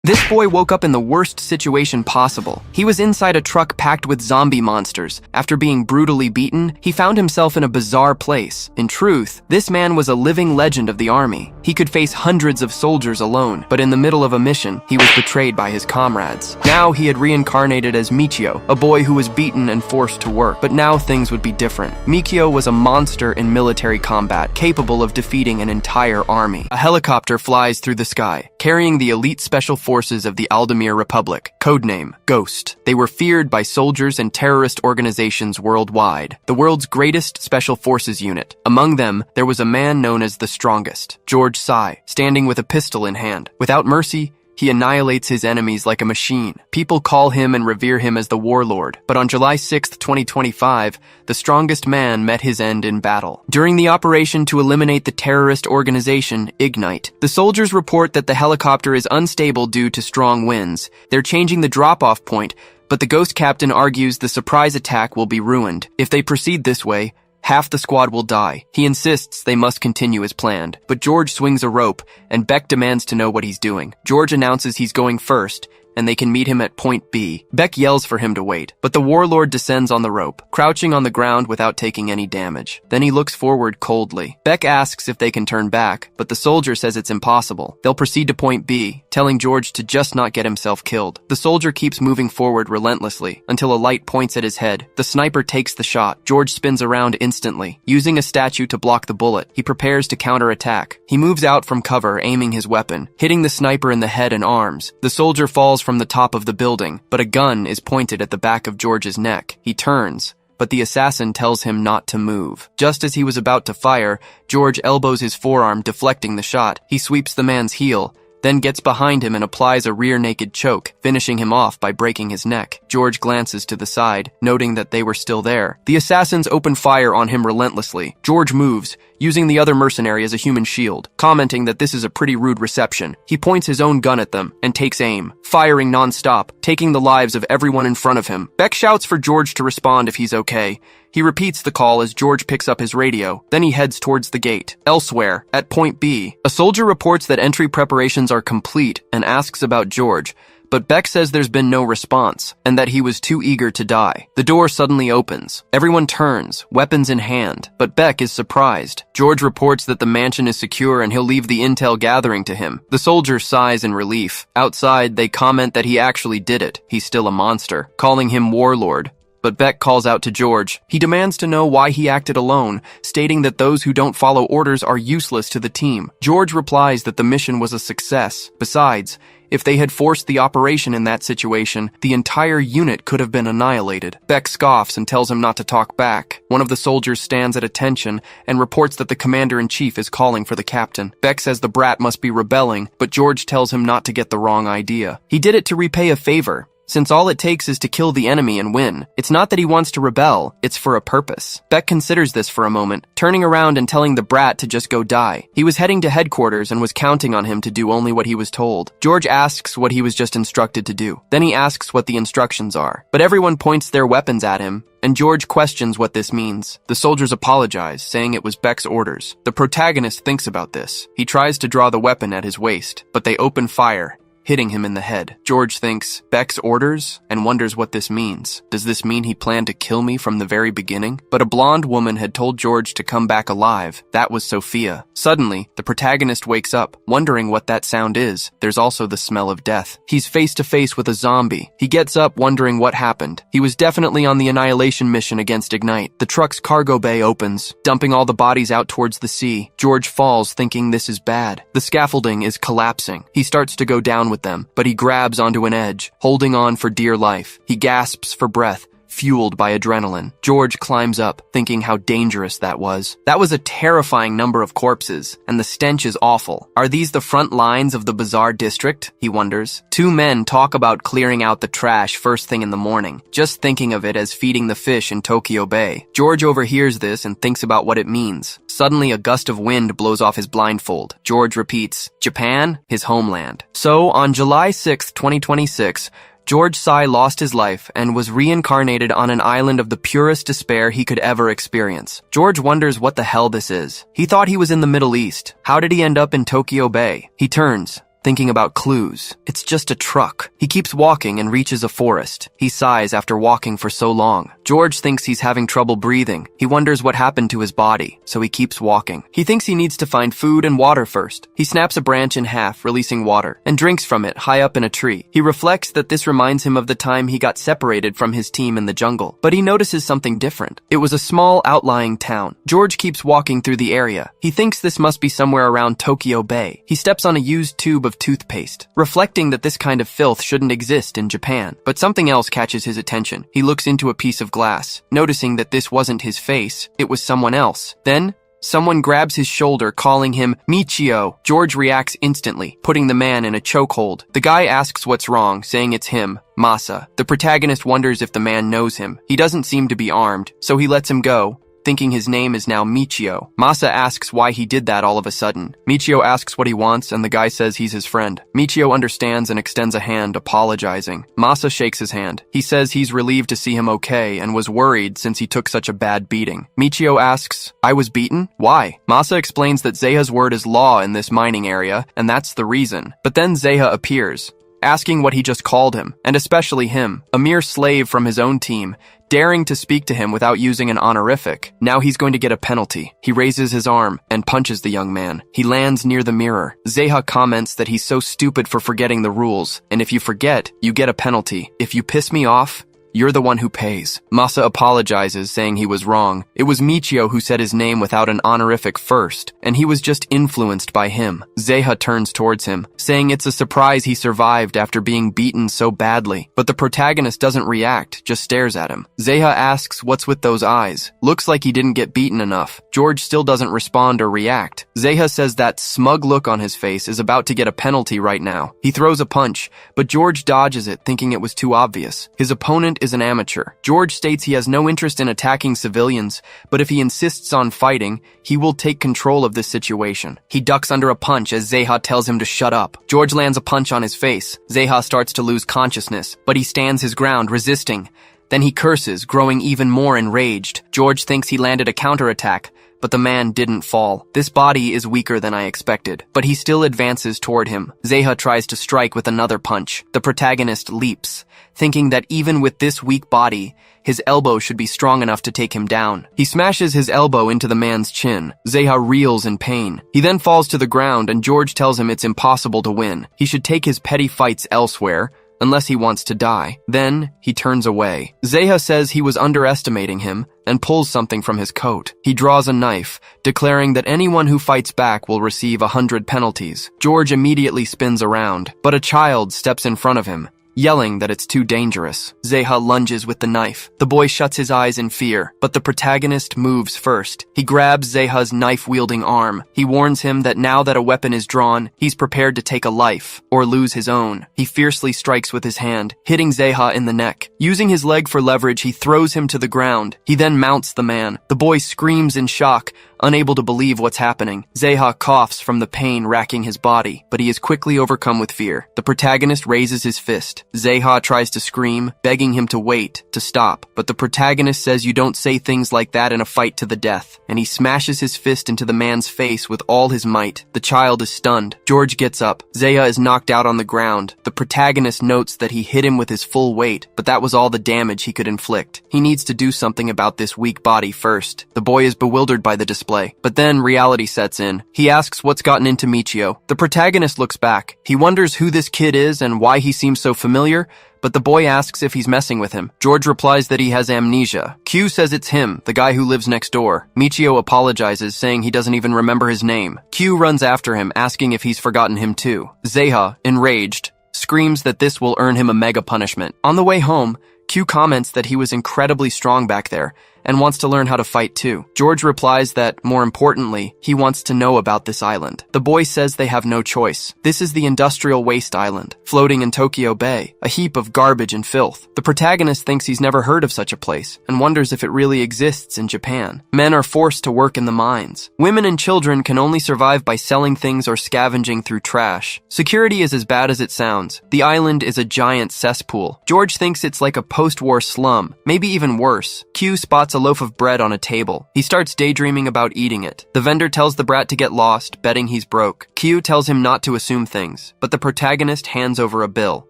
This boy woke up in the worst situation possible. He was inside a truck packed with zombie monsters. After being brutally beaten, he found himself in a bizarre place. In truth, this man was a living legend of the army. He could face hundreds of soldiers alone, but in the middle of a mission, he was betrayed by his comrades. Now he had reincarnated as Michio, a boy who was beaten and forced to work. But now things would be different. Michio was a monster in military combat, capable of defeating an entire army. A helicopter flies through the sky, carrying the elite special forces of the Aldemir Republic, codename Ghost. They were feared by soldiers and terrorist organizations worldwide, the world's greatest special forces unit. Among them, there was a man known as the Strongest, George Sai, standing with a pistol in hand. Without mercy, he annihilates his enemies like a machine. People call him and revere him as the warlord. But on July 6, 2025, the strongest man met his end in battle. During the operation to eliminate the terrorist organization, Ignite, the soldiers report that the helicopter is unstable due to strong winds. They're changing the drop-off point, but the Ghost Captain argues the surprise attack will be ruined. If they proceed this way, half the squad will die. He insists they must continue as planned, but George swings a rope, and Beck demands to know what he's doing. George announces he's going first, and they can meet him at point B. Beck yells for him to wait, but the warlord descends on the rope, crouching on the ground without taking any damage. Then he looks forward coldly. Beck asks if they can turn back, but the soldier says it's impossible. They'll proceed to point B, telling George to just not get himself killed. The soldier keeps moving forward relentlessly, until a light points at his head. The sniper takes the shot. George spins around instantly. Using a statue to block the bullet, he prepares to counterattack. He moves out from cover, aiming his weapon, hitting the sniper in the head and arms. The soldier falls from the top of the building, but a gun is pointed at the back of George's neck. He turns, but the assassin tells him not to move. Just as he was about to fire, George elbows his forearm, deflecting the shot. He sweeps the man's heel, then gets behind him and applies a rear naked choke, finishing him off by breaking his neck. George glances to the side, noting that they were still there. The assassins open fire on him relentlessly. George moves, using the other mercenary as a human shield, commenting that this is a pretty rude reception. He points his own gun at them and takes aim, firing non-stop, taking the lives of everyone in front of him. Beck shouts for George to respond if he's okay. He repeats the call as George picks up his radio. Then he heads towards the gate. Elsewhere, at point B, a soldier reports that entry preparations are complete and asks about George, but Beck says there's been no response, and that he was too eager to die. The door suddenly opens. Everyone turns, weapons in hand, but Beck is surprised. George reports that the mansion is secure and he'll leave the intel gathering to him. The soldier sighs in relief. Outside, they comment that he actually did it. He's still a monster, calling him warlord. But Beck calls out to George. He demands to know why he acted alone, stating that those who don't follow orders are useless to the team. George replies that the mission was a success. Besides, if they had forced the operation in that situation, the entire unit could have been annihilated. Beck scoffs and tells him not to talk back. One of the soldiers stands at attention and reports that the commander-in-chief is calling for the captain. Beck says the brat must be rebelling, but George tells him not to get the wrong idea. He did it to repay a favor, since all it takes is to kill the enemy and win. It's not that he wants to rebel, it's for a purpose. Beck considers this for a moment, turning around and telling the brat to just go die. He was heading to headquarters and was counting on him to do only what he was told. George asks what he was just instructed to do. Then he asks what the instructions are. But everyone points their weapons at him, and George questions what this means. The soldiers apologize, saying it was Beck's orders. The protagonist thinks about this. He tries to draw the weapon at his waist, but they open fire, hitting him in the head. George thinks, Beck's orders? And wonders what this means. Does this mean he planned to kill me from the very beginning? But a blonde woman had told George to come back alive. That was Sophia. Suddenly, the protagonist wakes up, wondering what that sound is. There's also the smell of death. He's face to face with a zombie. He gets up wondering what happened. He was definitely on the annihilation mission against Ignite. The truck's cargo bay opens, dumping all the bodies out towards the sea. George falls, thinking this is bad. The scaffolding is collapsing. He starts to go down with them, but he grabs onto an edge, holding on for dear life. He gasps for breath, fueled by adrenaline. George climbs up, thinking how dangerous that was. That was a terrifying number of corpses, and the stench is awful. Are these the front lines of the bizarre district? He wonders. Two men talk about clearing out the trash first thing in the morning, just thinking of it as feeding the fish in Tokyo Bay. George overhears this and thinks about what it means. Suddenly, a gust of wind blows off his blindfold. George repeats, Japan, his homeland. So, on July 6, 2026, George Sai lost his life and was reincarnated on an island of the purest despair he could ever experience. George wonders what the hell this is. He thought he was in the Middle East. How did he end up in Tokyo Bay? He turns, thinking about clues. It's just a truck. He keeps walking and reaches a forest. He sighs after walking for so long. George thinks he's having trouble breathing. He wonders what happened to his body, so he keeps walking. He thinks he needs to find food and water first. He snaps a branch in half, releasing water, and drinks from it high up in a tree. He reflects that this reminds him of the time he got separated from his team in the jungle, but he notices something different. It was a small, outlying town. George keeps walking through the area. He thinks this must be somewhere around Tokyo Bay. He steps on a used tube of toothpaste, reflecting that this kind of filth shouldn't exist in Japan. But something else catches his attention. He looks into a piece of glass, noticing that this wasn't his face, it was someone else. Then, someone grabs his shoulder, calling him Michio. George reacts instantly, putting the man in a chokehold. The guy asks what's wrong, saying it's him, Masa. The protagonist wonders if the man knows him. He doesn't seem to be armed, so he lets him go, thinking his name is now Michio. Masa asks why he did that all of a sudden. Michio asks what he wants, and the guy says he's his friend. Michio understands and extends a hand, apologizing. Masa shakes his hand. He says he's relieved to see him okay and was worried since he took such a bad beating. Michio asks, "I was beaten? Why?" Masa explains that Zeha's word is law in this mining area, and that's the reason. But then Zeha appears, asking what he just called him, and especially him, a mere slave from his own team, daring to speak to him without using an honorific. Now he's going to get a penalty. He raises his arm and punches the young man. He lands near the mirror. Zeha comments that he's so stupid for forgetting the rules, and if you forget, you get a penalty. If you piss me off, you're the one who pays. Masa apologizes, saying he was wrong. It was Michio who said his name without an honorific first, and he was just influenced by him. Zeha turns towards him, saying it's a surprise he survived after being beaten so badly. But the protagonist doesn't react, just stares at him. Zeha asks what's with those eyes. Looks like he didn't get beaten enough. George still doesn't respond or react. Zeha says that smug look on his face is about to get a penalty right now. He throws a punch, but George dodges it, thinking it was too obvious. His opponent is an amateur. George states he has no interest in attacking civilians, but if he insists on fighting, he will take control of this situation. He ducks under a punch as Zeha tells him to shut up. George lands a punch on his face. Zeha starts to lose consciousness, but he stands his ground, resisting. Then he curses, growing even more enraged. George thinks he landed a counterattack, but the man didn't fall. This body is weaker than I expected, but he still advances toward him. Zeha tries to strike with another punch. The protagonist leaps, thinking that even with this weak body, his elbow should be strong enough to take him down. He smashes his elbow into the man's chin. Zeha reels in pain. He then falls to the ground, and George tells him it's impossible to win. He should take his petty fights elsewhere, unless he wants to die. Then, he turns away. Zeha says he was underestimating him and pulls something from his coat. He draws a knife, declaring that anyone who fights back will receive 100 penalties. George immediately spins around, but a child steps in front of him, yelling that it's too dangerous. Zeha lunges with the knife. The boy shuts his eyes in fear, but the protagonist moves first. He grabs Zeha's knife-wielding arm. He warns him that now that a weapon is drawn, he's prepared to take a life, or lose his own. He fiercely strikes with his hand, hitting Zeha in the neck. Using his leg for leverage, he throws him to the ground. He then mounts the man. The boy screams in shock, unable to believe what's happening. Zeha coughs from the pain racking his body, but he is quickly overcome with fear. The protagonist raises his fist. Zeha tries to scream, begging him to wait, to stop, but the protagonist says you don't say things like that in a fight to the death, and he smashes his fist into the man's face with all his might. The child is stunned. George gets up. Zeha is knocked out on the ground. The protagonist notes that he hit him with his full weight, but that was all the damage he could inflict. He needs to do something about this weak body first. The boy is bewildered by the display, but then reality sets in. He asks what's gotten into Michio. The protagonist looks back. He wonders who this kid is and why he seems so familiar, but the boy asks if he's messing with him. George replies that he has amnesia. Q says it's him, the guy who lives next door. Michio apologizes, saying he doesn't even remember his name. Q runs after him, asking if he's forgotten him too. Zeha, enraged, screams that this will earn him a mega punishment. On the way home, Q comments that he was incredibly strong back there, and wants to learn how to fight too. George replies that, more importantly, he wants to know about this island. The boy says they have no choice. This is the industrial waste island, floating in Tokyo Bay, a heap of garbage and filth. The protagonist thinks he's never heard of such a place, and wonders if it really exists in Japan. Men are forced to work in the mines. Women and children can only survive by selling things or scavenging through trash. Security is as bad as it sounds. The island is a giant cesspool. George thinks it's like a post-war slum, maybe even worse. Q spots a a loaf of bread on a table. He starts daydreaming about eating it. The vendor tells the brat to get lost, betting he's broke. Q tells him not to assume things, but the protagonist hands over a bill.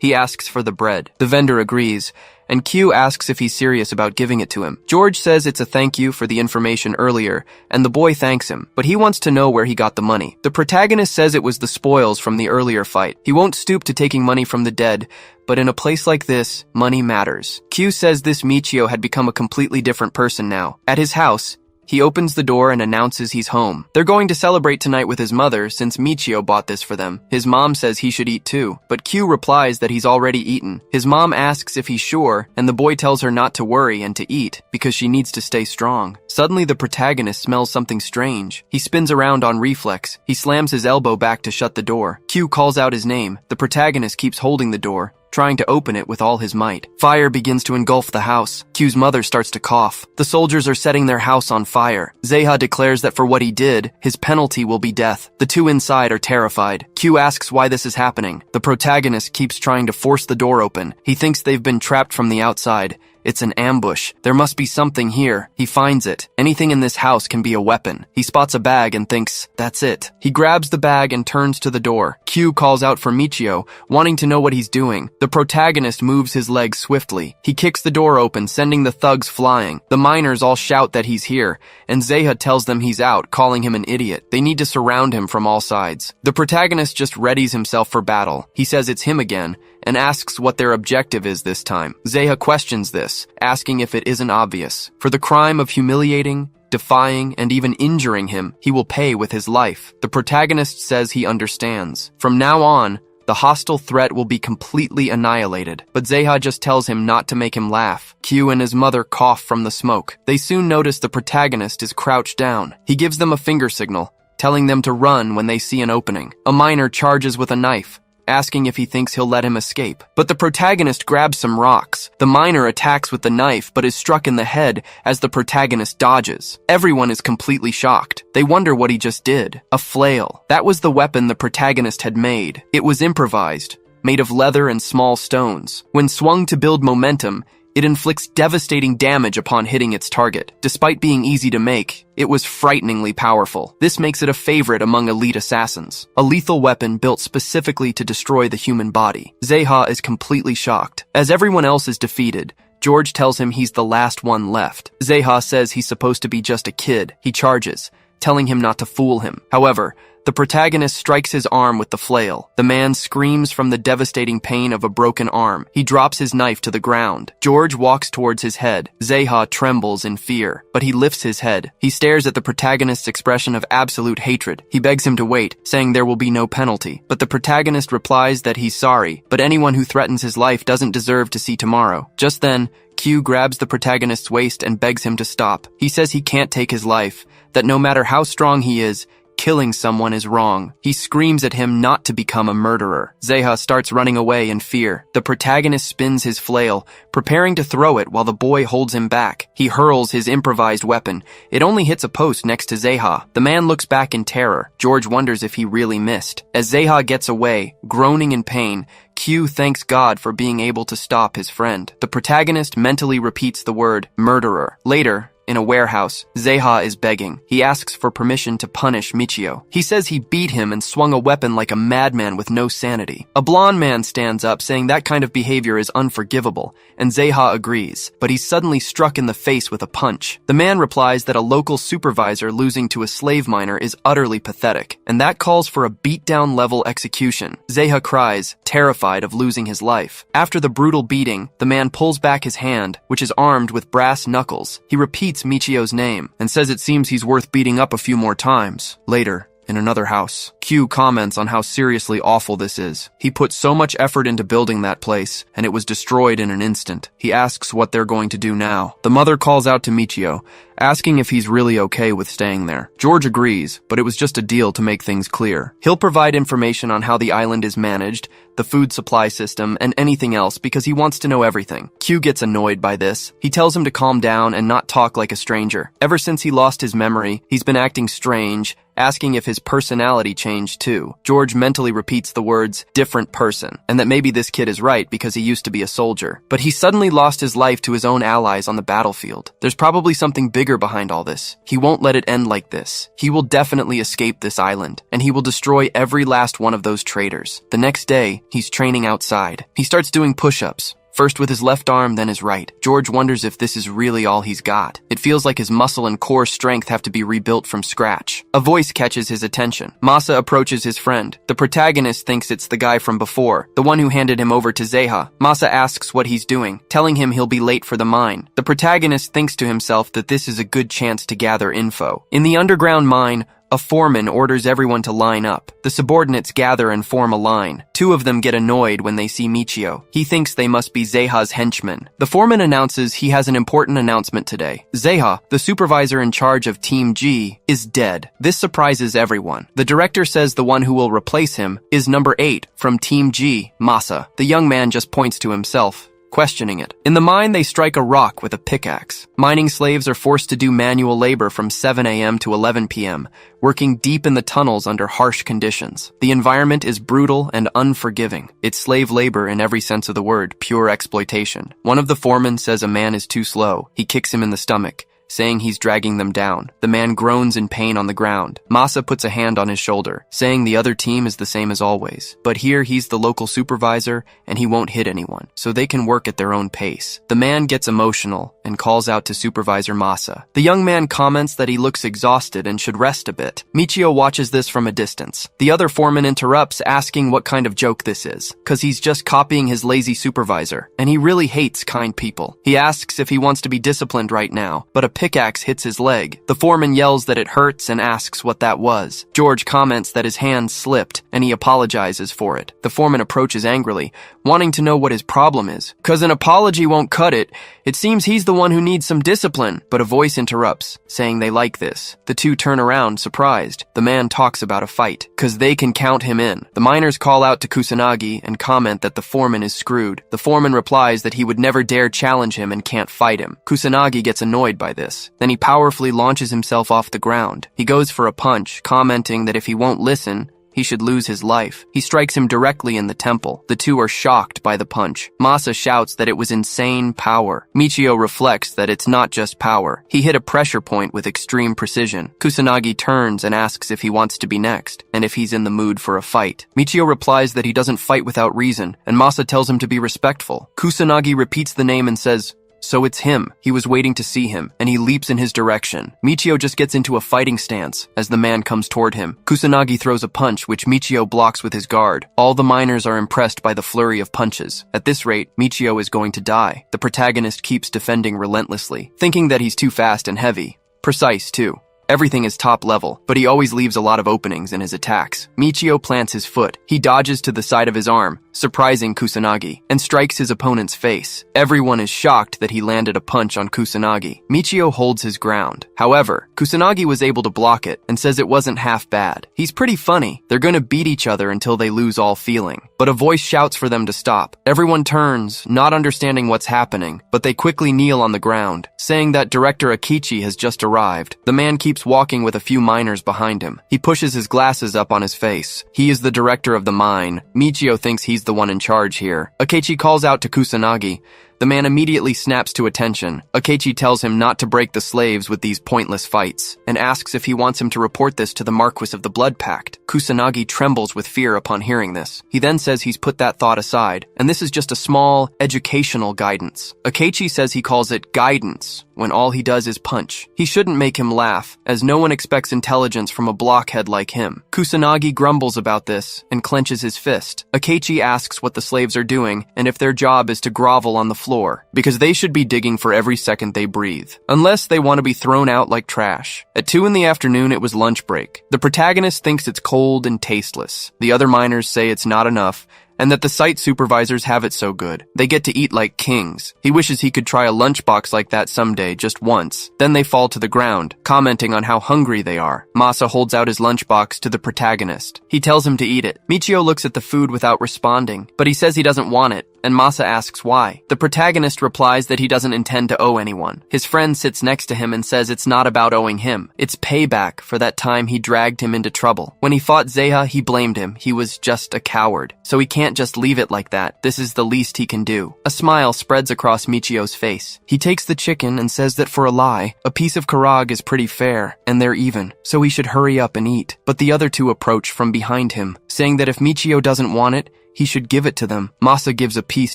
He asks for the bread. The vendor agrees, and Q asks if he's serious about giving it to him. George says it's a thank you for the information earlier, and the boy thanks him, but he wants to know where he got the money. The protagonist says it was the spoils from the earlier fight. He won't stoop to taking money from the dead, but in a place like this, money matters. Q says this Michio had become a completely different person now. At his house, he opens the door and announces he's home. They're going to celebrate tonight with his mother since Michio bought this for them. His mom says he should eat too, but Q replies that he's already eaten. His mom asks if he's sure, and the boy tells her not to worry and to eat because she needs to stay strong. Suddenly, the protagonist smells something strange. He spins around on reflex. He slams his elbow back to shut the door. Q calls out his name. The protagonist keeps holding the door, trying to open it with all his might. Fire begins to engulf the house. Q's mother starts to cough. The soldiers are setting their house on fire. Zeha declares that for what he did, his penalty will be death. The two inside are terrified. Q asks why this is happening. The protagonist keeps trying to force the door open. He thinks they've been trapped from the outside. It's an ambush. There must be something here. He finds it. Anything in this house can be a weapon. He spots a bag and thinks, that's it. He grabs the bag and turns to the door. Q calls out for Michio, wanting to know what he's doing. The protagonist moves his legs swiftly. He kicks the door open, sending the thugs flying. The miners all shout that he's here, and Zeha tells them he's out, calling him an idiot. They need to surround him from all sides. The protagonist just readies himself for battle. He says it's him again, and asks what their objective is this time. Zeha questions this, asking if it isn't obvious. For the crime of humiliating, defying, and even injuring him, he will pay with his life. The protagonist says he understands. From now on, the hostile threat will be completely annihilated, but Zeha just tells him not to make him laugh. Q and his mother cough from the smoke. They soon notice the protagonist is crouched down. He gives them a finger signal, telling them to run when they see an opening. A miner charges with a knife, asking if he thinks he'll let him escape. But the protagonist grabs some rocks. The miner attacks with the knife, but is struck in the head as the protagonist dodges. Everyone is completely shocked. They wonder what he just did. A flail. That was the weapon the protagonist had made. It was improvised, made of leather and small stones. When swung to build momentum, it inflicts devastating damage upon hitting its target. Despite being easy to make, it was frighteningly powerful. This makes it a favorite among elite assassins. A lethal weapon built specifically to destroy the human body. Zeha is completely shocked. As everyone else is defeated, George tells him he's the last one left. Zeha says he's supposed to be just a kid. He charges, telling him not to fool him. However, the protagonist strikes his arm with the flail. The man screams from the devastating pain of a broken arm. He drops his knife to the ground. George walks towards his head. Zeha trembles in fear, but he lifts his head. He stares at the protagonist's expression of absolute hatred. He begs him to wait, saying there will be no penalty. But the protagonist replies that he's sorry, but anyone who threatens his life doesn't deserve to see tomorrow. Just then, Q grabs the protagonist's waist and begs him to stop. He says he can't take his life, that no matter how strong he is, killing someone is wrong. He screams at him not to become a murderer. Zeha starts running away in fear. The protagonist spins his flail, preparing to throw it while the boy holds him back. He hurls his improvised weapon. It only hits a post next to Zeha. The man looks back in terror. George wonders if he really missed. As Zeha gets away, groaning in pain, Q thanks God for being able to stop his friend. The protagonist mentally repeats the word murderer. Later, in a warehouse, Zeha is begging. He asks for permission to punish Michio. He says he beat him and swung a weapon like a madman with no sanity. A blonde man stands up saying that kind of behavior is unforgivable, and Zeha agrees, but he's suddenly struck in the face with a punch. The man replies that a local supervisor losing to a slave miner is utterly pathetic, and that calls for a beatdown level execution. Zeha cries, terrified of losing his life. After the brutal beating, the man pulls back his hand, which is armed with brass knuckles. He repeats Michio's name and says it seems he's worth beating up a few more times. Later, in another house, Q comments on how seriously awful this is. He put so much effort into building that place, and it was destroyed in an instant. He asks what they're going to do now. The mother calls out to Michio, asking if he's really okay with staying there. George agrees, but it was just a deal to make things clear. He'll provide information on how the island is managed, the food supply system, and anything else because he wants to know everything. Q gets annoyed by this. He tells him to calm down and not talk like a stranger. Ever since he lost his memory, he's been acting strange, asking if his personality changed too. George mentally repeats the words, different person, and that maybe this kid is right because he used to be a soldier. But he suddenly lost his life to his own allies on the battlefield. There's probably something bigger behind all this. He won't let it end like this. He will definitely escape this island, and he will destroy every last one of those traitors. The next day, he's training outside. He starts doing push-ups. First with his left arm, then his right. George wonders if this is really all he's got. It feels like his muscle and core strength have to be rebuilt from scratch. A voice catches his attention. Masa approaches his friend. The protagonist thinks it's the guy from before, the one who handed him over to Zeha. Masa asks what he's doing, telling him he'll be late for the mine. The protagonist thinks to himself that this is a good chance to gather info. In the underground mine, a foreman orders everyone to line up. The subordinates gather and form a line. Two of them get annoyed when they see Michio. He thinks they must be Zeha's henchmen. The foreman announces he has an important announcement today. Zeha, the supervisor in charge of Team G, is dead. This surprises everyone. The director says the one who will replace him is number 8 from Team G, Masa. The young man just points to himself, questioning it. In the mine, they strike a rock with a pickaxe. Mining slaves are forced to do manual labor from 7 a.m. to 11 p.m., working deep in the tunnels under harsh conditions. The environment is brutal and unforgiving. It's slave labor in every sense of the word, pure exploitation. One of the foremen says a man is too slow. He kicks him in the stomach, saying he's dragging them down. The man groans in pain on the ground. Masa puts a hand on his shoulder, saying the other team is the same as always. But here he's the local supervisor, and he won't hit anyone, so they can work at their own pace. The man gets emotional and calls out to Supervisor Masa. The young man comments that he looks exhausted and should rest a bit. Michio watches this from a distance. The other foreman interrupts, asking what kind of joke this is, cause he's just copying his lazy supervisor, and he really hates kind people. He asks if he wants to be disciplined right now, but a pickaxe hits his leg. The foreman yells that it hurts and asks what that was. George comments that his hand slipped and he apologizes for it. The foreman approaches angrily, wanting to know what his problem is. Cause an apology won't cut it. It seems he's the one who needs some discipline. But a voice interrupts, saying they like this. The two turn around, surprised. The man talks about a fight, cause they can count him in. The miners call out to Kusanagi and comment that the foreman is screwed. The foreman replies that he would never dare challenge him and can't fight him. Kusanagi gets annoyed by this. Then he powerfully launches himself off the ground. He goes for a punch, commenting that if he won't listen, he should lose his life. He strikes him directly in the temple. The two are shocked by the punch. Masa shouts that it was insane power. Michio reflects that it's not just power. He hit a pressure point with extreme precision. Kusanagi turns and asks if he wants to be next, and if he's in the mood for a fight. Michio replies that he doesn't fight without reason, and Masa tells him to be respectful. Kusanagi repeats the name and says, so it's him. He was waiting to see him, and he leaps in his direction. Michio just gets into a fighting stance as the man comes toward him. Kusanagi throws a punch, which Michio blocks with his guard. All the miners are impressed by the flurry of punches. At this rate, Michio is going to die. The protagonist keeps defending relentlessly, thinking that he's too fast and heavy. Precise, too. Everything is top level, but he always leaves a lot of openings in his attacks. Michio plants his foot. He dodges to the side of his arm, surprising Kusanagi, and strikes his opponent's face. Everyone is shocked that he landed a punch on Kusanagi. Michio holds his ground. However, Kusanagi was able to block it and says it wasn't half bad. He's pretty funny. They're gonna beat each other until they lose all feeling. But a voice shouts for them to stop. Everyone turns, not understanding what's happening, but they quickly kneel on the ground, saying that Director Akichi has just arrived. The man keeps walking with a few miners behind him. He pushes his glasses up on his face. He is the director of the mine. Michio thinks he's the one in charge here. Akechi calls out to Kusanagi. The man immediately snaps to attention. Akechi tells him not to break the slaves with these pointless fights, and asks if he wants him to report this to the Marquis of the Blood Pact. Kusanagi trembles with fear upon hearing this. He then says he's put that thought aside, and this is just a small, educational guidance. Akechi says he calls it guidance, when all he does is punch. He shouldn't make him laugh, as no one expects intelligence from a blockhead like him. Kusanagi grumbles about this, and clenches his fist. Akechi asks what the slaves are doing, and if their job is to grovel on the floor, because they should be digging for every second they breathe, unless they want to be thrown out like trash. At 2 in the afternoon, it was lunch break. The protagonist thinks it's cold and tasteless. The other miners say it's not enough, and that the site supervisors have it so good. They get to eat like kings. He wishes he could try a lunchbox like that someday, just once. Then they fall to the ground, commenting on how hungry they are. Masa holds out his lunchbox to the protagonist. He tells him to eat it. Michio looks at the food without responding, but he says he doesn't want it, and Masa asks why. The protagonist replies that he doesn't intend to owe anyone. His friend sits next to him and says it's not about owing him. It's payback for that time he dragged him into trouble. When he fought Zeha, he blamed him. He was just a coward. So he can't just leave it like that. This is the least he can do. A smile spreads across Michio's face. He takes the chicken and says that for a lie, a piece of karag is pretty fair, and they're even, so he should hurry up and eat. But the other two approach from behind him, saying that if Michio doesn't want it, he should give it to them. Masa gives a piece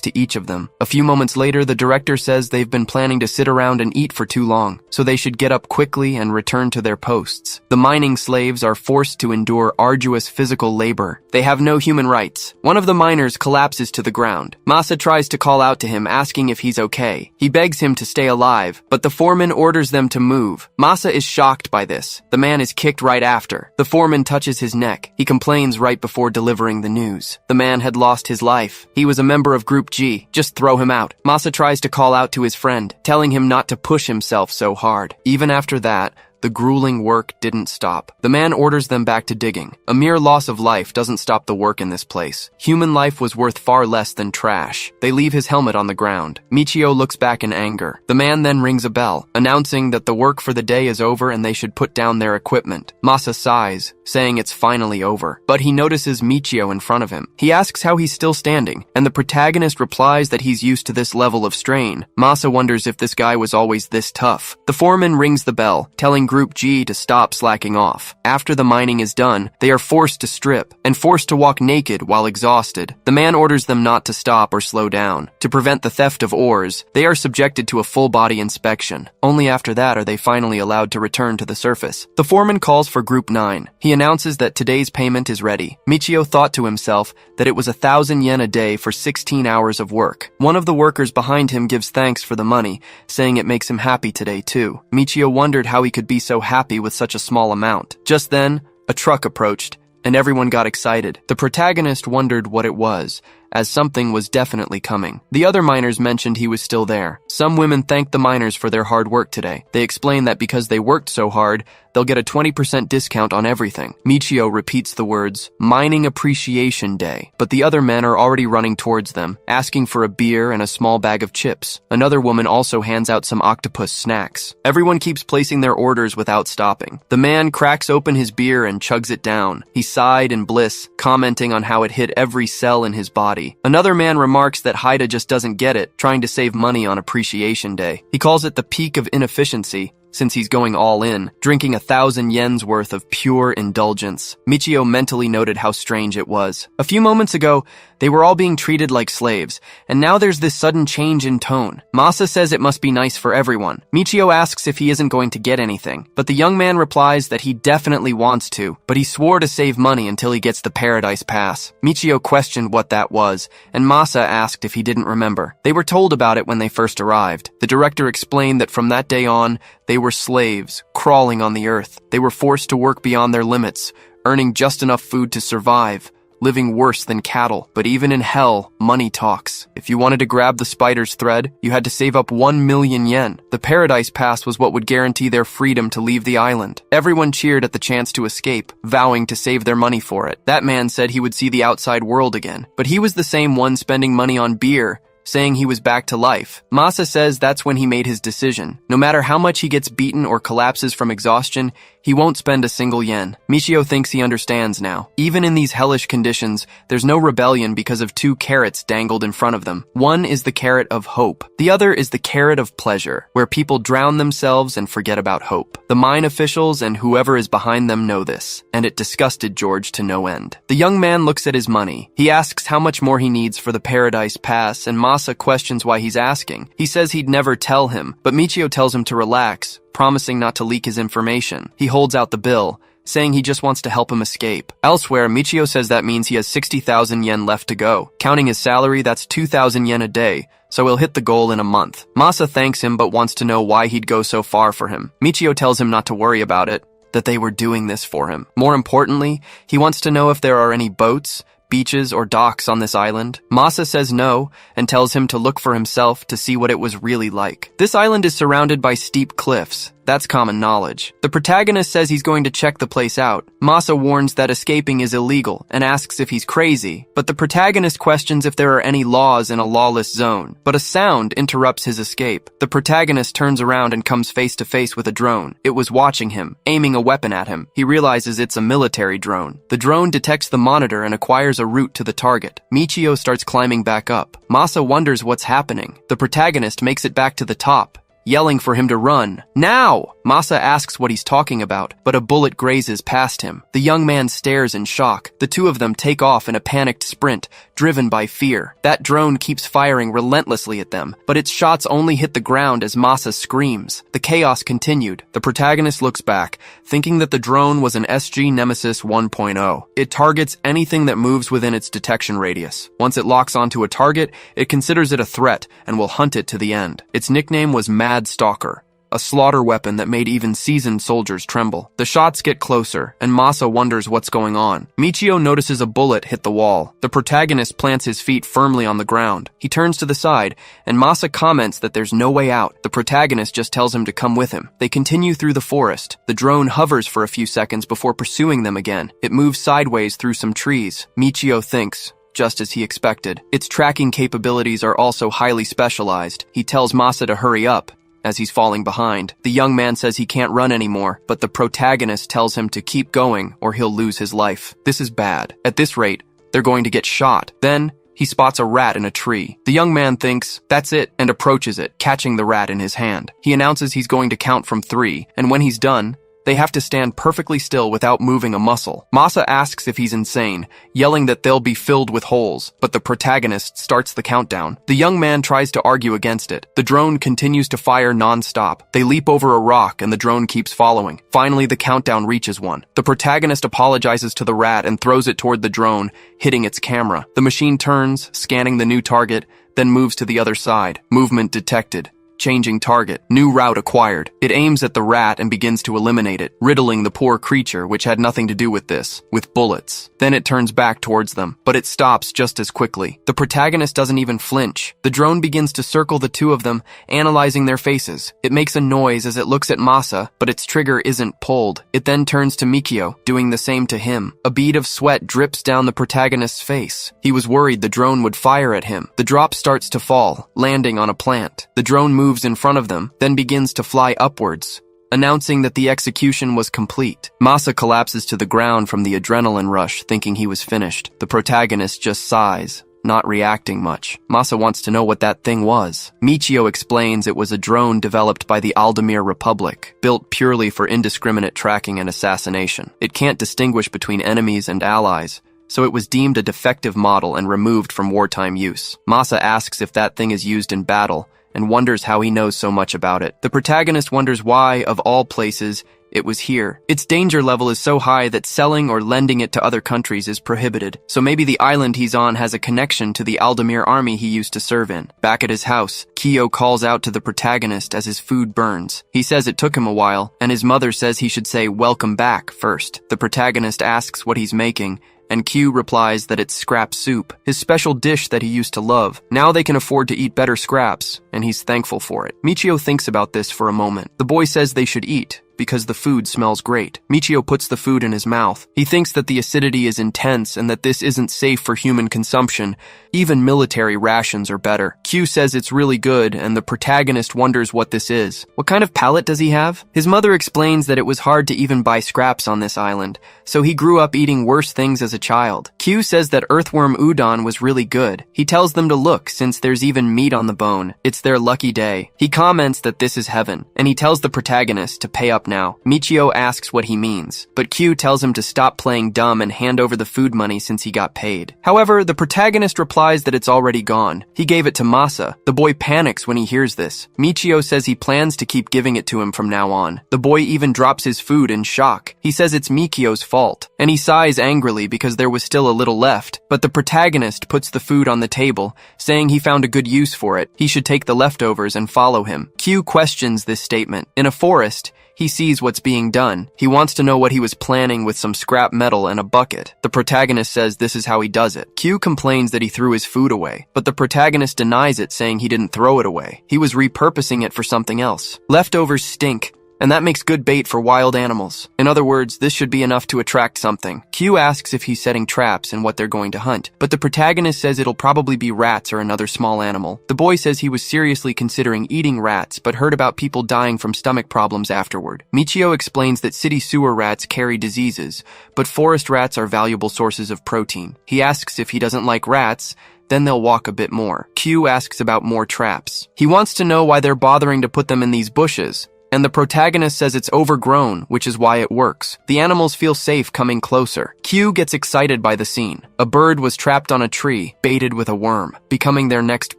to each of them. A few moments later, the director says they've been planning to sit around and eat for too long, so they should get up quickly and return to their posts. The mining slaves are forced to endure arduous physical labor. They have no human rights. One of the miners collapses to the ground. Masa tries to call out to him, asking if he's okay. He begs him to stay alive, but the foreman orders them to move. Masa is shocked by this. The man is kicked right after. The foreman touches his neck. He complains right before delivering the news. The man had lost his life. He was a member of Group G. Just throw him out. Masa tries to call out to his friend, telling him not to push himself so hard. Even after that, the grueling work didn't stop. The man orders them back to digging. A mere loss of life doesn't stop the work in this place. Human life was worth far less than trash. They leave his helmet on the ground. Michio looks back in anger. The man then rings a bell, announcing that the work for the day is over and they should put down their equipment. Masa sighs, saying it's finally over. But he notices Michio in front of him. He asks how he's still standing, and the protagonist replies that he's used to this level of strain. Masa wonders if this guy was always this tough. The foreman rings the bell, telling Group G to stop slacking off. After the mining is done, they are forced to strip and forced to walk naked while exhausted. The man orders them not to stop or slow down. To prevent the theft of ores, they are subjected to a full-body inspection. Only after that are they finally allowed to return to the surface. The foreman calls for Group 9. He announces that today's payment is ready. Michio thought to himself that it was 1,000 yen a day for 16 hours of work. One of the workers behind him gives thanks for the money, saying it makes him happy today too. Michio wondered how he could be so happy with such a small amount. Just then, a truck approached, and everyone got excited. The protagonist wondered what it was, as something was definitely coming. The other miners mentioned he was still there. Some women thanked the miners for their hard work today. They explained that because they worked so hard, they'll get a 20% discount on everything. Michio repeats the words, Mining Appreciation Day, but the other men are already running towards them, asking for a beer and a small bag of chips. Another woman also hands out some octopus snacks. Everyone keeps placing their orders without stopping. The man cracks open his beer and chugs it down. He sighed in bliss, commenting on how it hit every cell in his body. Another man remarks that Haida just doesn't get it, trying to save money on Appreciation Day. He calls it the peak of inefficiency, since he's going all in, drinking 1,000 yen's worth of pure indulgence. Michio mentally noted how strange it was. A few moments ago, they were all being treated like slaves, and now there's this sudden change in tone. Masa says it must be nice for everyone. Michio asks if he isn't going to get anything, but the young man replies that he definitely wants to, but he swore to save money until he gets the Paradise Pass. Michio questioned what that was, and Masa asked if he didn't remember. They were told about it when they first arrived. The director explained that from that day on, they were slaves, crawling on the earth. They were forced to work beyond their limits, earning just enough food to survive, living worse than cattle. But even in hell, money talks. If you wanted to grab the spider's thread, you had to save up 1 million yen. The Paradise Pass was what would guarantee their freedom to leave the island. Everyone cheered at the chance to escape, vowing to save their money for it. That man said he would see the outside world again, but he was the same one spending money on beer, saying he was back to life. Masa says that's when he made his decision. No matter how much he gets beaten or collapses from exhaustion, he won't spend a single yen. Michio thinks he understands now. Even in these hellish conditions, there's no rebellion because of 2 carrots dangled in front of them. One is the carrot of hope. The other is the carrot of pleasure, where people drown themselves and forget about hope. The mine officials and whoever is behind them know this, and it disgusted George to no end. The young man looks at his money. He asks how much more he needs for the Paradise Pass, and Masa questions why he's asking. He says he'd never tell him, but Michio tells him to relax, promising not to leak his information. He holds out the bill, saying he just wants to help him escape. Elsewhere, Michio says that means he has 60,000 yen left to go. Counting his salary, that's 2,000 yen a day, so he'll hit the goal in a month. Masa thanks him but wants to know why he'd go so far for him. Michio tells him not to worry about it, that they were doing this for him. More importantly, he wants to know if there are any boats, beaches or docks on this island? Masa says no and tells him to look for himself to see what it was really like. This island is surrounded by steep cliffs. That's common knowledge. The protagonist says he's going to check the place out. Masa warns that escaping is illegal and asks if he's crazy, but the protagonist questions if there are any laws in a lawless zone. But a sound interrupts his escape. The protagonist turns around and comes face to face with a drone. It was watching him, aiming a weapon at him. He realizes it's a military drone. The drone detects the monitor and acquires a route to the target. Michio starts climbing back up. Masa wonders what's happening. The protagonist makes it back to the top, yelling for him to run. Now! Masa asks what he's talking about, but a bullet grazes past him. The young man stares in shock. The two of them take off in a panicked sprint, driven by fear. That drone keeps firing relentlessly at them, but its shots only hit the ground as Masa screams. The chaos continued. The protagonist looks back, thinking that the drone was an SG Nemesis 1.0. It targets anything that moves within its detection radius. Once it locks onto a target, it considers it a threat and will hunt it to the end. Its nickname was Mad Stalker, a slaughter weapon that made even seasoned soldiers tremble. The shots get closer, and Masa wonders what's going on. Michio notices a bullet hit the wall. The protagonist plants his feet firmly on the ground. He turns to the side, and Masa comments that there's no way out. The protagonist just tells him to come with him. They continue through the forest. The drone hovers for a few seconds before pursuing them again. It moves sideways through some trees. Michio thinks, just as he expected, its tracking capabilities are also highly specialized. He tells Masa to hurry up as he's falling behind. The young man says he can't run anymore, but the protagonist tells him to keep going or he'll lose his life. This is bad. At this rate, they're going to get shot. Then, he spots a rat in a tree. The young man thinks, that's it, and approaches it, catching the rat in his hand. He announces he's going to count from 3, and when he's done, they have to stand perfectly still without moving a muscle. Masa asks if he's insane, yelling that they'll be filled with holes, but the protagonist starts the countdown. The young man tries to argue against it. The drone continues to fire non-stop. They leap over a rock and the drone keeps following. Finally, the countdown reaches 1. The protagonist apologizes to the rat and throws it toward the drone, hitting its camera. The machine turns, scanning the new target, then moves to the other side. Movement detected. Changing target. New route acquired. It aims at the rat and begins to eliminate it, riddling the poor creature, which had nothing to do with this, with bullets. Then it turns back towards them, but it stops just as quickly. The protagonist doesn't even flinch. The drone begins to circle the two of them, analyzing their faces. It makes a noise as it looks at Masa, but its trigger isn't pulled. It then turns to Michio, doing the same to him. A bead of sweat drips down the protagonist's face. He was worried the drone would fire at him. The drop starts to fall, landing on a plant. The drone moves in front of them, then begins to fly upwards, announcing that the execution was complete. Masa collapses to the ground from the adrenaline rush, thinking he was finished. The protagonist just sighs, not reacting much. Masa wants to know what that thing was. Michio explains it was a drone developed by the Aldemir Republic, built purely for indiscriminate tracking and assassination. It can't distinguish between enemies and allies, so it was deemed a defective model and removed from wartime use. Masa asks if that thing is used in battle, and wonders how he knows so much about it. The protagonist wonders why, of all places, it was here. Its danger level is so high that selling or lending it to other countries is prohibited. So maybe the island he's on has a connection to the Aldemir army he used to serve in. Back at his house, Kyo calls out to the protagonist as his food burns. He says it took him a while, and his mother says he should say welcome back first. The protagonist asks what he's making, and Q replies that it's scrap soup, his special dish that he used to love. Now they can afford to eat better scraps, and he's thankful for it. Michio thinks about this for a moment. The boy says they should eat, because the food smells great. Michio puts the food in his mouth. He thinks that the acidity is intense and that this isn't safe for human consumption. Even military rations are better. Q says it's really good, and the protagonist wonders what this is. What kind of palate does he have? His mother explains that it was hard to even buy scraps on this island, so he grew up eating worse things as a child. Q says that earthworm udon was really good. He tells them to look, since there's even meat on the bone. It's their lucky day. He comments that this is heaven, and he tells the protagonist to pay up now. Michio asks what he means, but Q tells him to stop playing dumb and hand over the food money since he got paid. However, the protagonist replies that it's already gone. He gave it to Masa. The boy panics when he hears this. Michio says he plans to keep giving it to him from now on. The boy even drops his food in shock. He says it's Mikio's fault, and he sighs angrily because there was still a little left, but the protagonist puts the food on the table, saying he found a good use for it. He should take the leftovers and follow him. Q questions this statement. In a forest, he sees what's being done. He wants to know what he was planning with some scrap metal and a bucket. The protagonist says this is how he does it. Q complains that he threw his food away, but the protagonist denies it, saying he didn't throw it away. He was repurposing it for something else. Leftovers stink, and that makes good bait for wild animals. In other words, this should be enough to attract something. Q asks if he's setting traps and what they're going to hunt, but the protagonist says it'll probably be rats or another small animal. The boy says he was seriously considering eating rats, but heard about people dying from stomach problems afterward. Michio explains that city sewer rats carry diseases, but forest rats are valuable sources of protein. He asks if he doesn't like rats, then they'll walk a bit more. Q asks about more traps. He wants to know why they're bothering to put them in these bushes, and the protagonist says it's overgrown, which is why it works. The animals feel safe coming closer. Q gets excited by the scene. A bird was trapped on a tree, baited with a worm, becoming their next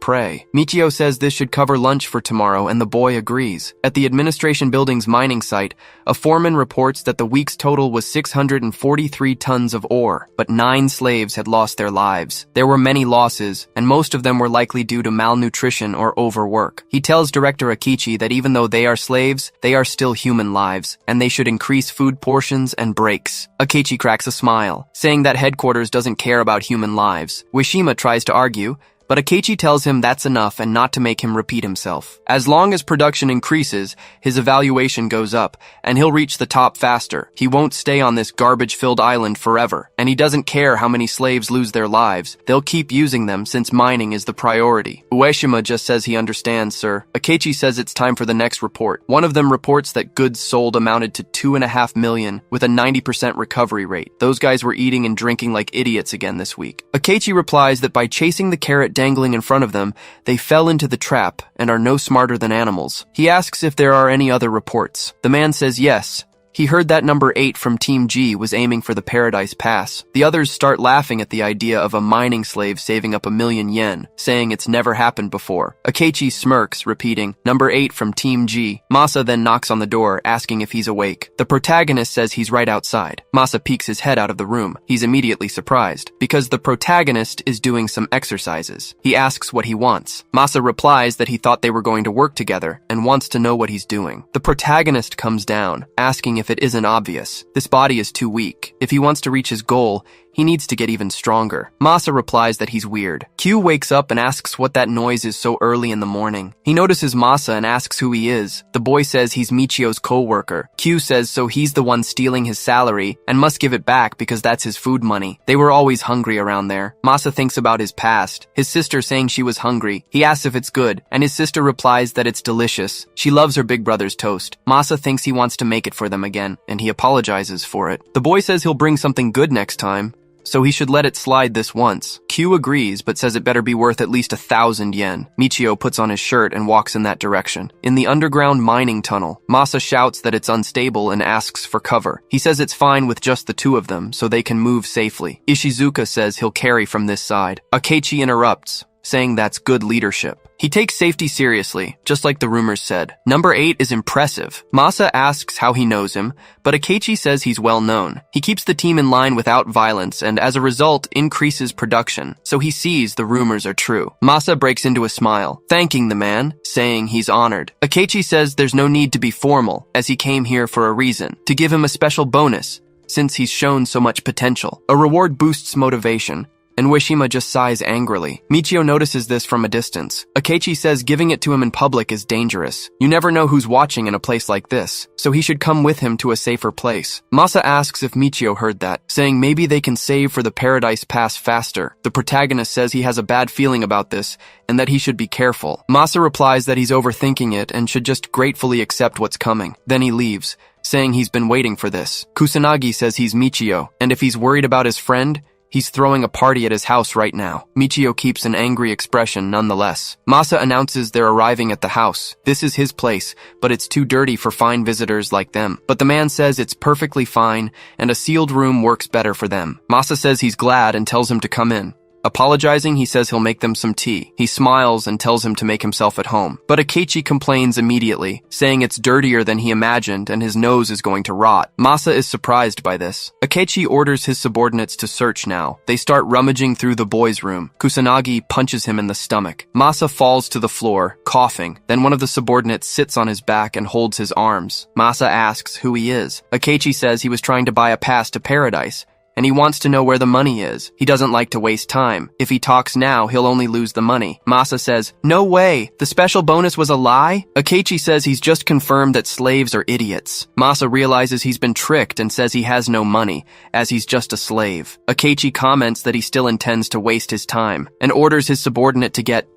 prey. Michio says this should cover lunch for tomorrow, and the boy agrees. At the administration building's mining site, a foreman reports that the week's total was 643 tons of ore, but 9 slaves had lost their lives. There were many losses, and most of them were likely due to malnutrition or overwork. He tells Director Akichi that even though they are slaves, they are still human lives, and they should increase food portions and breaks. Akechi cracks a smile, saying that headquarters doesn't care about human lives. Wishima tries to argue, but Akechi tells him that's enough and not to make him repeat himself. As long as production increases, his evaluation goes up, and he'll reach the top faster. He won't stay on this garbage-filled island forever, and he doesn't care how many slaves lose their lives. They'll keep using them since mining is the priority. Ueshima just says he understands, sir. Akechi says it's time for the next report. One of them reports that goods sold amounted to 2.5 million, with a 90% recovery rate. Those guys were eating and drinking like idiots again this week. Akechi replies that by chasing the carrot dangling in front of them, they fell into the trap and are no smarter than animals. He asks if there are any other reports. The man says yes. He heard that number 8 from Team G was aiming for the Paradise Pass. The others start laughing at the idea of a mining slave saving up 1 million yen, saying it's never happened before. Akechi smirks, repeating, number 8 from Team G. Masa then knocks on the door, asking if he's awake. The protagonist says he's right outside. Masa peeks his head out of the room. He's immediately surprised, because the protagonist is doing some exercises. He asks what he wants. Masa replies that he thought they were going to work together, and wants to know what he's doing. The protagonist comes down, asking if it isn't obvious. This body is too weak. If he wants to reach his goal, he needs to get even stronger. Masa replies that he's weird. Q wakes up and asks what that noise is so early in the morning. He notices Masa and asks who he is. The boy says he's Michio's co-worker. Q says so he's the one stealing his salary and must give it back because that's his food money. They were always hungry around there. Masa thinks about his past. His sister saying she was hungry. He asks if it's good, and his sister replies that it's delicious. She loves her big brother's toast. Masa thinks he wants to make it for them again, and he apologizes for it. The boy says he'll bring something good next time, so he should let it slide this once. Q agrees, but says it better be worth at least 1,000 yen. Michio puts on his shirt and walks in that direction. In the underground mining tunnel, Masa shouts that it's unstable and asks for cover. He says it's fine with just the 2 of them, so they can move safely. Ishizuka says he'll carry from this side. Akechi interrupts, saying that's good leadership. He takes safety seriously, just like the rumors said. Number 8 is impressive. Masa asks how he knows him, but Akechi says he's well known. He keeps the team in line without violence and as a result increases production, so he sees the rumors are true. Masa breaks into a smile, thanking the man, saying he's honored. Akechi says there's no need to be formal, as he came here for a reason, to give him a special bonus, since he's shown so much potential. A reward boosts motivation, and Wishima just sighs angrily. Michio notices this from a distance. Akechi says giving it to him in public is dangerous. You never know who's watching in a place like this, so he should come with him to a safer place. Masa asks if Michio heard that, saying maybe they can save for the Paradise Pass faster. The protagonist says he has a bad feeling about this, and that he should be careful. Masa replies that he's overthinking it and should just gratefully accept what's coming. Then he leaves, saying he's been waiting for this. Kusanagi says he's Michio, and if he's worried about his friend, he's throwing a party at his house right now. Michio keeps an angry expression nonetheless. Masa announces they're arriving at the house. This is his place, but it's too dirty for fine visitors like them. But the man says it's perfectly fine, and a sealed room works better for them. Masa says he's glad and tells him to come in. Apologizing, he says he'll make them some tea. He smiles and tells him to make himself at home. But Akechi complains immediately, saying it's dirtier than he imagined and his nose is going to rot. Masa is surprised by this. Akechi orders his subordinates to search now. They start rummaging through the boys' room. Kusanagi punches him in the stomach. Masa falls to the floor, coughing. Then one of the subordinates sits on his back and holds his arms. Masa asks who he is. Akechi says he was trying to buy a pass to paradise, and he wants to know where the money is. He doesn't like to waste time. If he talks now, he'll only lose the money. Masa says, "No way! The special bonus was a lie?" Akechi says he's just confirmed that slaves are idiots. Masa realizes he's been tricked and says he has no money, as he's just a slave. Akechi comments that he still intends to waste his time, and orders his subordinate to get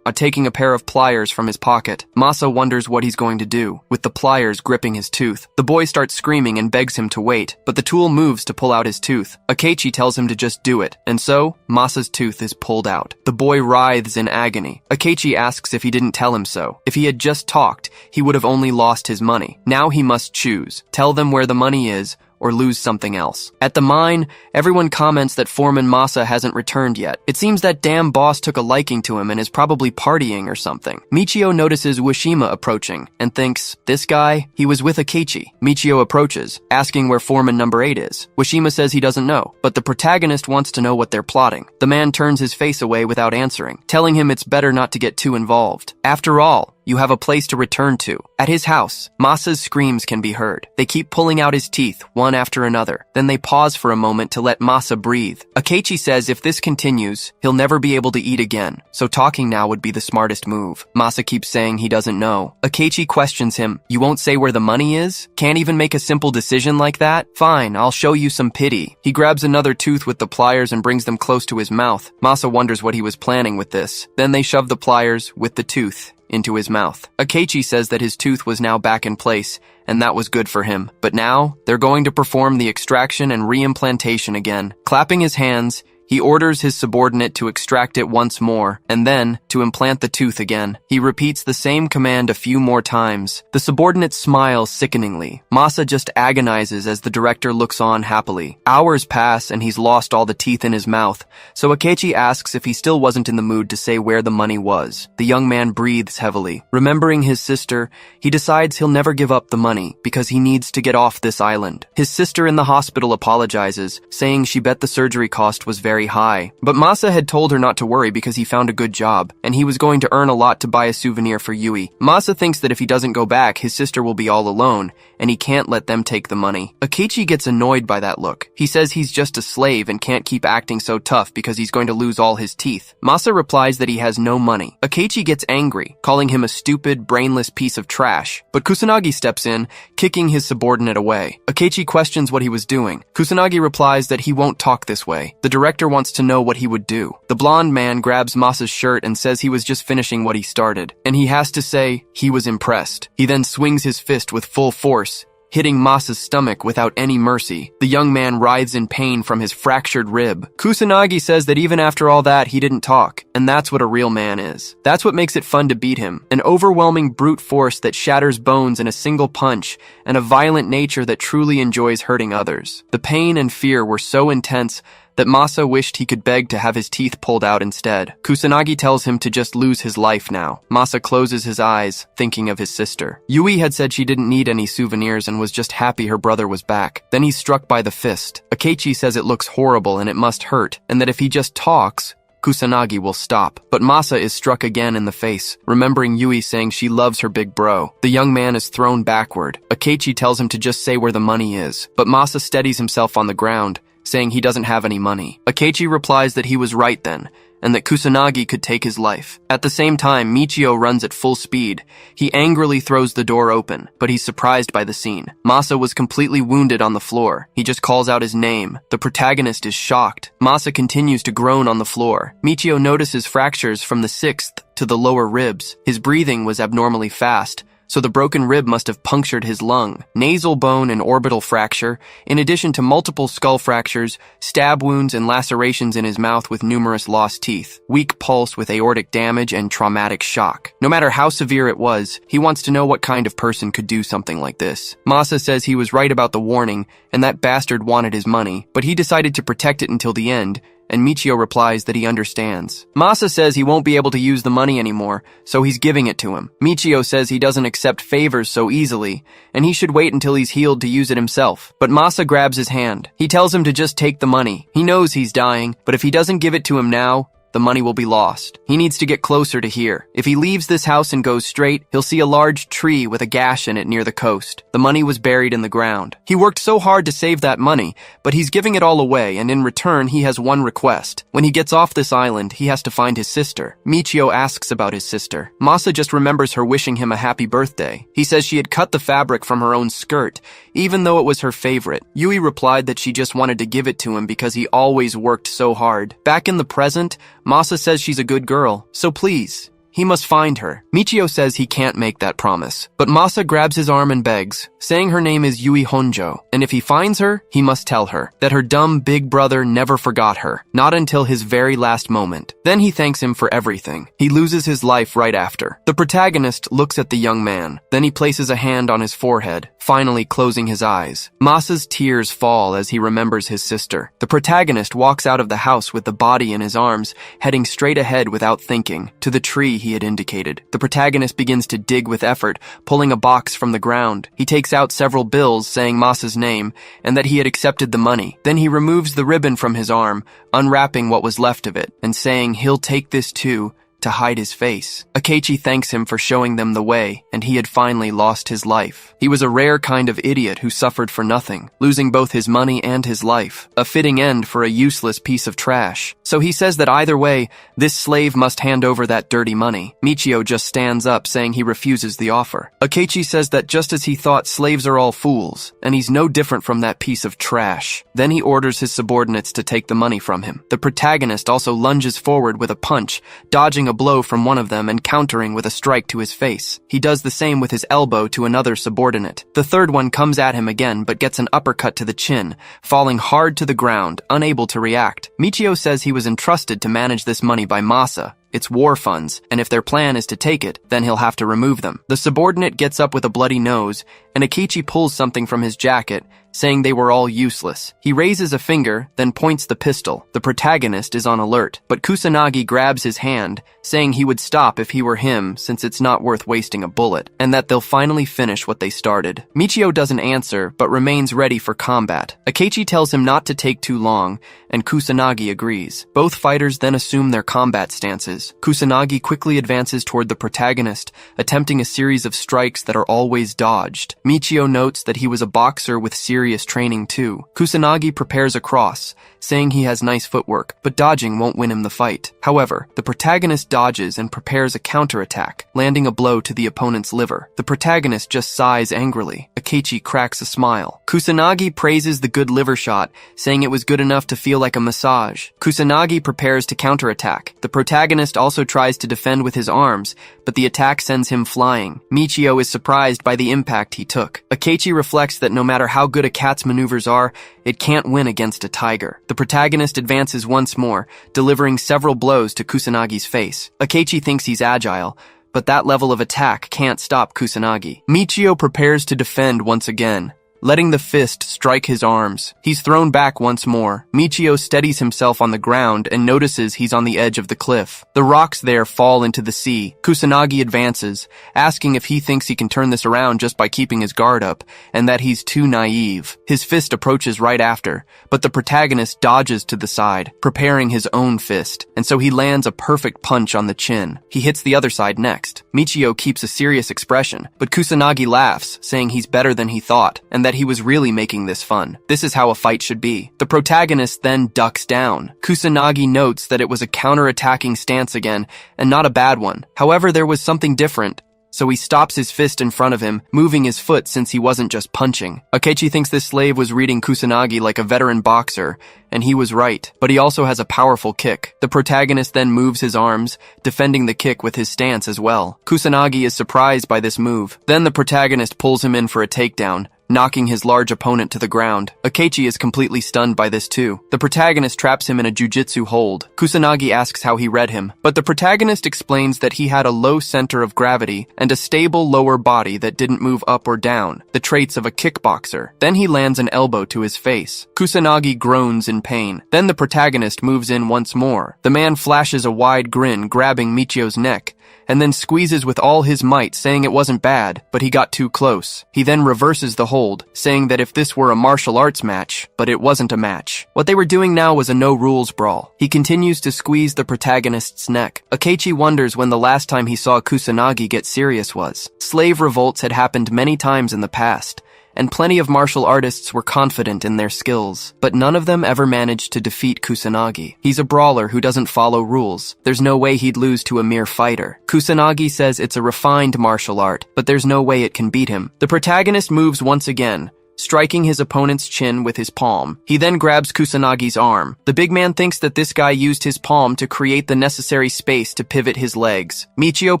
taking a pair of pliers from his pocket. Masa wonders what he's going to do, with the pliers gripping his tooth. The boy starts screaming and begs him to wait, but the tool moves to pull out his tooth. Akechi tells him to just do it, and so, Masa's tooth is pulled out. The boy writhes in agony. Akechi asks if he didn't tell him so. If he had just talked, he would have only lost his money. Now he must choose. Tell them where the money is, or lose something else. At the mine, everyone comments that Foreman Masa hasn't returned yet. It seems that damn boss took a liking to him and is probably partying or something. Michio notices Washima approaching and thinks, this guy, he was with Akechi. Michio approaches, asking where Foreman number 8 is. Washima says he doesn't know, but the protagonist wants to know what they're plotting. The man turns his face away without answering, telling him it's better not to get too involved. After all, you have a place to return to. At his house, Masa's screams can be heard. They keep pulling out his teeth, one after another. Then they pause for a moment to let Masa breathe. Akechi says if this continues, he'll never be able to eat again, so talking now would be the smartest move. Masa keeps saying he doesn't know. Akechi questions him, you won't say where the money is? Can't even make a simple decision like that? Fine, I'll show you some pity. He grabs another tooth with the pliers and brings them close to his mouth. Masa wonders what he was planning with this. Then they shove the pliers, with the tooth, into his mouth. Akechi says that his tooth was now back in place, and that was good for him. But now, they're going to perform the extraction and reimplantation again. Clapping his hands, he orders his subordinate to extract it once more, and then to implant the tooth again. He repeats the same command a few more times. The subordinate smiles sickeningly. Masa just agonizes as the director looks on happily. Hours pass and he's lost all the teeth in his mouth, so Akechi asks if he still wasn't in the mood to say where the money was. The young man breathes heavily. Remembering his sister, he decides he'll never give up the money because he needs to get off this island. His sister in the hospital apologizes, saying she bet the surgery cost was very high. But Masa had told her not to worry because he found a good job, and he was going to earn a lot to buy a souvenir for Yui. Masa thinks that if he doesn't go back, his sister will be all alone, and he can't let them take the money. Akechi gets annoyed by that look. He says he's just a slave and can't keep acting so tough because he's going to lose all his teeth. Masa replies that he has no money. Akechi gets angry, calling him a stupid, brainless piece of trash. But Kusanagi steps in, kicking his subordinate away. Akechi questions what he was doing. Kusanagi replies that he won't talk this way. The director wants to know what he would do. The blonde man grabs Masa's shirt and says he was just finishing what he started, and he has to say he was impressed. He then swings his fist with full force, hitting Masa's stomach without any mercy. The young man writhes in pain from his fractured rib. Kusanagi says that even after all that, he didn't talk, and that's what a real man is. That's what makes it fun to beat him. An overwhelming brute force that shatters bones in a single punch, and a violent nature that truly enjoys hurting others. The pain and fear were so intense that Masa wished he could beg to have his teeth pulled out instead. Kusanagi tells him to just lose his life now. Masa closes his eyes, thinking of his sister. Yui had said she didn't need any souvenirs and was just happy her brother was back. Then he's struck by the fist. Akechi says it looks horrible and it must hurt, and that if he just talks, Kusanagi will stop. But Masa is struck again in the face, remembering Yui saying she loves her big bro. The young man is thrown backward. Akechi tells him to just say where the money is, but Masa steadies himself on the ground, saying he doesn't have any money. Akechi replies that he was right then, and that Kusanagi could take his life. At the same time, Michio runs at full speed. He angrily throws the door open, but he's surprised by the scene. Masa was completely wounded on the floor. He just calls out his name. The protagonist is shocked. Masa continues to groan on the floor. Michio notices fractures from the 6th to the lower ribs. His breathing was abnormally fast, so the broken rib must have punctured his lung. Nasal bone and orbital fracture, in addition to multiple skull fractures, stab wounds and lacerations in his mouth with numerous lost teeth. Weak pulse with aortic damage and traumatic shock. No matter how severe it was, he wants to know what kind of person could do something like this. Masa says he was right about the warning, and that bastard wanted his money, but he decided to protect it until the end, and Michio replies that he understands. Masa says he won't be able to use the money anymore, so he's giving it to him. Michio says he doesn't accept favors so easily, and he should wait until he's healed to use it himself. But Masa grabs his hand. He tells him to just take the money. He knows he's dying, but if he doesn't give it to him now, the money will be lost. He needs to get closer to here. If he leaves this house and goes straight, he'll see a large tree with a gash in it near the coast. The money was buried in the ground. He worked so hard to save that money, but he's giving it all away, and in return, he has one request. When he gets off this island, he has to find his sister. Michio asks about his sister. Masa just remembers her wishing him a happy birthday. He says she had cut the fabric from her own skirt, even though it was her favorite. Yui replied that she just wanted to give it to him because he always worked so hard. Back in the present, Masa says she's a good girl, so please, he must find her. Michio says he can't make that promise, but Masa grabs his arm and begs, saying her name is Yui Honjo, and if he finds her, he must tell her that her dumb big brother never forgot her, not until his very last moment. Then he thanks him for everything. He loses his life right after. The protagonist looks at the young man, then he places a hand on his forehead, finally closing his eyes. Masa's tears fall as he remembers his sister. The protagonist walks out of the house with the body in his arms, heading straight ahead without thinking, to the tree he had indicated. The protagonist begins to dig with effort, pulling a box from the ground. He takes out several bills saying Masa's name and that he had accepted the money. Then he removes the ribbon from his arm, unwrapping what was left of it, and saying he'll take this too, to hide his face. Akechi thanks him for showing them the way, and he had finally lost his life. He was a rare kind of idiot who suffered for nothing, losing both his money and his life, a fitting end for a useless piece of trash. So he says that either way, this slave must hand over that dirty money. Michio just stands up, saying he refuses the offer. Akechi says that just as he thought, slaves are all fools, and he's no different from that piece of trash. Then he orders his subordinates to take the money from him. The protagonist also lunges forward with a punch, dodging a blow from one of them and countering with a strike to his face. He does the same with his elbow to another subordinate. The third one comes at him again, but gets an uppercut to the chin, falling hard to the ground, unable to react. Michio says he was entrusted to manage this money by Masa. It's war funds, and if their plan is to take it, then he'll have to remove them. The subordinate gets up with a bloody nose, and Akechi pulls something from his jacket, saying they were all useless. He raises a finger, then points the pistol. The protagonist is on alert, but Kusanagi grabs his hand, saying he would stop if he were him since it's not worth wasting a bullet, and that they'll finally finish what they started. Michio doesn't answer, but remains ready for combat. Akechi tells him not to take too long, and Kusanagi agrees. Both fighters then assume their combat stances. Kusanagi quickly advances toward the protagonist, attempting a series of strikes that are always dodged. Michio notes that he was a boxer with serious training too. Kusanagi prepares a cross, saying he has nice footwork, but dodging won't win him the fight. However, the protagonist dodges and prepares a counterattack, landing a blow to the opponent's liver. The protagonist just sighs angrily. Akechi cracks a smile. Kusanagi praises the good liver shot, saying it was good enough to feel like a massage. Kusanagi prepares to counterattack. The protagonist also tries to defend with his arms, but the attack sends him flying. Michio is surprised by the impact he took. Akechi reflects that no matter how good a cat's maneuvers are, it can't win against a tiger. The protagonist advances once more, delivering several blows to Kusanagi's face. Akechi thinks he's agile, but that level of attack can't stop Kusanagi. Michio prepares to defend once again, letting the fist strike his arms. He's thrown back once more. Michio steadies himself on the ground and notices he's on the edge of the cliff. The rocks there fall into the sea. Kusanagi advances, asking if he thinks he can turn this around just by keeping his guard up, and that he's too naive. His fist approaches right after, but the protagonist dodges to the side, preparing his own fist, and so he lands a perfect punch on the chin. He hits the other side next. Michio keeps a serious expression, but Kusanagi laughs, saying he's better than he thought, and that he was really making this fun. This is how a fight should be. The protagonist then ducks down. Kusanagi notes that it was a counter-attacking stance again, and not a bad one. However, there was something different, so he stops his fist in front of him, moving his foot since he wasn't just punching. Akechi thinks this slave was reading Kusanagi like a veteran boxer, and he was right, but he also has a powerful kick. The protagonist then moves his arms, defending the kick with his stance as well. Kusanagi is surprised by this move. Then the protagonist pulls him in for a takedown, knocking his large opponent to the ground. Akechi is completely stunned by this too. The protagonist traps him in a jujitsu hold. Kusanagi asks how he read him, but the protagonist explains that he had a low center of gravity and a stable lower body that didn't move up or down, the traits of a kickboxer. Then he lands an elbow to his face. Kusanagi groans in pain. Then the protagonist moves in once more. The man flashes a wide grin, grabbing Michio's neck, and then squeezes with all his might, saying it wasn't bad, but he got too close. He then reverses the hold, saying that if this were a martial arts match, but it wasn't a match. What they were doing now was a no-rules brawl. He continues to squeeze the protagonist's neck. Akechi wonders when the last time he saw Kusanagi get serious was. Slave revolts had happened many times in the past, and plenty of martial artists were confident in their skills, but none of them ever managed to defeat Kusanagi. He's a brawler who doesn't follow rules. There's no way he'd lose to a mere fighter. Kusanagi says it's a refined martial art, but there's no way it can beat him. The protagonist moves once again, striking his opponent's chin with his palm. He then grabs Kusanagi's arm. The big man thinks that this guy used his palm to create the necessary space to pivot his legs. Michio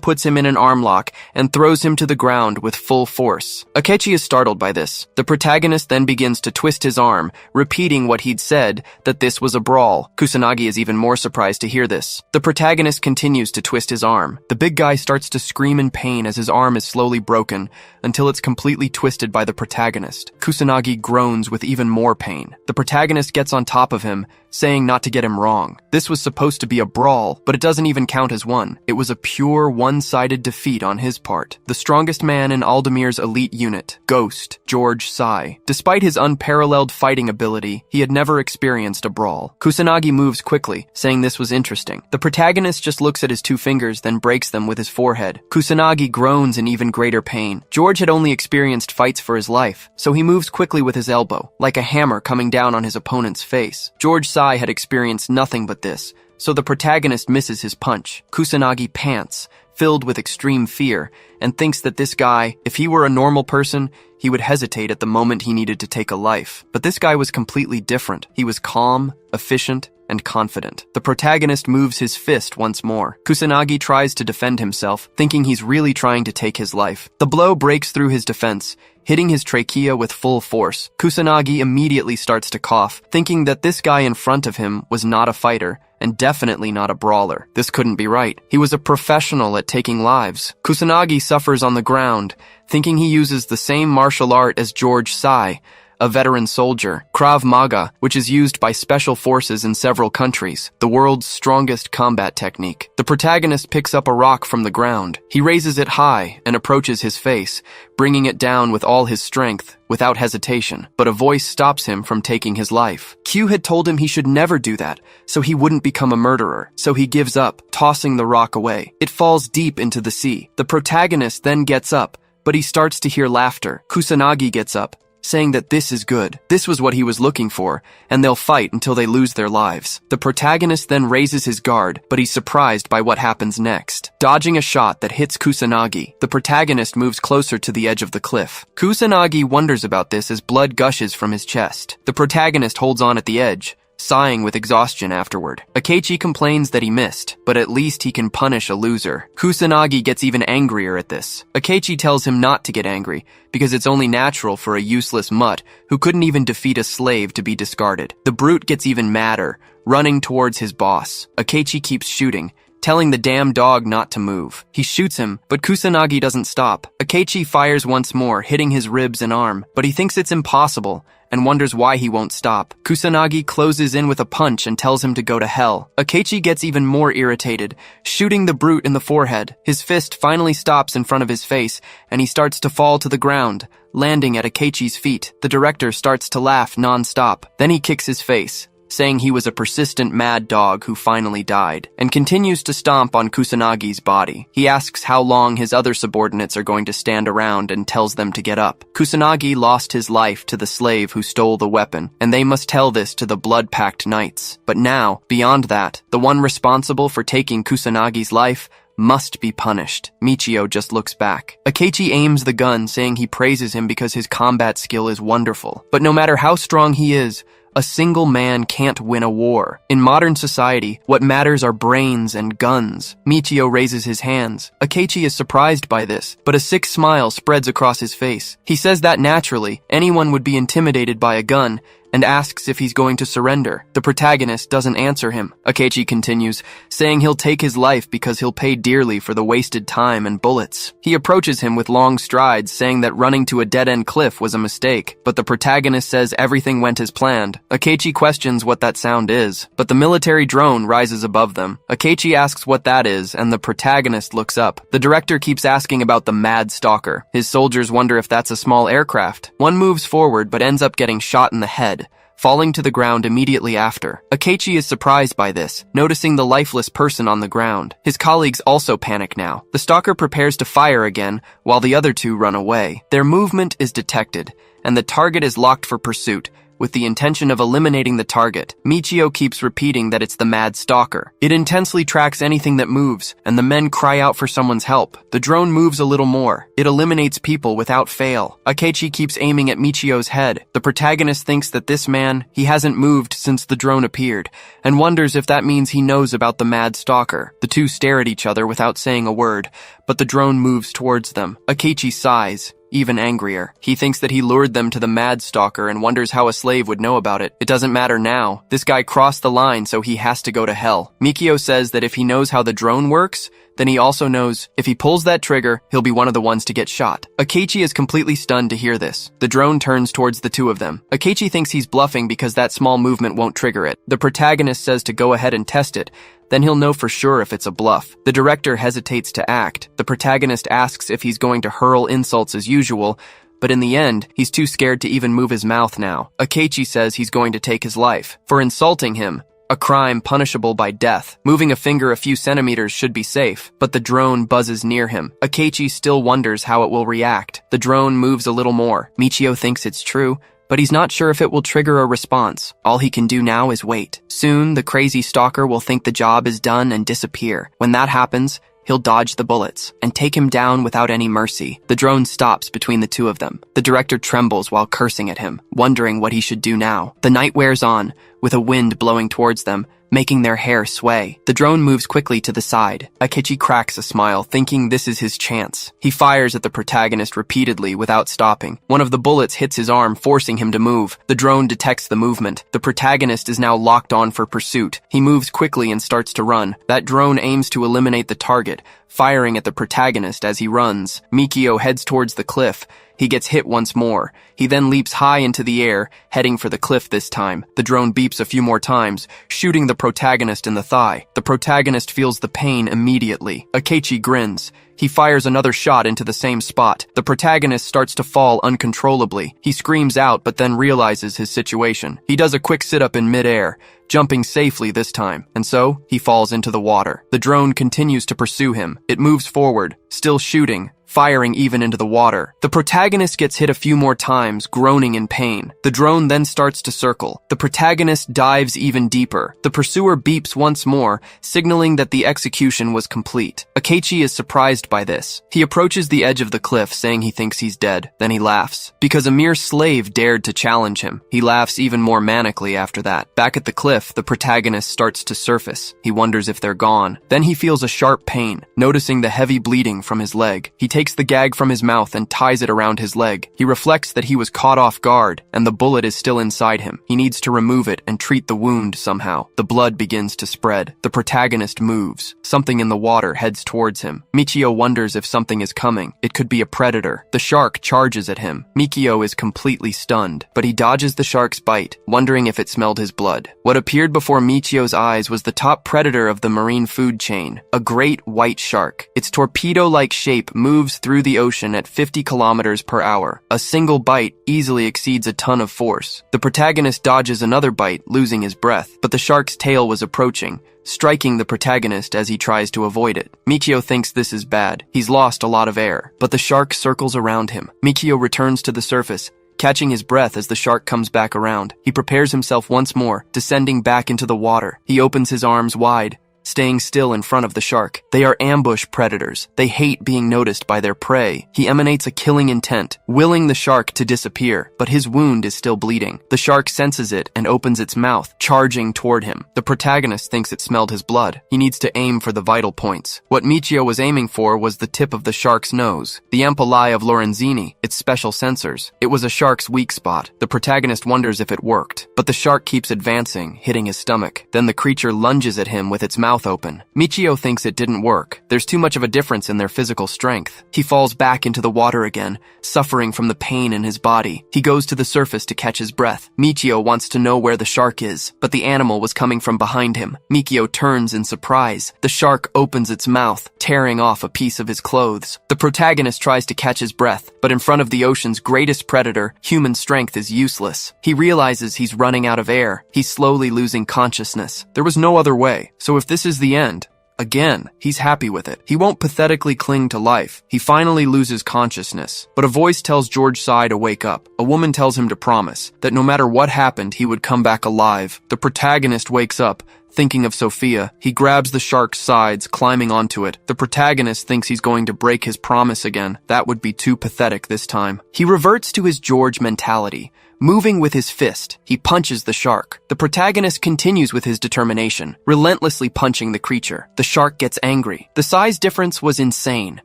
puts him in an arm lock and throws him to the ground with full force. Akechi is startled by this. The protagonist then begins to twist his arm, repeating what he'd said, that this was a brawl. Kusanagi is even more surprised to hear this. The protagonist continues to twist his arm. The big guy starts to scream in pain as his arm is slowly broken, until it's completely twisted by the protagonist. Kusanagi groans with even more pain. The protagonist gets on top of him, saying not to get him wrong. This was supposed to be a brawl, but it doesn't even count as one. It was a pure one-sided defeat on his part. The strongest man in Aldemir's elite unit, Ghost, George Sai. Despite his unparalleled fighting ability, he had never experienced a brawl. Kusanagi moves quickly, saying this was interesting. The protagonist just looks at his two fingers, then breaks them with his forehead. Kusanagi groans in even greater pain. George had only experienced fights for his life, so he moves quickly with his elbow, like a hammer coming down on his opponent's face. George Sai had experienced nothing but this, so the protagonist misses his punch. Kusanagi pants, filled with extreme fear, and thinks that this guy, if he were a normal person, he would hesitate at the moment he needed to take a life. But this guy was completely different. He was calm, efficient, and confident. The protagonist moves his fist once more. Kusanagi tries to defend himself, thinking he's really trying to take his life. The blow breaks through his defense, hitting his trachea with full force. Kusanagi immediately starts to cough, thinking that this guy in front of him was not a fighter, and definitely not a brawler. This couldn't be right. He was a professional at taking lives. Kusanagi suffers on the ground, thinking he uses the same martial art as George Sai, a veteran soldier, Krav Maga, which is used by special forces in several countries, the world's strongest combat technique. The protagonist picks up a rock from the ground. He raises it high and approaches his face, bringing it down with all his strength, without hesitation. But a voice stops him from taking his life. Q had told him he should never do that, so he wouldn't become a murderer. So he gives up, tossing the rock away. It falls deep into the sea. The protagonist then gets up, but he starts to hear laughter. Kusanagi gets up, saying that this is good. This was what he was looking for, and they'll fight until they lose their lives. The protagonist then raises his guard, but he's surprised by what happens next. Dodging a shot that hits Kusanagi, the protagonist moves closer to the edge of the cliff. Kusanagi wonders about this as blood gushes from his chest. The protagonist holds on at the edge, sighing with exhaustion afterward. Akechi complains that he missed, but at least he can punish a loser. Kusanagi gets even angrier at this. Akechi tells him not to get angry, because it's only natural for a useless mutt who couldn't even defeat a slave to be discarded. The brute gets even madder, running towards his boss. Akechi keeps shooting, telling the damn dog not to move. He shoots him, but Kusanagi doesn't stop. Akechi fires once more, hitting his ribs and arm, but he thinks it's impossible, and wonders why he won't stop. Kusanagi closes in with a punch and tells him to go to hell. Akechi gets even more irritated, shooting the brute in the forehead. His fist finally stops in front of his face, and he starts to fall to the ground, landing at Akechi's feet. The director starts to laugh non-stop. Then he kicks his face, saying he was a persistent mad dog who finally died, and continues to stomp on Kusanagi's body. He asks how long his other subordinates are going to stand around and tells them to get up. Kusanagi lost his life to the slave who stole the weapon, and they must tell this to the blood-packed knights. But now, beyond that, the one responsible for taking Kusanagi's life must be punished. Michio just looks back. Akechi aims the gun, saying he praises him because his combat skill is wonderful. But no matter how strong he is, A single man can't win a war. In modern society, what matters are brains and guns. Michio raises his hands. Akechi is surprised by this, but a sick smile spreads across his face. He says that naturally, anyone would be intimidated by a gun, and asks if he's going to surrender. The protagonist doesn't answer him. Akechi continues, saying he'll take his life because he'll pay dearly for the wasted time and bullets. He approaches him with long strides, saying that running to a dead-end cliff was a mistake, but the protagonist says everything went as planned. Akechi questions what that sound is, but the military drone rises above them. Akechi asks what that is, and the protagonist looks up. The director keeps asking about the mad stalker. His soldiers wonder if that's a small aircraft. One moves forward but ends up getting shot in the head, falling to the ground immediately after. Akechi is surprised by this, noticing the lifeless person on the ground. His colleagues also panic now. The stalker prepares to fire again, while the other two run away. Their movement is detected, and the target is locked for pursuit, with the intention of eliminating the target. Michio keeps repeating that it's the mad stalker. It intensely tracks anything that moves, and the men cry out for someone's help. The drone moves a little more. It eliminates people without fail. Akechi keeps aiming at Michio's head. The protagonist thinks that this man, he hasn't moved since the drone appeared, and wonders if that means he knows about the mad stalker. The two stare at each other without saying a word, but the drone moves towards them. Akechi sighs, even angrier. He thinks that he lured them to the mad stalker and wonders how a slave would know about it. It doesn't matter now. This guy crossed the line, so he has to go to hell. Michio says that if he knows how the drone works, then he also knows if he pulls that trigger, he'll be one of the ones to get shot. Akechi is completely stunned to hear this. The drone turns towards the two of them. Akechi thinks he's bluffing because that small movement won't trigger it. The protagonist says to go ahead and test it, then he'll know for sure if it's a bluff. The director hesitates to act. The protagonist asks if he's going to hurl insults as usual, but in the end, he's too scared to even move his mouth now. Akechi says he's going to take his life for insulting him, a crime punishable by death. Moving a finger a few centimeters should be safe, but the drone buzzes near him. Akechi still wonders how it will react. The drone moves a little more. Michio thinks it's true, but he's not sure if it will trigger a response. All he can do now is wait. Soon, the crazy stalker will think the job is done and disappear. When that happens, he'll dodge the bullets and take him down without any mercy. The drone stops between the two of them. The director trembles while cursing at him, wondering what he should do now. The night wears on, with a wind blowing towards them, making their hair sway. The drone moves quickly to the side. Akechi cracks a smile, thinking this is his chance. He fires at the protagonist repeatedly without stopping. One of the bullets hits his arm, forcing him to move. The drone detects the movement. The protagonist is now locked on for pursuit. He moves quickly and starts to run. That drone aims to eliminate the target, firing at the protagonist as he runs. Michio heads towards the cliff. He gets hit once more. He then leaps high into the air, heading for the cliff this time. The drone beeps a few more times, shooting the protagonist in the thigh. The protagonist feels the pain immediately. Akechi grins. He fires another shot into the same spot. The protagonist starts to fall uncontrollably. He screams out, but then realizes his situation. He does a quick sit-up in midair, jumping safely this time, and so he falls into the water. The drone continues to pursue him. It moves forward, still shooting, firing even into the water. The protagonist gets hit a few more times, groaning in pain. The drone then starts to circle. The protagonist dives even deeper. The pursuer beeps once more, signaling that the execution was complete. Akechi is surprised by this. He approaches the edge of the cliff, saying he thinks he's dead. Then he laughs, because a mere slave dared to challenge him. He laughs even more manically after that. Back at the cliff, the protagonist starts to surface. He wonders if they're gone. Then he feels a sharp pain, noticing the heavy bleeding from his leg. He takes the gag from his mouth and ties it around his leg. He reflects that he was caught off guard, and the bullet is still inside him. He needs to remove it and treat the wound somehow. The blood begins to spread. The protagonist moves. Something in the water heads towards him. Michio wonders if something is coming. It could be a predator. The shark charges at him. Michio is completely stunned, but he dodges the shark's bite, wondering if it smelled his blood. What appeared before Michio's eyes was the top predator of the marine food chain, a great white shark. Its torpedo-like shape moves through the ocean at 50 kilometers per hour. A single bite easily exceeds a ton of force. The protagonist dodges another bite, losing his breath, but the shark's tail was approaching, striking the protagonist as he tries to avoid it. Michio thinks this is bad. He's lost a lot of air, but the shark circles around him. Michio returns to the surface, catching his breath as the shark comes back around. He prepares himself once more, descending back into the water. He opens his arms wide, staying still in front of the shark. They are ambush predators. They hate being noticed by their prey. He emanates a killing intent, willing the shark to disappear, but his wound is still bleeding. The shark senses it and opens its mouth, charging toward him. The protagonist thinks it smelled his blood. He needs to aim for the vital points. What Michio was aiming for was the tip of the shark's nose, the ampullae of Lorenzini, its special sensors. It was a shark's weak spot. The protagonist wonders if it worked, but the shark keeps advancing, hitting his stomach. Then the creature lunges at him with its mouth open. Michio thinks it didn't work. There's too much of a difference in their physical strength. He falls back into the water again, suffering from the pain in his body. He goes to the surface to catch his breath. Michio wants to know where the shark is, but the animal was coming from behind him. Michio turns in surprise. The shark opens its mouth, tearing off a piece of his clothes. The protagonist tries to catch his breath, but in front of the ocean's greatest predator, human strength is useless. He realizes he's running out of air. He's slowly losing consciousness. There was no other way, so if this is the end, again, he's happy with it. He won't pathetically cling to life. He finally loses consciousness. But a voice tells George Sai to wake up. A woman tells him to promise that no matter what happened, he would come back alive. The protagonist wakes up, thinking of Sophia. He grabs the shark's sides, climbing onto it. The protagonist thinks he's going to break his promise again. That would be too pathetic this time. He reverts to his George mentality. Moving with his fist, he punches the shark. The protagonist continues with his determination, relentlessly punching the creature. The shark gets angry. The size difference was insane,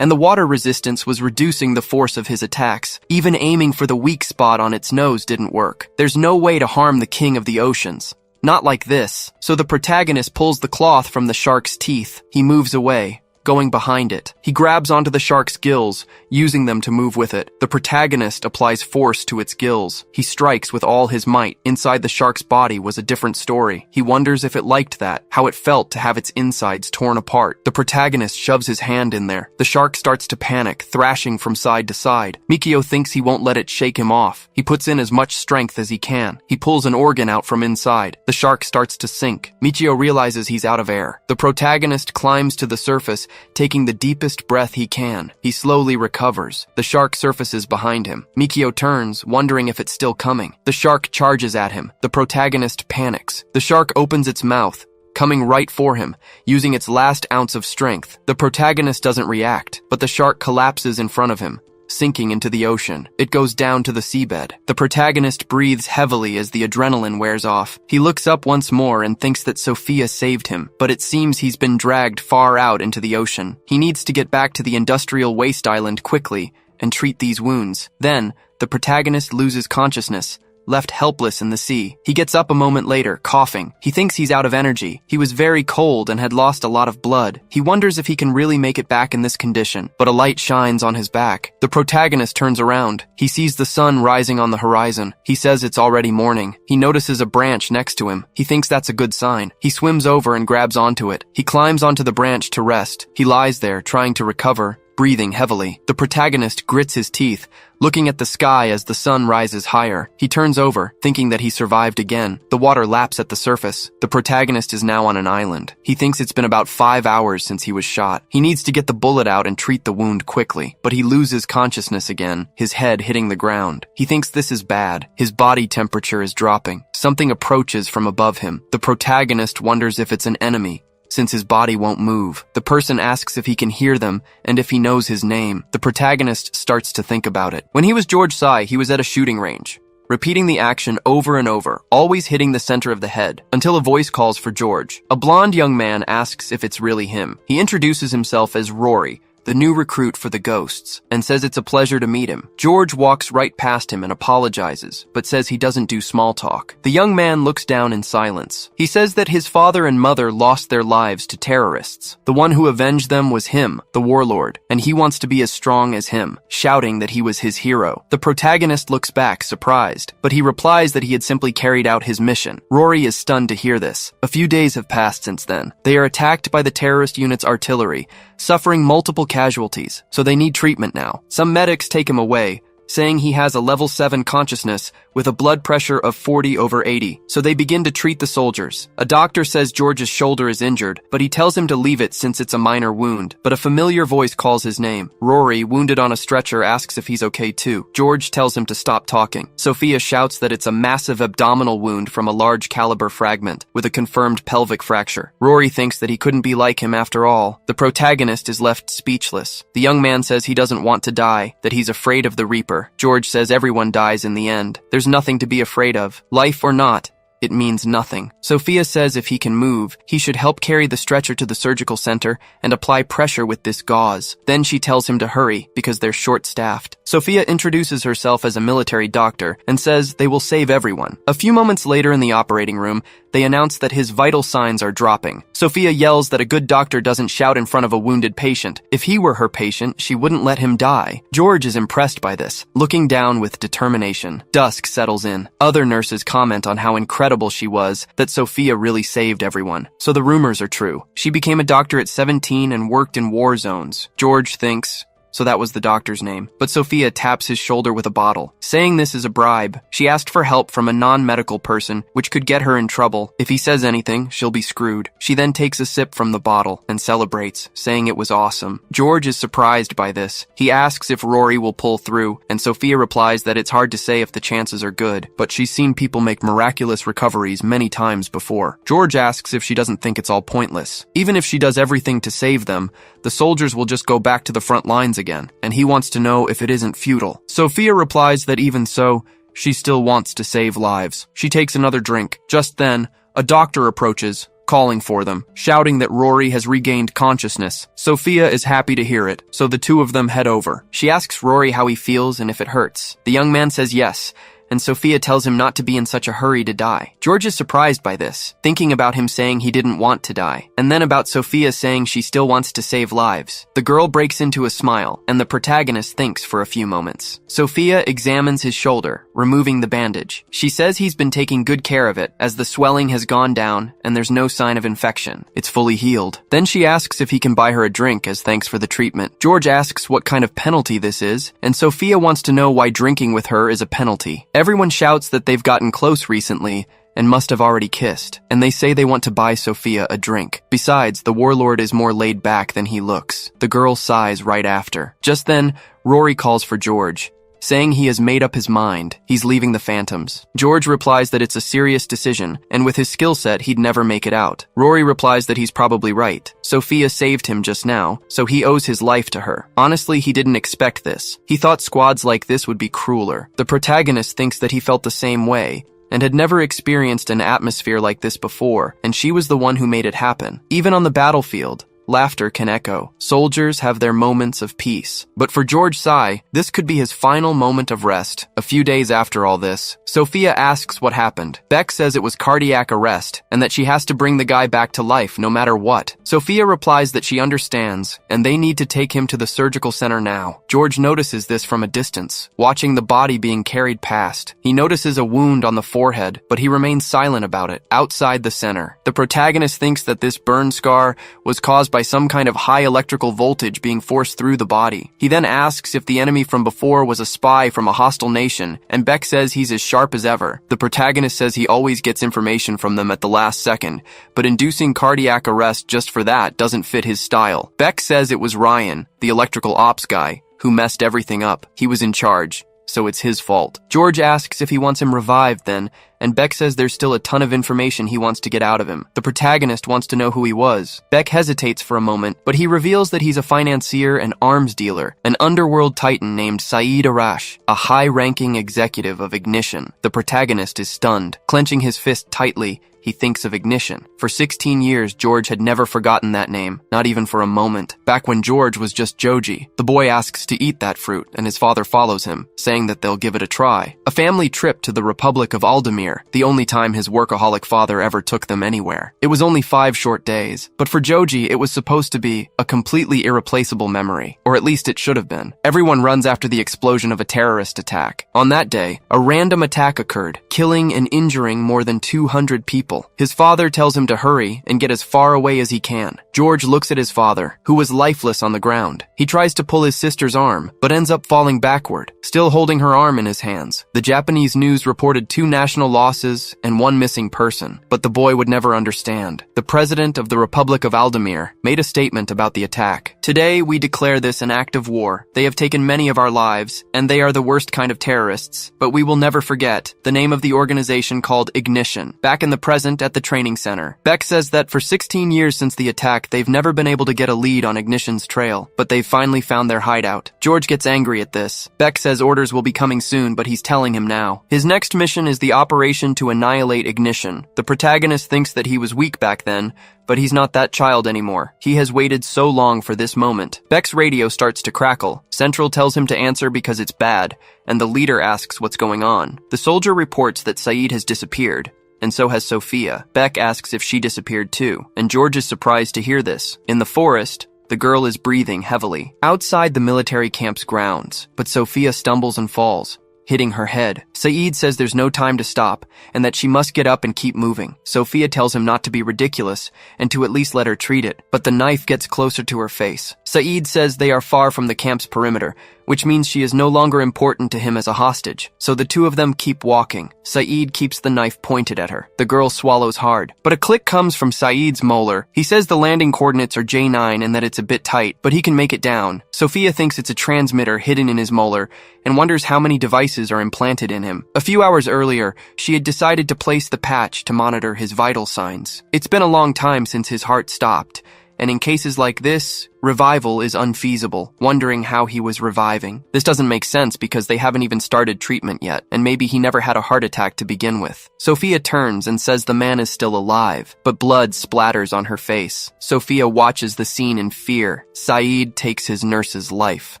and the water resistance was reducing the force of his attacks. Even aiming for the weak spot on its nose didn't work. There's no way to harm the king of the oceans. Not like this. So the protagonist pulls the cloth from the shark's teeth. He moves away, going behind it. He grabs onto the shark's gills, using them to move with it. The protagonist applies force to its gills. He strikes with all his might. Inside the shark's body was a different story. He wonders if it liked that, how it felt to have its insides torn apart. The protagonist shoves his hand in there. The shark starts to panic, thrashing from side to side. Michio thinks he won't let it shake him off. He puts in as much strength as he can. He pulls an organ out from inside. The shark starts to sink. Michio realizes he's out of air. The protagonist climbs to the surface, taking the deepest breath he can. He slowly recovers. The shark surfaces behind him. Michio turns, wondering if it's still coming. The shark charges at him. The protagonist panics. The shark opens its mouth, coming right for him, using its last ounce of strength. The protagonist doesn't react, but the shark collapses in front of him, sinking into the ocean. It goes down to the seabed. The protagonist breathes heavily as the adrenaline wears off. He looks up once more and thinks that Sophia saved him, but it seems he's been dragged far out into the ocean. He needs to get back to the industrial waste island quickly and treat these wounds. Then, the protagonist loses consciousness, left helpless in the sea. He gets up a moment later, coughing. He thinks he's out of energy. He was very cold and had lost a lot of blood. He wonders if he can really make it back in this condition, but a light shines on his back. The protagonist turns around. He sees the sun rising on the horizon. He says it's already morning. He notices a branch next to him. He thinks that's a good sign. He swims over and grabs onto it. He climbs onto the branch to rest. He lies there, trying to recover, breathing heavily. The protagonist grits his teeth, looking at the sky as the sun rises higher. He turns over, thinking that he survived again. The water laps at the surface. The protagonist is now on an island. He thinks it's been about 5 hours since he was shot. He needs to get the bullet out and treat the wound quickly, but he loses consciousness again, his head hitting the ground. He thinks this is bad. His body temperature is dropping. Something approaches from above him. The protagonist wonders if it's an enemy, since his body won't move. The person asks if he can hear them and if he knows his name. The protagonist starts to think about it. When he was George Sai, he was at a shooting range, repeating the action over and over, always hitting the center of the head, until a voice calls for George. A blonde young man asks if it's really him. He introduces himself as Rory, the new recruit for the Ghosts, and says it's a pleasure to meet him. George walks right past him and apologizes, but says he doesn't do small talk. The young man looks down in silence. He says that his father and mother lost their lives to terrorists. The one who avenged them was him, the warlord, and he wants to be as strong as him, shouting that he was his hero. The protagonist looks back, surprised, but he replies that he had simply carried out his mission. Rory is stunned to hear this. A few days have passed since then. They are attacked by the terrorist unit's artillery, suffering multiple casualties, so they need treatment now. Some medics take him away, saying he has a level 7 consciousness with a blood pressure of 40/80. So they begin to treat the soldiers. A doctor says George's shoulder is injured, but he tells him to leave it since it's a minor wound. But a familiar voice calls his name. Rory, wounded on a stretcher, asks if he's okay too. George tells him to stop talking. Sophia shouts that it's a massive abdominal wound from a large caliber fragment with a confirmed pelvic fracture. Rory thinks that he couldn't be like him after all. The protagonist is left speechless. The young man says he doesn't want to die, that he's afraid of the Reaper. George says everyone dies in the end. There's nothing to be afraid of. Life or not, it means nothing. Sophia says if he can move, he should help carry the stretcher to the surgical center and apply pressure with this gauze. Then she tells him to hurry because they're short-staffed. Sophia introduces herself as a military doctor and says they will save everyone. A few moments later in the operating room, they announce that his vital signs are dropping. Sophia yells that a good doctor doesn't shout in front of a wounded patient. If he were her patient, she wouldn't let him die. George is impressed by this, looking down with determination. Dusk settles in. Other nurses comment on how incredible she was, that Sophia really saved everyone. So the rumors are true. She became a doctor at 17 and worked in war zones. George thinks, so that was the doctor's name. But Sophia taps his shoulder with a bottle, saying this is a bribe. She asked for help from a non-medical person, which could get her in trouble. If he says anything, she'll be screwed. She then takes a sip from the bottle and celebrates, saying it was awesome. George is surprised by this. He asks if Rory will pull through, and Sophia replies that it's hard to say if the chances are good, but she's seen people make miraculous recoveries many times before. George asks if she doesn't think it's all pointless. Even if she does everything to save them, the soldiers will just go back to the front lines again, and he wants to know if it isn't futile. Sophia replies that even so, she still wants to save lives. She takes another drink. Just then, a doctor approaches, calling for them, shouting that Rory has regained consciousness. Sophia is happy to hear it, so the two of them head over. She asks Rory how he feels and if it hurts. The young man says yes, and Sophia tells him not to be in such a hurry to die. George is surprised by this, thinking about him saying he didn't want to die, and then about Sophia saying she still wants to save lives. The girl breaks into a smile, and the protagonist thinks for a few moments. Sophia examines his shoulder, removing the bandage. She says he's been taking good care of it, as the swelling has gone down, and there's no sign of infection. It's fully healed. Then she asks if he can buy her a drink as thanks for the treatment. George asks what kind of penalty this is, and Sophia wants to know why drinking with her is a penalty. Everyone shouts that they've gotten close recently and must have already kissed, and they say they want to buy Sophia a drink. Besides, the warlord is more laid back than he looks. The girl sighs right after. Just then, Rory calls for George, saying he has made up his mind. He's leaving the Phantoms. George replies that it's a serious decision, and with his skill set, he'd never make it out. Rory replies that he's probably right. Sophia saved him just now, so he owes his life to her. Honestly, he didn't expect this. He thought squads like this would be crueler. The protagonist thinks that he felt the same way, and had never experienced an atmosphere like this before, and she was the one who made it happen. Even on the battlefield, laughter can echo. Soldiers have their moments of peace. But for George Tsai, this could be his final moment of rest. A few days after all this, Sophia asks what happened. Beck says it was cardiac arrest, and that she has to bring the guy back to life no matter what. Sophia replies that she understands, and they need to take him to the surgical center now. George notices this from a distance, watching the body being carried past. He notices a wound on the forehead, but he remains silent about it. Outside the center, the protagonist thinks that this burn scar was caused by some kind of high electrical voltage being forced through the body. He then asks if the enemy from before was a spy from a hostile nation, and Beck says he's as sharp as ever. The protagonist says he always gets information from them at the last second, but inducing cardiac arrest just for that doesn't fit his style. Beck says it was Ryan, the electrical ops guy, who messed everything up. He was in charge, so it's his fault. George asks if he wants him revived then, and Beck says there's still a ton of information he wants to get out of him. The protagonist wants to know who he was. Beck hesitates for a moment, but he reveals that he's a financier and arms dealer, an underworld titan named Saeed Arash, a high-ranking executive of Ignition. The protagonist is stunned. Clenching his fist tightly, he thinks of Ignition. For 16 years, George had never forgotten that name, not even for a moment. Back when George was just Joji, the boy asks to eat that fruit, and his father follows him, saying that they'll give it a try. A family trip to the Republic of Aldemir Aldemir, the only time his workaholic father ever took them anywhere. It was only 5 short days, but for Joji it was supposed to be a completely irreplaceable memory, or at least it should have been. Everyone runs after the explosion of a terrorist attack. On that day, a random attack occurred, killing and injuring more than 200 people. His father tells him to hurry and get as far away as he can. George looks at his father, who was lifeless on the ground. He tries to pull his sister's arm, but ends up falling backward, still holding her arm in his hands. The Japanese news reported 2 national losses and 1 missing person, but the boy would never understand. The president of the Republic of Aldemir made a statement about the attack. Today, we declare this an act of war. They have taken many of our lives, and they are the worst kind of terrorists, but we will never forget the name of the organization called Ignition. Back in the present at the training center, Beck says that for 16 years since the attack, they've never been able to get a lead on Ignition's trail, but they've finally found their hideout. George gets angry at this. Beck says orders will be coming soon, but he's telling him now. His next mission is the operation to annihilate Ignition. The protagonist thinks that he was weak back then, but he's not that child anymore. He has waited so long for this moment. Beck's radio starts to crackle. Central tells him to answer because it's bad, and the leader asks what's going on. The soldier reports that Saeed has disappeared, and so has Sophia. Beck asks if she disappeared too, and George is surprised to hear this. In the forest, the girl is breathing heavily. Outside the military camp's grounds, but Sophia stumbles and falls, hitting her head. Saeed says there's no time to stop, and that she must get up and keep moving. Sophia tells him not to be ridiculous, and to at least let her treat it, but the knife gets closer to her face. Saeed says they are far from the camp's perimeter, which means she is no longer important to him as a hostage. So the two of them keep walking. Saeed keeps the knife pointed at her. The girl swallows hard. But a click comes from Saeed's molar. He says the landing coordinates are J9 and that it's a bit tight, but he can make it down. Sophia thinks it's a transmitter hidden in his molar and wonders how many devices are implanted in him. A few hours earlier, she had decided to place the patch to monitor his vital signs. It's been a long time since his heart stopped, and in cases like this, revival is unfeasible, wondering how he was reviving. This doesn't make sense because they haven't even started treatment yet, and maybe he never had a heart attack to begin with. Sophia turns and says the man is still alive, but blood splatters on her face. Sophia watches the scene in fear. Saeed takes his nurse's life.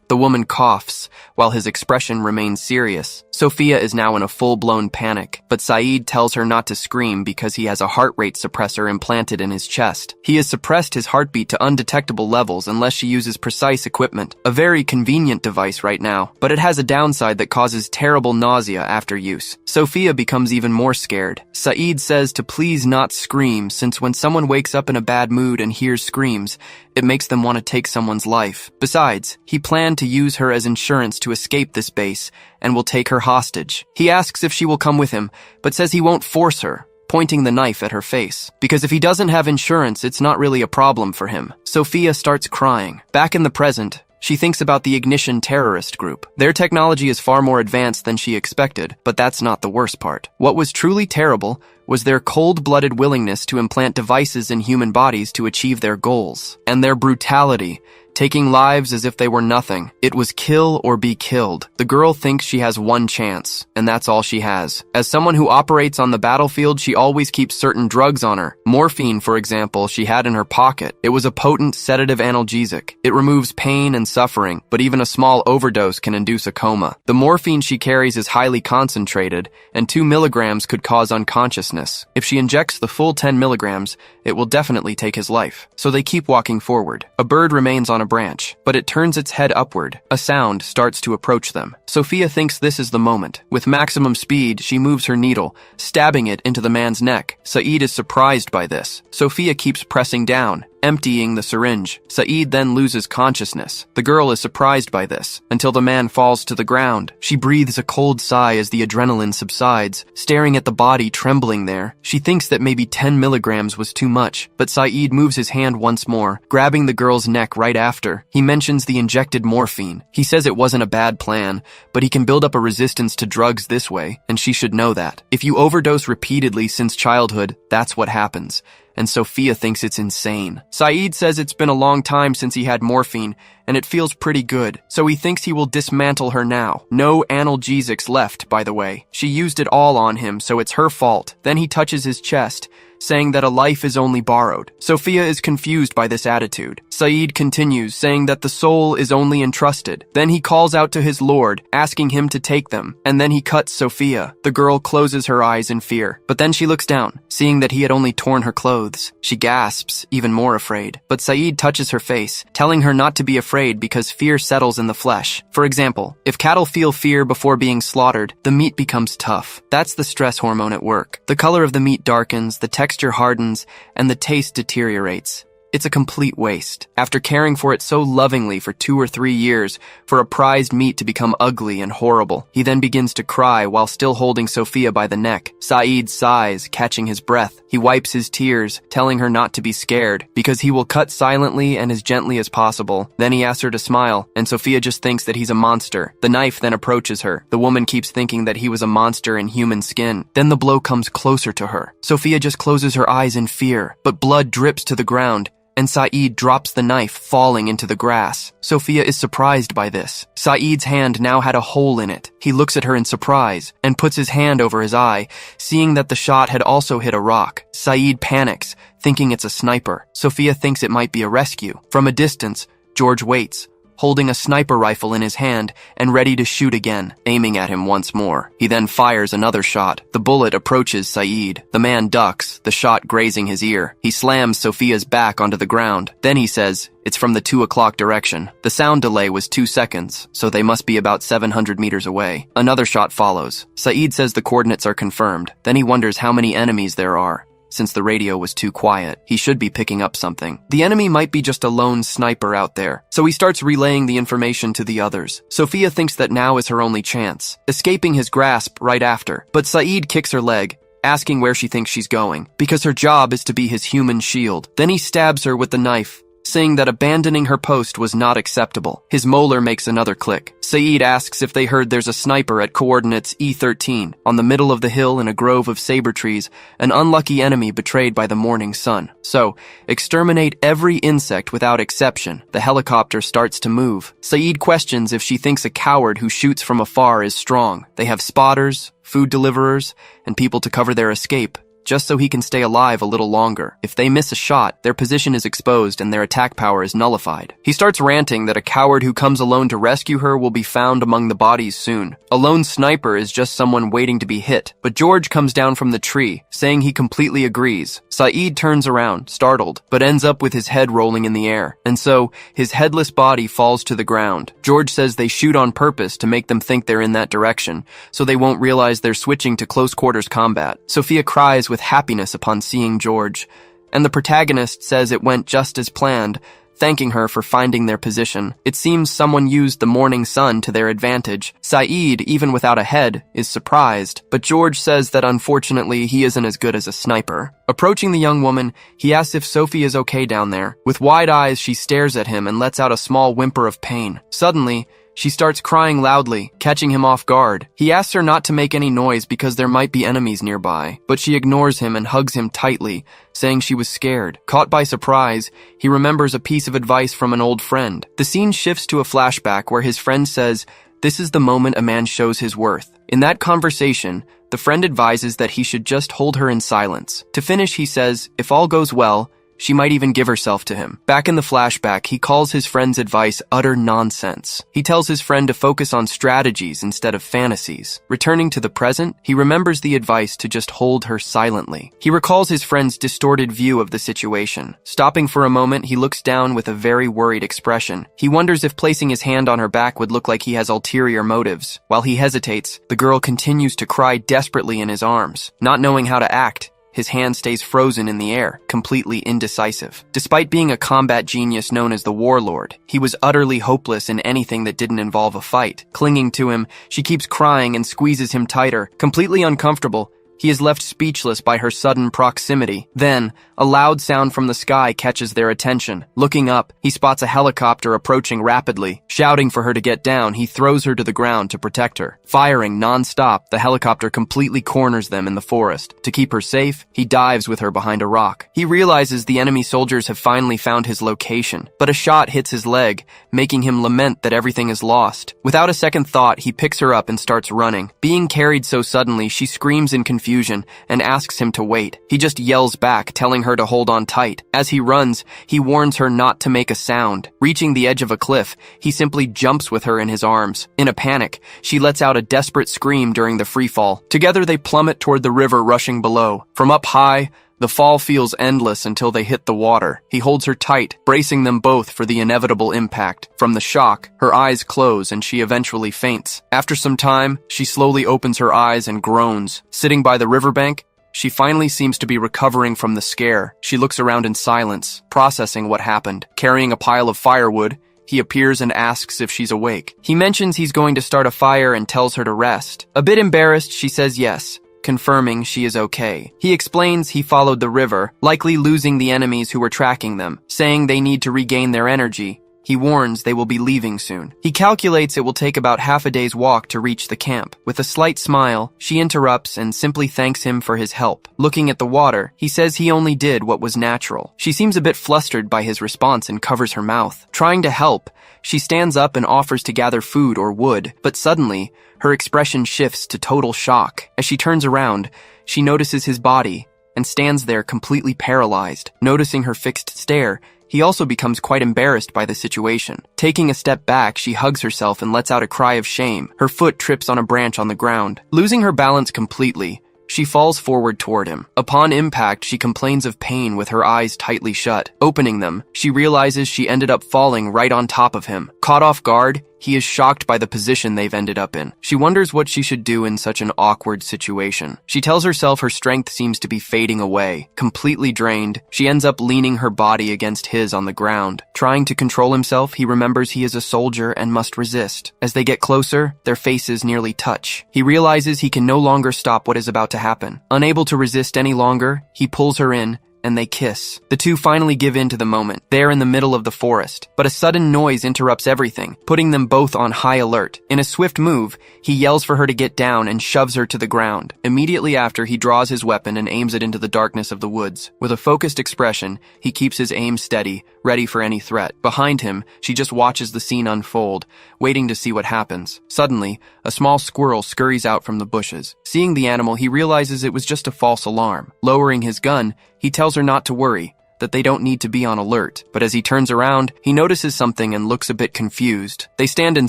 The woman coughs, while his expression remains serious. Sophia is now in a full-blown panic, but Saeed tells her not to scream because he has a heart rate suppressor implanted in his chest. He has suppressed his heartbeat to undetectable levels unless she uses precise equipment. A very convenient device right now, but it has a downside that causes terrible nausea after use. Sophia becomes even more scared. Saeed says to please not scream, since when someone wakes up in a bad mood and hears screams, it makes them want to take someone's life. Besides, he planned to use her as insurance to escape this base and will take her hostage. He asks if she will come with him, but says he won't force her, pointing the knife at her face. Because if he doesn't have insurance, it's not really a problem for him. Sophia starts crying. Back in the present, she thinks about the Ignition terrorist group. Their technology is far more advanced than she expected, but that's not the worst part. What was truly terrible was their cold-blooded willingness to implant devices in human bodies to achieve their goals. And their brutality, taking lives as if they were nothing. It was kill or be killed. The girl thinks she has one chance, and that's all she has. As someone who operates on the battlefield, she always keeps certain drugs on her. Morphine, for example, she had in her pocket. It was a potent sedative analgesic. It removes pain and suffering, but even a small overdose can induce a coma. The morphine she carries is highly concentrated, and 2 milligrams could cause unconsciousness. If she injects the full 10 milligrams, it will definitely take his life. So they keep walking forward. A bird remains on a branch, but it turns its head upward. A sound starts to approach them. Sophia thinks this is the moment. With maximum speed, she moves her needle, stabbing it into the man's neck. Saeed is surprised by this. Sophia keeps pressing down, emptying the syringe. Saeed then loses consciousness. The girl is surprised by this, until the man falls to the ground. She breathes a cold sigh as the adrenaline subsides, staring at the body trembling there. She thinks that maybe 10 milligrams was too much, but Saeed moves his hand once more, grabbing the girl's neck right after. He mentions the injected morphine. He says it wasn't a bad plan, but he can build up a resistance to drugs this way, and she should know that. If you overdose repeatedly since childhood, that's what happens. And Sophia thinks it's insane. Saeed says it's been a long time since he had morphine, and it feels pretty good, so he thinks he will dismantle her now. No analgesics left, by the way. She used it all on him, so it's her fault. Then he touches his chest, saying that a life is only borrowed. Sophia is confused by this attitude. Saeed continues, saying that the soul is only entrusted. Then he calls out to his lord, asking him to take them, and then he cuts Sophia. The girl closes her eyes in fear, but then she looks down, seeing that he had only torn her clothes. She gasps, even more afraid. But Saeed touches her face, telling her not to be afraid because fear settles in the flesh. For example, if cattle feel fear before being slaughtered, the meat becomes tough. That's the stress hormone at work. The color of the meat darkens, the texture hardens, and the taste deteriorates. It's a complete waste. After caring for it so lovingly for 2 or 3 years, for a prized meat to become ugly and horrible, he then begins to cry while still holding Sophia by the neck. Saeed sighs, catching his breath. He wipes his tears, telling her not to be scared, because he will cut silently and as gently as possible. Then he asks her to smile, and Sophia just thinks that he's a monster. The knife then approaches her. The woman keeps thinking that he was a monster in human skin. Then the blow comes closer to her. Sophia just closes her eyes in fear, but blood drips to the ground, and Saeed drops the knife, falling into the grass. Sophia is surprised by this. Saeed's hand now had a hole in it. He looks at her in surprise and puts his hand over his eye, seeing that the shot had also hit a rock. Saeed panics, thinking it's a sniper. Sophia thinks it might be a rescue. From a distance, George waits, holding a sniper rifle in his hand and ready to shoot again, aiming at him once more. He then fires another shot. The bullet approaches Saeed. The man ducks, the shot grazing his ear. He slams Sophia's back onto the ground. Then he says, "It's from the 2 o'clock direction." The sound delay was 2 seconds, so they must be about 700 meters away. Another shot follows. Saeed says the coordinates are confirmed. Then he wonders how many enemies there are. Since the radio was too quiet, he should be picking up something. The enemy might be just a lone sniper out there, so he starts relaying the information to the others. Sophia thinks that now is her only chance, escaping his grasp right after. But Saeed kicks her leg, asking where she thinks she's going, because her job is to be his human shield. Then he stabs her with the knife, saying that abandoning her post was not acceptable. His molar makes another click. Saeed asks if they heard there's a sniper at coordinates E13, on the middle of the hill in a grove of saber trees, an unlucky enemy betrayed by the morning sun. So, exterminate every insect without exception. The helicopter starts to move. Saeed questions if she thinks a coward who shoots from afar is strong. They have spotters, food deliverers, and people to cover their escape, just so he can stay alive a little longer. If they miss a shot, their position is exposed and their attack power is nullified. He starts ranting that a coward who comes alone to rescue her will be found among the bodies soon. A lone sniper is just someone waiting to be hit, but George comes down from the tree, saying he completely agrees. Saeed turns around, startled, but ends up with his head rolling in the air, and so his headless body falls to the ground. George says they shoot on purpose to make them think they're in that direction, so they won't realize they're switching to close quarters combat. Sophia cries with happiness upon seeing George, and the protagonist says it went just as planned, thanking her for finding their position. It seems someone used the morning sun to their advantage. Saeed, even without a head, is surprised, but George says that unfortunately he isn't as good as a sniper. Approaching the young woman, he asks if Sophie is okay down there. With wide eyes, she stares at him and lets out a small whimper of pain. Suddenly, she starts crying loudly, catching him off guard. He asks her not to make any noise because there might be enemies nearby, but she ignores him and hugs him tightly, saying she was scared. Caught by surprise, he remembers a piece of advice from an old friend. The scene shifts to a flashback where his friend says, "This is the moment a man shows his worth." In that conversation, the friend advises that he should just hold her in silence. To finish, he says, if all goes well, she might even give herself to him. Back in the flashback, he calls his friend's advice utter nonsense. He tells his friend to focus on strategies instead of fantasies. Returning to the present, he remembers the advice to just hold her silently. He recalls his friend's distorted view of the situation. Stopping for a moment, he looks down with a very worried expression. He wonders if placing his hand on her back would look like he has ulterior motives. While he hesitates, the girl continues to cry desperately in his arms. Not knowing how to act, his hand stays frozen in the air, completely indecisive. Despite being a combat genius known as the Warlord, he was utterly hopeless in anything that didn't involve a fight. Clinging to him, she keeps crying and squeezes him tighter. Completely uncomfortable, he is left speechless by her sudden proximity. Then, a loud sound from the sky catches their attention. Looking up, he spots a helicopter approaching rapidly. Shouting for her to get down, he throws her to the ground to protect her. Firing non-stop, the helicopter completely corners them in the forest. To keep her safe, he dives with her behind a rock. He realizes the enemy soldiers have finally found his location, but a shot hits his leg, making him lament that everything is lost. Without a second thought, he picks her up and starts running. Being carried so suddenly, she screams in confusion confusion and asks him to wait. He just yells back, telling her to hold on tight. As he runs, he warns her not to make a sound. Reaching the edge of a cliff, he simply jumps with her in his arms. In a panic, she lets out a desperate scream during the freefall. Together they plummet toward the river rushing below. From up high, the fall feels endless until they hit the water. He holds her tight, bracing them both for the inevitable impact. From the shock, her eyes close and she eventually faints. After some time, she slowly opens her eyes and groans. Sitting by the riverbank, she finally seems to be recovering from the scare. She looks around in silence, processing what happened. Carrying a pile of firewood, he appears and asks if she's awake. He mentions he's going to start a fire and tells her to rest. A bit embarrassed, she says yes, confirming she is okay. He explains he followed the river, likely losing the enemies who were tracking them, saying they need to regain their energy. He warns they will be leaving soon. He calculates it will take about half a day's walk to reach the camp. With a slight smile, she interrupts and simply thanks him for his help. Looking at the water, he says he only did what was natural. She seems a bit flustered by his response and covers her mouth. Trying to help, she stands up and offers to gather food or wood, but suddenly, her expression shifts to total shock. As she turns around, she notices his body and stands there completely paralyzed. Noticing her fixed stare, he also becomes quite embarrassed by the situation. Taking a step back, she hugs herself and lets out a cry of shame. Her foot trips on a branch on the ground. Losing her balance completely, she falls forward toward him. Upon impact, she complains of pain with her eyes tightly shut. Opening them, she realizes she ended up falling right on top of him. Caught off guard, he is shocked by the position they've ended up in. She wonders what she should do in such an awkward situation. She tells herself her strength seems to be fading away. Completely drained, she ends up leaning her body against his on the ground. Trying to control himself, he remembers he is a soldier and must resist. As they get closer, their faces nearly touch. He realizes he can no longer stop what is about to happen. Unable to resist any longer, he pulls her in, and they kiss. The two finally give in to the moment. They are in the middle of the forest, but a sudden noise interrupts everything, putting them both on high alert. In a swift move, he yells for her to get down and shoves her to the ground. Immediately after, he draws his weapon and aims it into the darkness of the woods. With a focused expression, he keeps his aim steady, ready for any threat. Behind him, she just watches the scene unfold, waiting to see what happens. Suddenly, a small squirrel scurries out from the bushes. Seeing the animal, he realizes it was just a false alarm. Lowering his gun, he tells her not to worry, that they don't need to be on alert. But as he turns around, he notices something and looks a bit confused. They stand in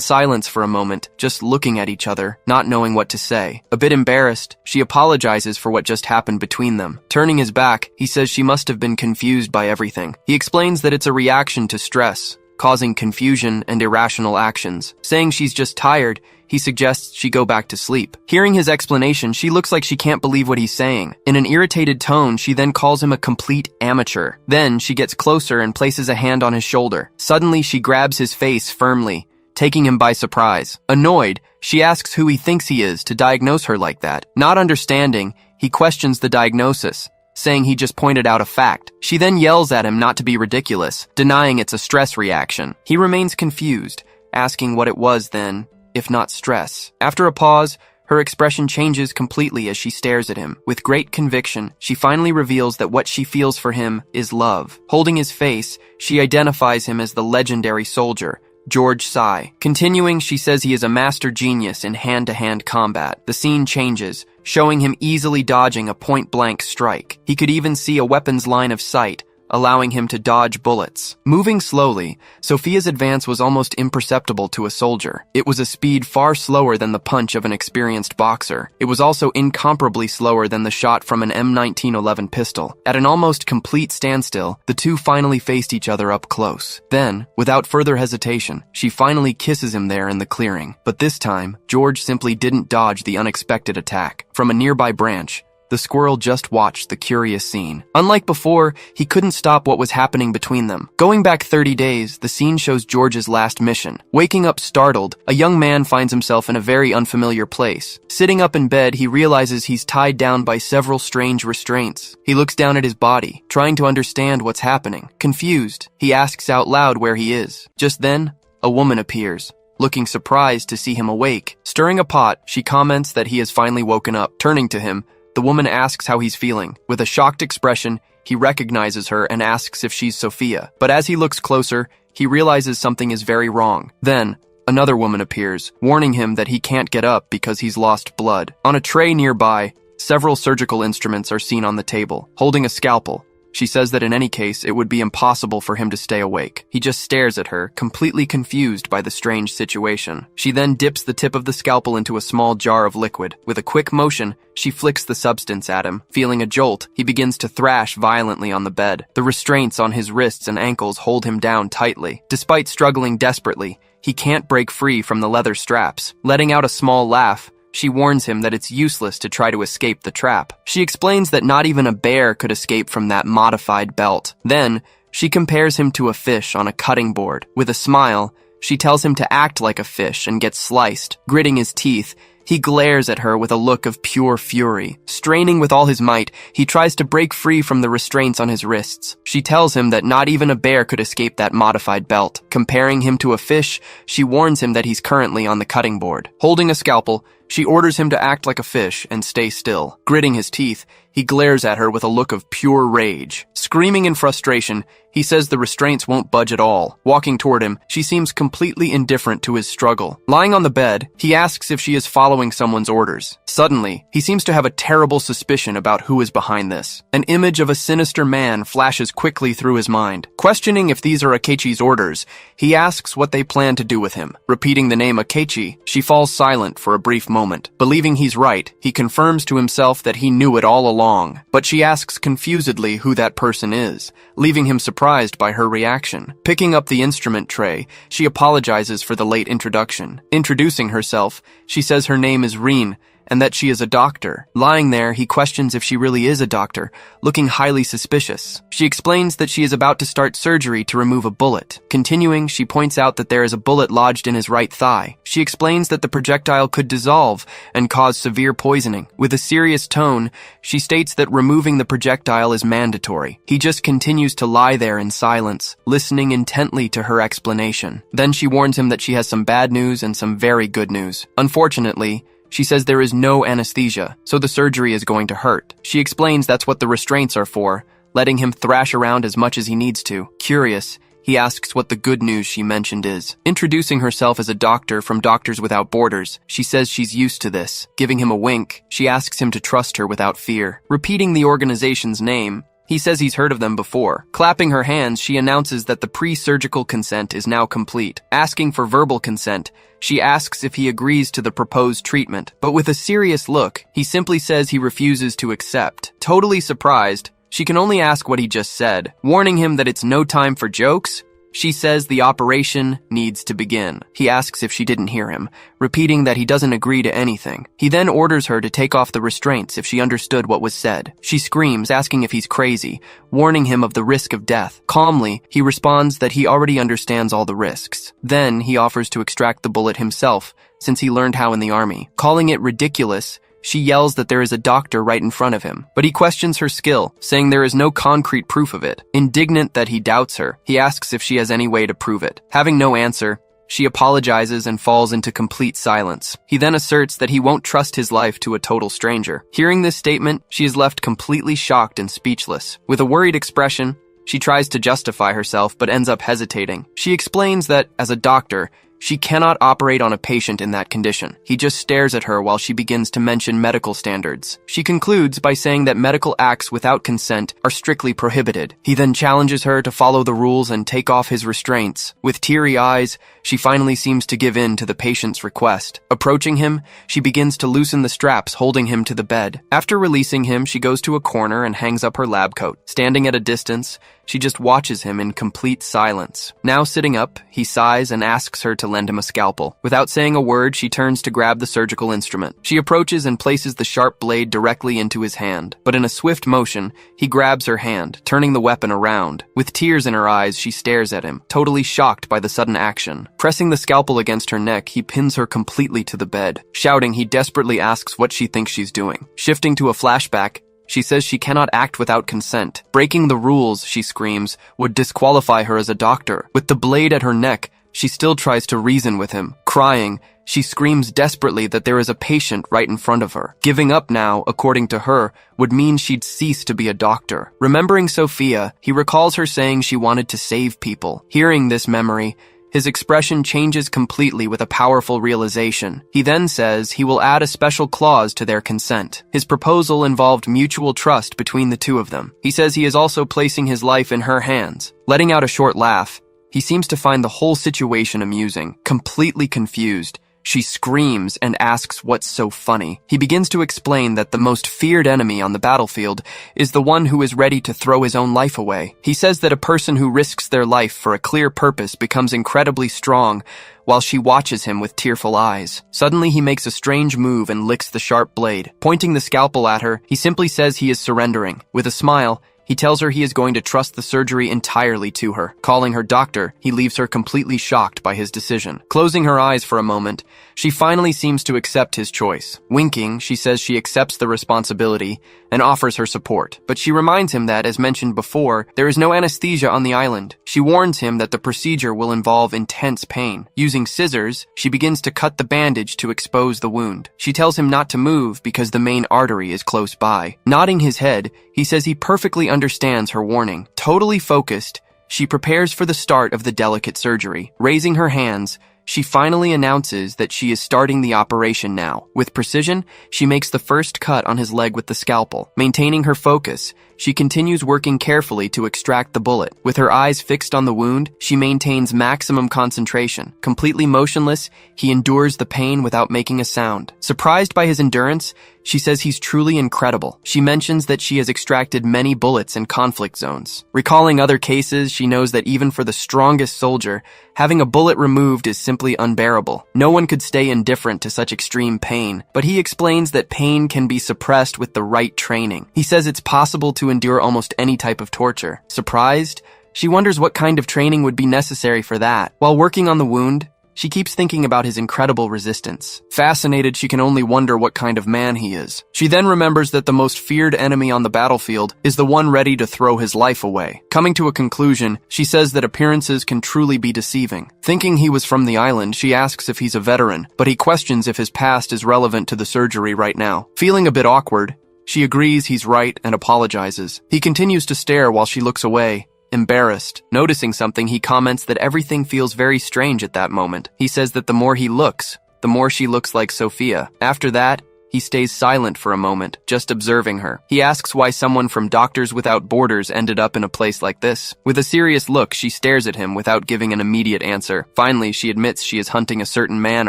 silence for a moment, just looking at each other, not knowing what to say. A bit embarrassed, she apologizes for what just happened between them. Turning his back, he says she must have been confused by everything. He explains that it's a reaction to stress, causing confusion and irrational actions. Saying she's just tired, he suggests she go back to sleep. Hearing his explanation, she looks like she can't believe what he's saying. In an irritated tone, she then calls him a complete amateur. Then, she gets closer and places a hand on his shoulder. Suddenly, she grabs his face firmly, taking him by surprise. Annoyed, she asks who he thinks he is to diagnose her like that. Not understanding, he questions the diagnosis, saying he just pointed out a fact. She then yells at him not to be ridiculous, denying it's a stress reaction. He remains confused, asking what it was then, if not stress. After a pause, her expression changes completely as she stares at him. With great conviction, she finally reveals that what she feels for him is love. Holding his face, she identifies him as the legendary soldier, George Sai. Continuing, she says he is a master genius in hand-to-hand combat. The scene changes, showing him easily dodging a point-blank strike. He could even see a weapon's line of sight, allowing him to dodge bullets. Moving slowly, Sophia's advance was almost imperceptible to a soldier. It was a speed far slower than the punch of an experienced boxer. It was also incomparably slower than the shot from an M1911 pistol. At an almost complete standstill, the two finally faced each other up close. Then, without further hesitation, she finally kisses him there in the clearing. But this time, George simply didn't dodge the unexpected attack. From a nearby branch, the squirrel just watched the curious scene. Unlike before, he couldn't stop what was happening between them. Going back 30 days, the scene shows George's last mission. Waking up startled, a young man finds himself in a very unfamiliar place. Sitting up in bed, he realizes he's tied down by several strange restraints. He looks down at his body, trying to understand what's happening. Confused, he asks out loud where he is. Just then, a woman appears, looking surprised to see him awake. Stirring a pot, she comments that he has finally woken up. Turning to him, the woman asks how he's feeling. With a shocked expression, he recognizes her and asks if she's Sophia. But as he looks closer, he realizes something is very wrong. Then, another woman appears, warning him that he can't get up because he's lost blood. On a tray nearby, Several surgical instruments are seen on the table, holding a scalpel. She says that in any case, it would be impossible for him to stay awake. He just stares at her, completely confused by the strange situation. She then dips the tip of the scalpel into a small jar of liquid. With a quick motion, she flicks the substance at him. Feeling a jolt, he begins to thrash violently on the bed. The restraints on his wrists and ankles hold him down tightly. Despite struggling desperately, he can't break free from the leather straps. Letting out a small laugh, she warns him that it's useless to try to escape the trap. She explains that not even a bear could escape from that modified belt. Then, she compares him to a fish on a cutting board. With a smile, she tells him to act like a fish and get sliced. Gritting his teeth, he glares at her with a look of pure fury. Straining with all his might, he tries to break free from the restraints on his wrists. She tells him that not even a bear could escape that modified belt. Comparing him to a fish, she warns him that he's currently on the cutting board. Holding a scalpel, she orders him to act like a fish and stay still. Gritting his teeth, he glares at her with a look of pure rage. Screaming in frustration, he says the restraints won't budge at all. Walking toward him, she seems completely indifferent to his struggle. Lying on the bed, he asks if she is following someone's orders. Suddenly, he seems to have a terrible suspicion about who is behind this. An image of a sinister man flashes quickly through his mind. Questioning if these are Akechi's orders, he asks what they plan to do with him. Repeating the name Akechi, she falls silent for a brief moment. Believing he's right, he confirms to himself that he knew it all along. But she asks confusedly who that person is, leaving him surprised by her reaction. Picking up the instrument tray, she apologizes for the late introduction. Introducing herself, she says her name is Rein, and that she is a doctor. Lying there, he questions if she really is a doctor, looking highly suspicious. She explains that she is about to start surgery to remove a bullet. Continuing, she points out that there is a bullet lodged in his right thigh. She explains that the projectile could dissolve and cause severe poisoning. With a serious tone, she states that removing the projectile is mandatory. He just continues to lie there in silence, listening intently to her explanation. Then she warns him that she has some bad news and some very good news. Unfortunately, she says there is no anesthesia, so the surgery is going to hurt. She explains that's what the restraints are for, letting him thrash around as much as he needs to. Curious, he asks what the good news she mentioned is. Introducing herself as a doctor from Doctors Without Borders, she says she's used to this. Giving him a wink, she asks him to trust her without fear. Repeating the organization's name, he says he's heard of them before. Clapping her hands, she announces that the pre-surgical consent is now complete. Asking for verbal consent, she asks if he agrees to the proposed treatment. But with a serious look, he simply says he refuses to accept. Totally surprised, she can only ask what he just said. Warning him that it's no time for jokes, she says the operation needs to begin. He asks if she didn't hear him, repeating that he doesn't agree to anything. He then orders her to take off the restraints if she understood what was said. She screams, asking if he's crazy, warning him of the risk of death. Calmly, he responds that he already understands all the risks. Then he offers to extract the bullet himself, since he learned how in the army. Calling it ridiculous, she yells that there is a doctor right in front of him, but he questions her skill, saying there is no concrete proof of it. Indignant that he doubts her, he asks if she has any way to prove it. Having no answer, she apologizes and falls into complete silence. He then asserts that he won't trust his life to a total stranger. Hearing this statement, she is left completely shocked and speechless. With a worried expression, she tries to justify herself but ends up hesitating. She explains that, as a doctor, she cannot operate on a patient in that condition. He just stares at her while she begins to mention medical standards. She concludes by saying that medical acts without consent are strictly prohibited. He then challenges her to follow the rules and take off his restraints. With teary eyes, she finally seems to give in to the patient's request. Approaching him, she begins to loosen the straps holding him to the bed. After releasing him, she goes to a corner and hangs up her lab coat. Standing at a distance, she just watches him in complete silence. Now sitting up, he sighs and asks her to lend him a scalpel. Without saying a word, she turns to grab the surgical instrument. She approaches and places the sharp blade directly into his hand. But in a swift motion, he grabs her hand, turning the weapon around. With tears in her eyes, she stares at him, totally shocked by the sudden action. Pressing the scalpel against her neck, he pins her completely to the bed. Shouting, he desperately asks what she thinks she's doing. Shifting to a flashback, she says she cannot act without consent. Breaking the rules, she screams, would disqualify her as a doctor. With the blade at her neck, she still tries to reason with him. Crying, she screams desperately that there is a patient right in front of her. Giving up now, according to her, would mean she'd cease to be a doctor. Remembering Sophia, he recalls her saying she wanted to save people. Hearing this memory, His expression changes completely with a powerful realization. He then says he will add a special clause to their consent. His proposal involved mutual trust between the two of them. He says he is also placing his life in her hands. Letting out a short laugh, he seems to find the whole situation amusing. Completely confused, she screams and asks what's so funny. He begins to explain that the most feared enemy on the battlefield is the one who is ready to throw his own life away. He says that a person who risks their life for a clear purpose becomes incredibly strong, while she watches him with tearful eyes. Suddenly, he makes a strange move and licks the sharp blade. Pointing the scalpel at her, he simply says he is surrendering. With a smile, he tells her he is going to trust the surgery entirely to her. Calling her doctor, he leaves her completely shocked by his decision. Closing her eyes for a moment, she finally seems to accept his choice. Winking, she says she accepts the responsibility and offers her support. But she reminds him that, as mentioned before, there is no anesthesia on the island. She warns him that the procedure will involve intense pain. Using scissors, she begins to cut the bandage to expose the wound. She tells him not to move because the main artery is close by. Nodding his head, he says he perfectly understands her warning. Totally focused, she prepares for the start of the delicate surgery. Raising her hands, she finally announces that she is starting the operation now. With precision, she makes the first cut on his leg with the scalpel. Maintaining her focus, she continues working carefully to extract the bullet. With her eyes fixed on the wound, she maintains maximum concentration. Completely motionless, he endures the pain without making a sound. Surprised by his endurance, she says he's truly incredible. She mentions that she has extracted many bullets in conflict zones. Recalling other cases, she knows that even for the strongest soldier, having a bullet removed is simply unbearable. No one could stay indifferent to such extreme pain, but he explains that pain can be suppressed with the right training. He says it's possible to endure almost any type of torture. Surprised, she wonders what kind of training would be necessary for that. While working on the wound, she keeps thinking about his incredible resistance. Fascinated, she can only wonder what kind of man he is. She then remembers that the most feared enemy on the battlefield is the one ready to throw his life away. Coming to a conclusion, she says that appearances can truly be deceiving. Thinking he was from the island, she asks if he's a veteran, but he questions if his past is relevant to the surgery right now. Feeling a bit awkward, she agrees he's right and apologizes. He continues to stare while she looks away. Embarrassed. Noticing something, he comments that everything feels very strange at that moment. He says that the more he looks, the more she looks like Sophia. After that, he stays silent for a moment, just observing her. He asks why someone from Doctors Without Borders ended up in a place like this. With a serious look, she stares at him without giving an immediate answer. Finally, she admits she is hunting a certain man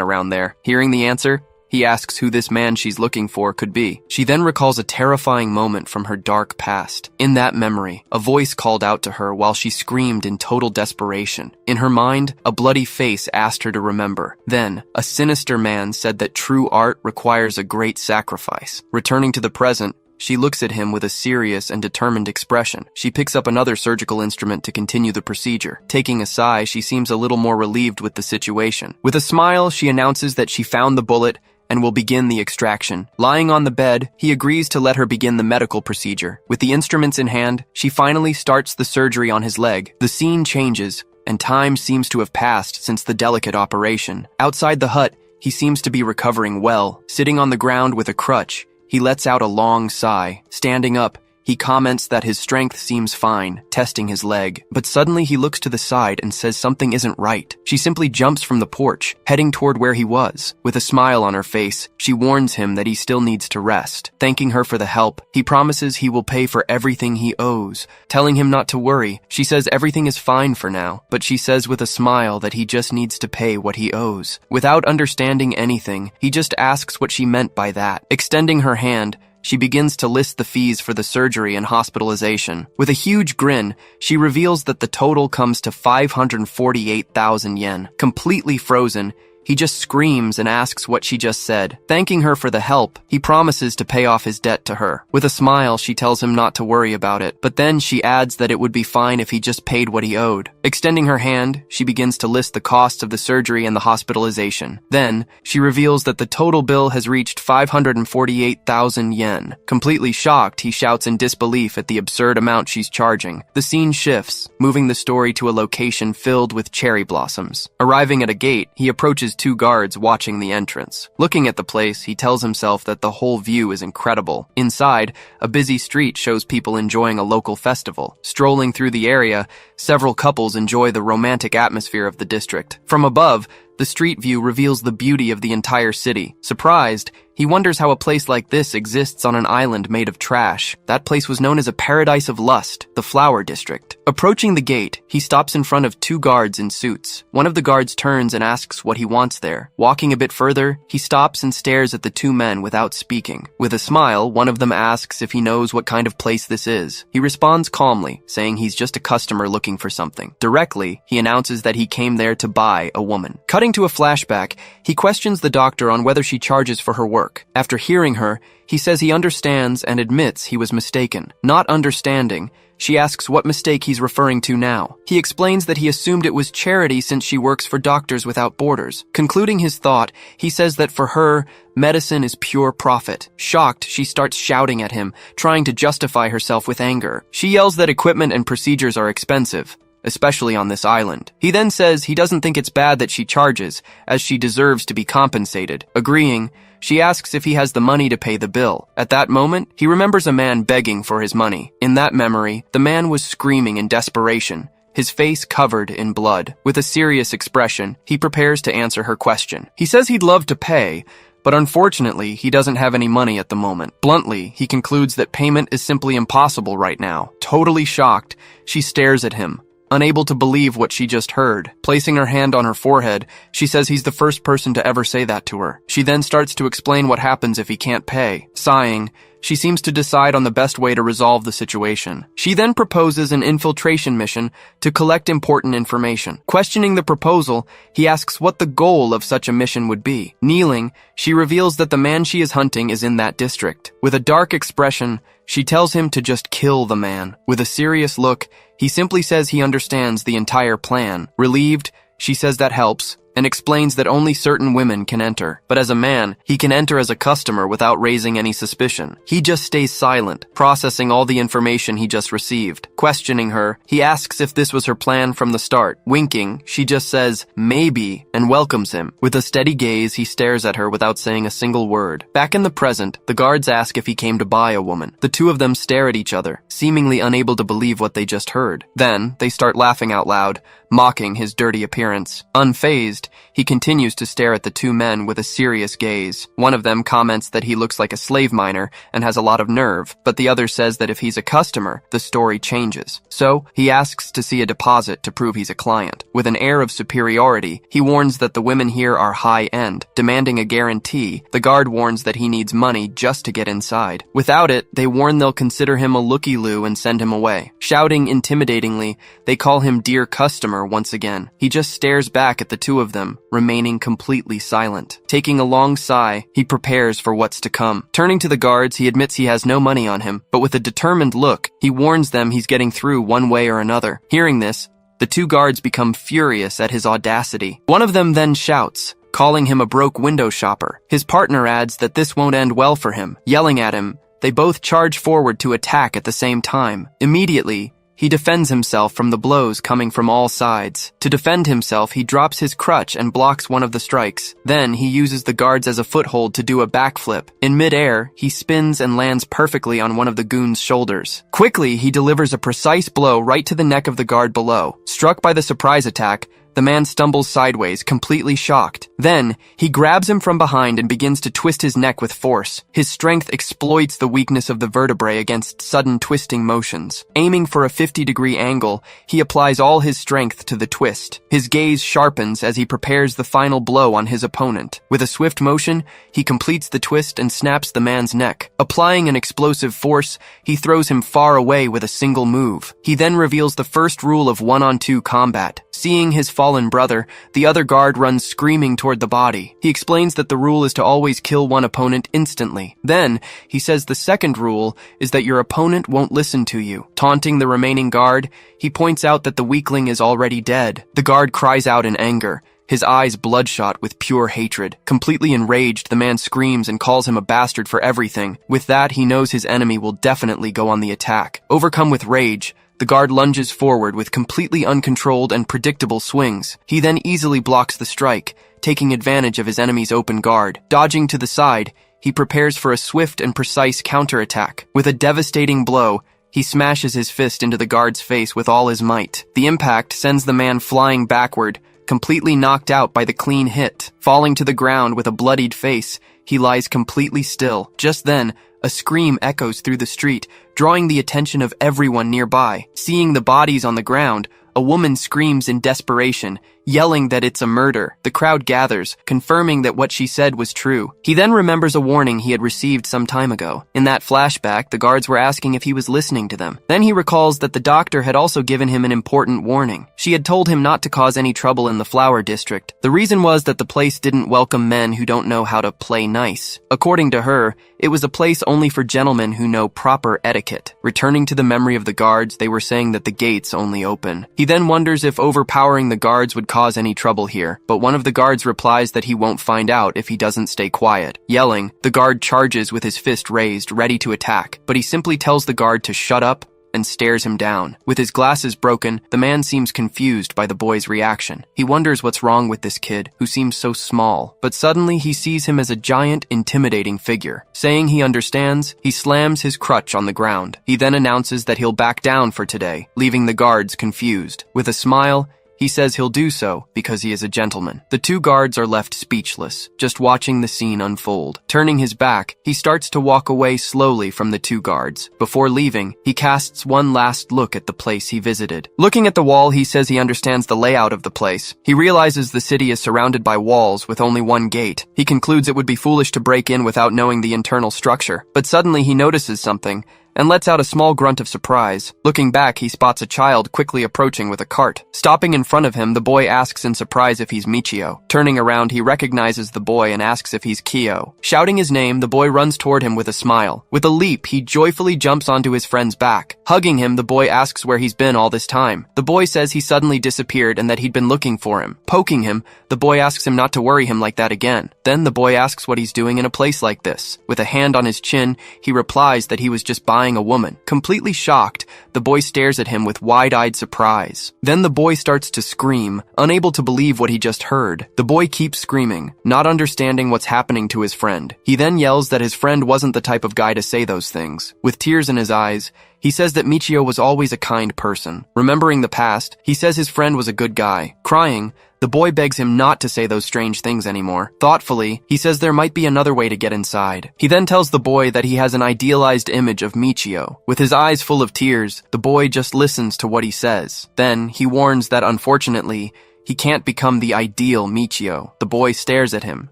around there. Hearing the answer, he asks who this man she's looking for could be. She then recalls a terrifying moment from her dark past. In that memory, a voice called out to her while she screamed in total desperation. In her mind, a bloody face asked her to remember. Then, a sinister man said that true art requires a great sacrifice. Returning to the present, she looks at him with a serious and determined expression. She picks up another surgical instrument to continue the procedure. Taking a sigh, she seems a little more relieved with the situation. With a smile, she announces that she found the bullet and will begin the extraction. Lying on the bed, he agrees to let her begin the medical procedure. With the instruments in hand, she finally starts the surgery on his leg. The scene changes, and time seems to have passed since the delicate operation. Outside the hut, he seems to be recovering well. Sitting on the ground with a crutch, he lets out a long sigh. Standing up, he comments that his strength seems fine, testing his leg. But suddenly he looks to the side and says something isn't right. She simply jumps from the porch, heading toward where he was. With a smile on her face, she warns him that he still needs to rest. Thanking her for the help, he promises he will pay for everything he owes. Telling him not to worry, she says everything is fine for now, but she says with a smile that he just needs to pay what he owes. Without understanding anything, he just asks what she meant by that. Extending her hand, she begins to list the fees for the surgery and hospitalization. With a huge grin, she reveals that the total comes to 548,000 yen. Completely frozen, he just screams and asks what she just said. Thanking her for the help, he promises to pay off his debt to her. With a smile, she tells him not to worry about it, but then she adds that it would be fine if he just paid what he owed. Extending her hand, she begins to list the costs of the surgery and the hospitalization. Then, she reveals that the total bill has reached 548,000 yen. Completely shocked, he shouts in disbelief at the absurd amount she's charging. The scene shifts, moving the story to a location filled with cherry blossoms. Arriving at a gate, he approaches 2 guards watching the entrance. Looking at the place, he tells himself that the whole view is incredible. Inside, a busy street shows people enjoying a local festival. Strolling through the area, several couples enjoy the romantic atmosphere of the district. From above, the street view reveals the beauty of the entire city. Surprised, he wonders how a place like this exists on an island made of trash. That place was known as a paradise of lust, the Flower District. Approaching the gate, he stops in front of 2 guards in suits. One of the guards turns and asks what he wants there. Walking a bit further, he stops and stares at the 2 men without speaking. With a smile, one of them asks if he knows what kind of place this is. He responds calmly, saying he's just a customer looking for something. Directly, he announces that he came there to buy a woman. Cutting to a flashback, he questions the doctor on whether she charges for her work. After hearing her, he says he understands and admits he was mistaken. Not understanding, she asks what mistake he's referring to now. He explains that he assumed it was charity since she works for Doctors Without Borders. Concluding his thought, he says that for her, medicine is pure profit. Shocked, she starts shouting at him, trying to justify herself with anger. She yells that equipment and procedures are expensive, especially on this island. He then says he doesn't think it's bad that she charges, as she deserves to be compensated. Agreeing, she asks if he has the money to pay the bill. At that moment, he remembers a man begging for his money. In that memory, the man was screaming in desperation, his face covered in blood. With a serious expression, he prepares to answer her question. He says he'd love to pay, but unfortunately, he doesn't have any money at the moment. Bluntly, he concludes that payment is simply impossible right now. Totally shocked, she stares at him, unable to believe what she just heard. Placing her hand on her forehead, she says he's the first person to ever say that to her. She then starts to explain what happens if he can't pay. Sighing, she seems to decide on the best way to resolve the situation. She then proposes an infiltration mission to collect important information. Questioning the proposal, he asks what the goal of such a mission would be. Kneeling, she reveals that the man she is hunting is in that district. With a dark expression, she tells him to just kill the man. With a serious look, he simply says he understands the entire plan. Relieved, she says that helps, and explains that only certain women can enter. But as a man, he can enter as a customer without raising any suspicion. He just stays silent, processing all the information he just received. Questioning her, he asks if this was her plan from the start. Winking, she just says, maybe, and welcomes him. With a steady gaze, he stares at her without saying a single word. Back in the present, the guards ask if he came to buy a woman. The 2 of them stare at each other, seemingly unable to believe what they just heard. Then, they start laughing out loud, mocking his dirty appearance. Unfazed, he continues to stare at the 2 men with a serious gaze. One of them comments that he looks like a slave miner and has a lot of nerve, but the other says that if he's a customer, the story changes. So, he asks to see a deposit to prove he's a client. With an air of superiority, he warns that the women here are high-end. Demanding a guarantee, the guard warns that he needs money just to get inside. Without it, they warn they'll consider him a looky-loo and send him away. Shouting intimidatingly, they call him dear customer once again. He just stares back at the 2 of them, remaining completely silent. Taking a long sigh, he prepares for what's to come. Turning to the guards, he admits he has no money on him, but with a determined look, he warns them he's getting through one way or another. Hearing this, the 2 guards become furious at his audacity. One of them then shouts, calling him a broke window shopper. His partner adds that this won't end well for him. Yelling at him, they both charge forward to attack at the same time. Immediately, he defends himself from the blows coming from all sides. To defend himself, he drops his crutch and blocks one of the strikes. Then, he uses the guards as a foothold to do a backflip. In mid-air, he spins and lands perfectly on one of the goons' shoulders. Quickly, he delivers a precise blow right to the neck of the guard below. Struck by the surprise attack, the man stumbles sideways, completely shocked. Then, he grabs him from behind and begins to twist his neck with force. His strength exploits the weakness of the vertebrae against sudden twisting motions. Aiming for a 50-degree angle, he applies all his strength to the twist. His gaze sharpens as he prepares the final blow on his opponent. With a swift motion, he completes the twist and snaps the man's neck. Applying an explosive force, he throws him far away with a single move. He then reveals the first rule of one-on-two combat. Seeing his fallen brother, the other guard runs screaming toward the body. He explains that the rule is to always kill one opponent instantly. Then, he says the second rule is that your opponent won't listen to you. Taunting the remaining guard, he points out that the weakling is already dead. The guard cries out in anger, his eyes bloodshot with pure hatred. Completely enraged, the man screams and calls him a bastard for everything. With that, he knows his enemy will definitely go on the attack. Overcome with rage, The guard lunges forward with completely uncontrolled and predictable swings. He then easily blocks the strike, taking advantage of his enemy's open guard. Dodging to the side, he prepares for a swift and precise counterattack. With a devastating blow, he smashes his fist into the guard's face with all his might. The impact sends the man flying backward, completely knocked out by the clean hit. Falling to the ground with a bloodied face, he lies completely still. Just then, a scream echoes through the street, drawing the attention of everyone nearby. Seeing the bodies on the ground, a woman screams in desperation, yelling that it's a murder. The crowd gathers, confirming that what she said was true. He then remembers a warning he had received some time ago. In that flashback, the guards were asking if he was listening to them. Then he recalls that the doctor had also given him an important warning. She had told him not to cause any trouble in the flower district. The reason was that the place didn't welcome men who don't know how to play nice. According to her, it was a place only for gentlemen who know proper etiquette. Returning to the memory of the guards, they were saying that the gates only open. He then wonders if overpowering the guards would cause any trouble here, but one of the guards replies that he won't find out if he doesn't stay quiet. Yelling, the guard charges with his fist raised, ready to attack, but he simply tells the guard to shut up and stares him down. With his glasses broken, the man seems confused by the boy's reaction. He wonders what's wrong with this kid, who seems so small, but suddenly he sees him as a giant, intimidating figure. Saying he understands, he slams his crutch on the ground. He then announces that he'll back down for today, leaving the guards confused. With a smile, he says he'll do so because he is a gentleman. The two guards are left speechless, just watching the scene unfold. Turning his back, he starts to walk away slowly from the two guards. Before leaving, he casts one last look at the place he visited. Looking at the wall, he says he understands the layout of the place. He realizes the city is surrounded by walls with only one gate. He concludes it would be foolish to break in without knowing the internal structure. But suddenly he notices something and lets out a small grunt of surprise. Looking back, he spots a child quickly approaching with a cart. Stopping in front of him, the boy asks in surprise if he's Michio. Turning around, he recognizes the boy and asks if he's Kyo. Shouting his name, the boy runs toward him with a smile. With a leap, he joyfully jumps onto his friend's back. Hugging him, the boy asks where he's been all this time. The boy says he suddenly disappeared and that he'd been looking for him. Poking him, the boy asks him not to worry him like that again. Then the boy asks what he's doing in a place like this. With a hand on his chin, he replies that he was just buying a woman. Completely shocked, the boy stares at him with wide-eyed surprise. Then the boy starts to scream, unable to believe what he just heard. The boy keeps screaming, not understanding what's happening to his friend. He then yells that his friend wasn't the type of guy to say those things. With tears in his eyes, he says that Michio was always a kind person. Remembering the past, he says his friend was a good guy. Crying, the boy begs him not to say those strange things anymore. Thoughtfully, he says there might be another way to get inside. He then tells the boy that he has an idealized image of Michio. With his eyes full of tears, the boy just listens to what he says. Then, he warns that unfortunately, he can't become the ideal Michio. The boy stares at him,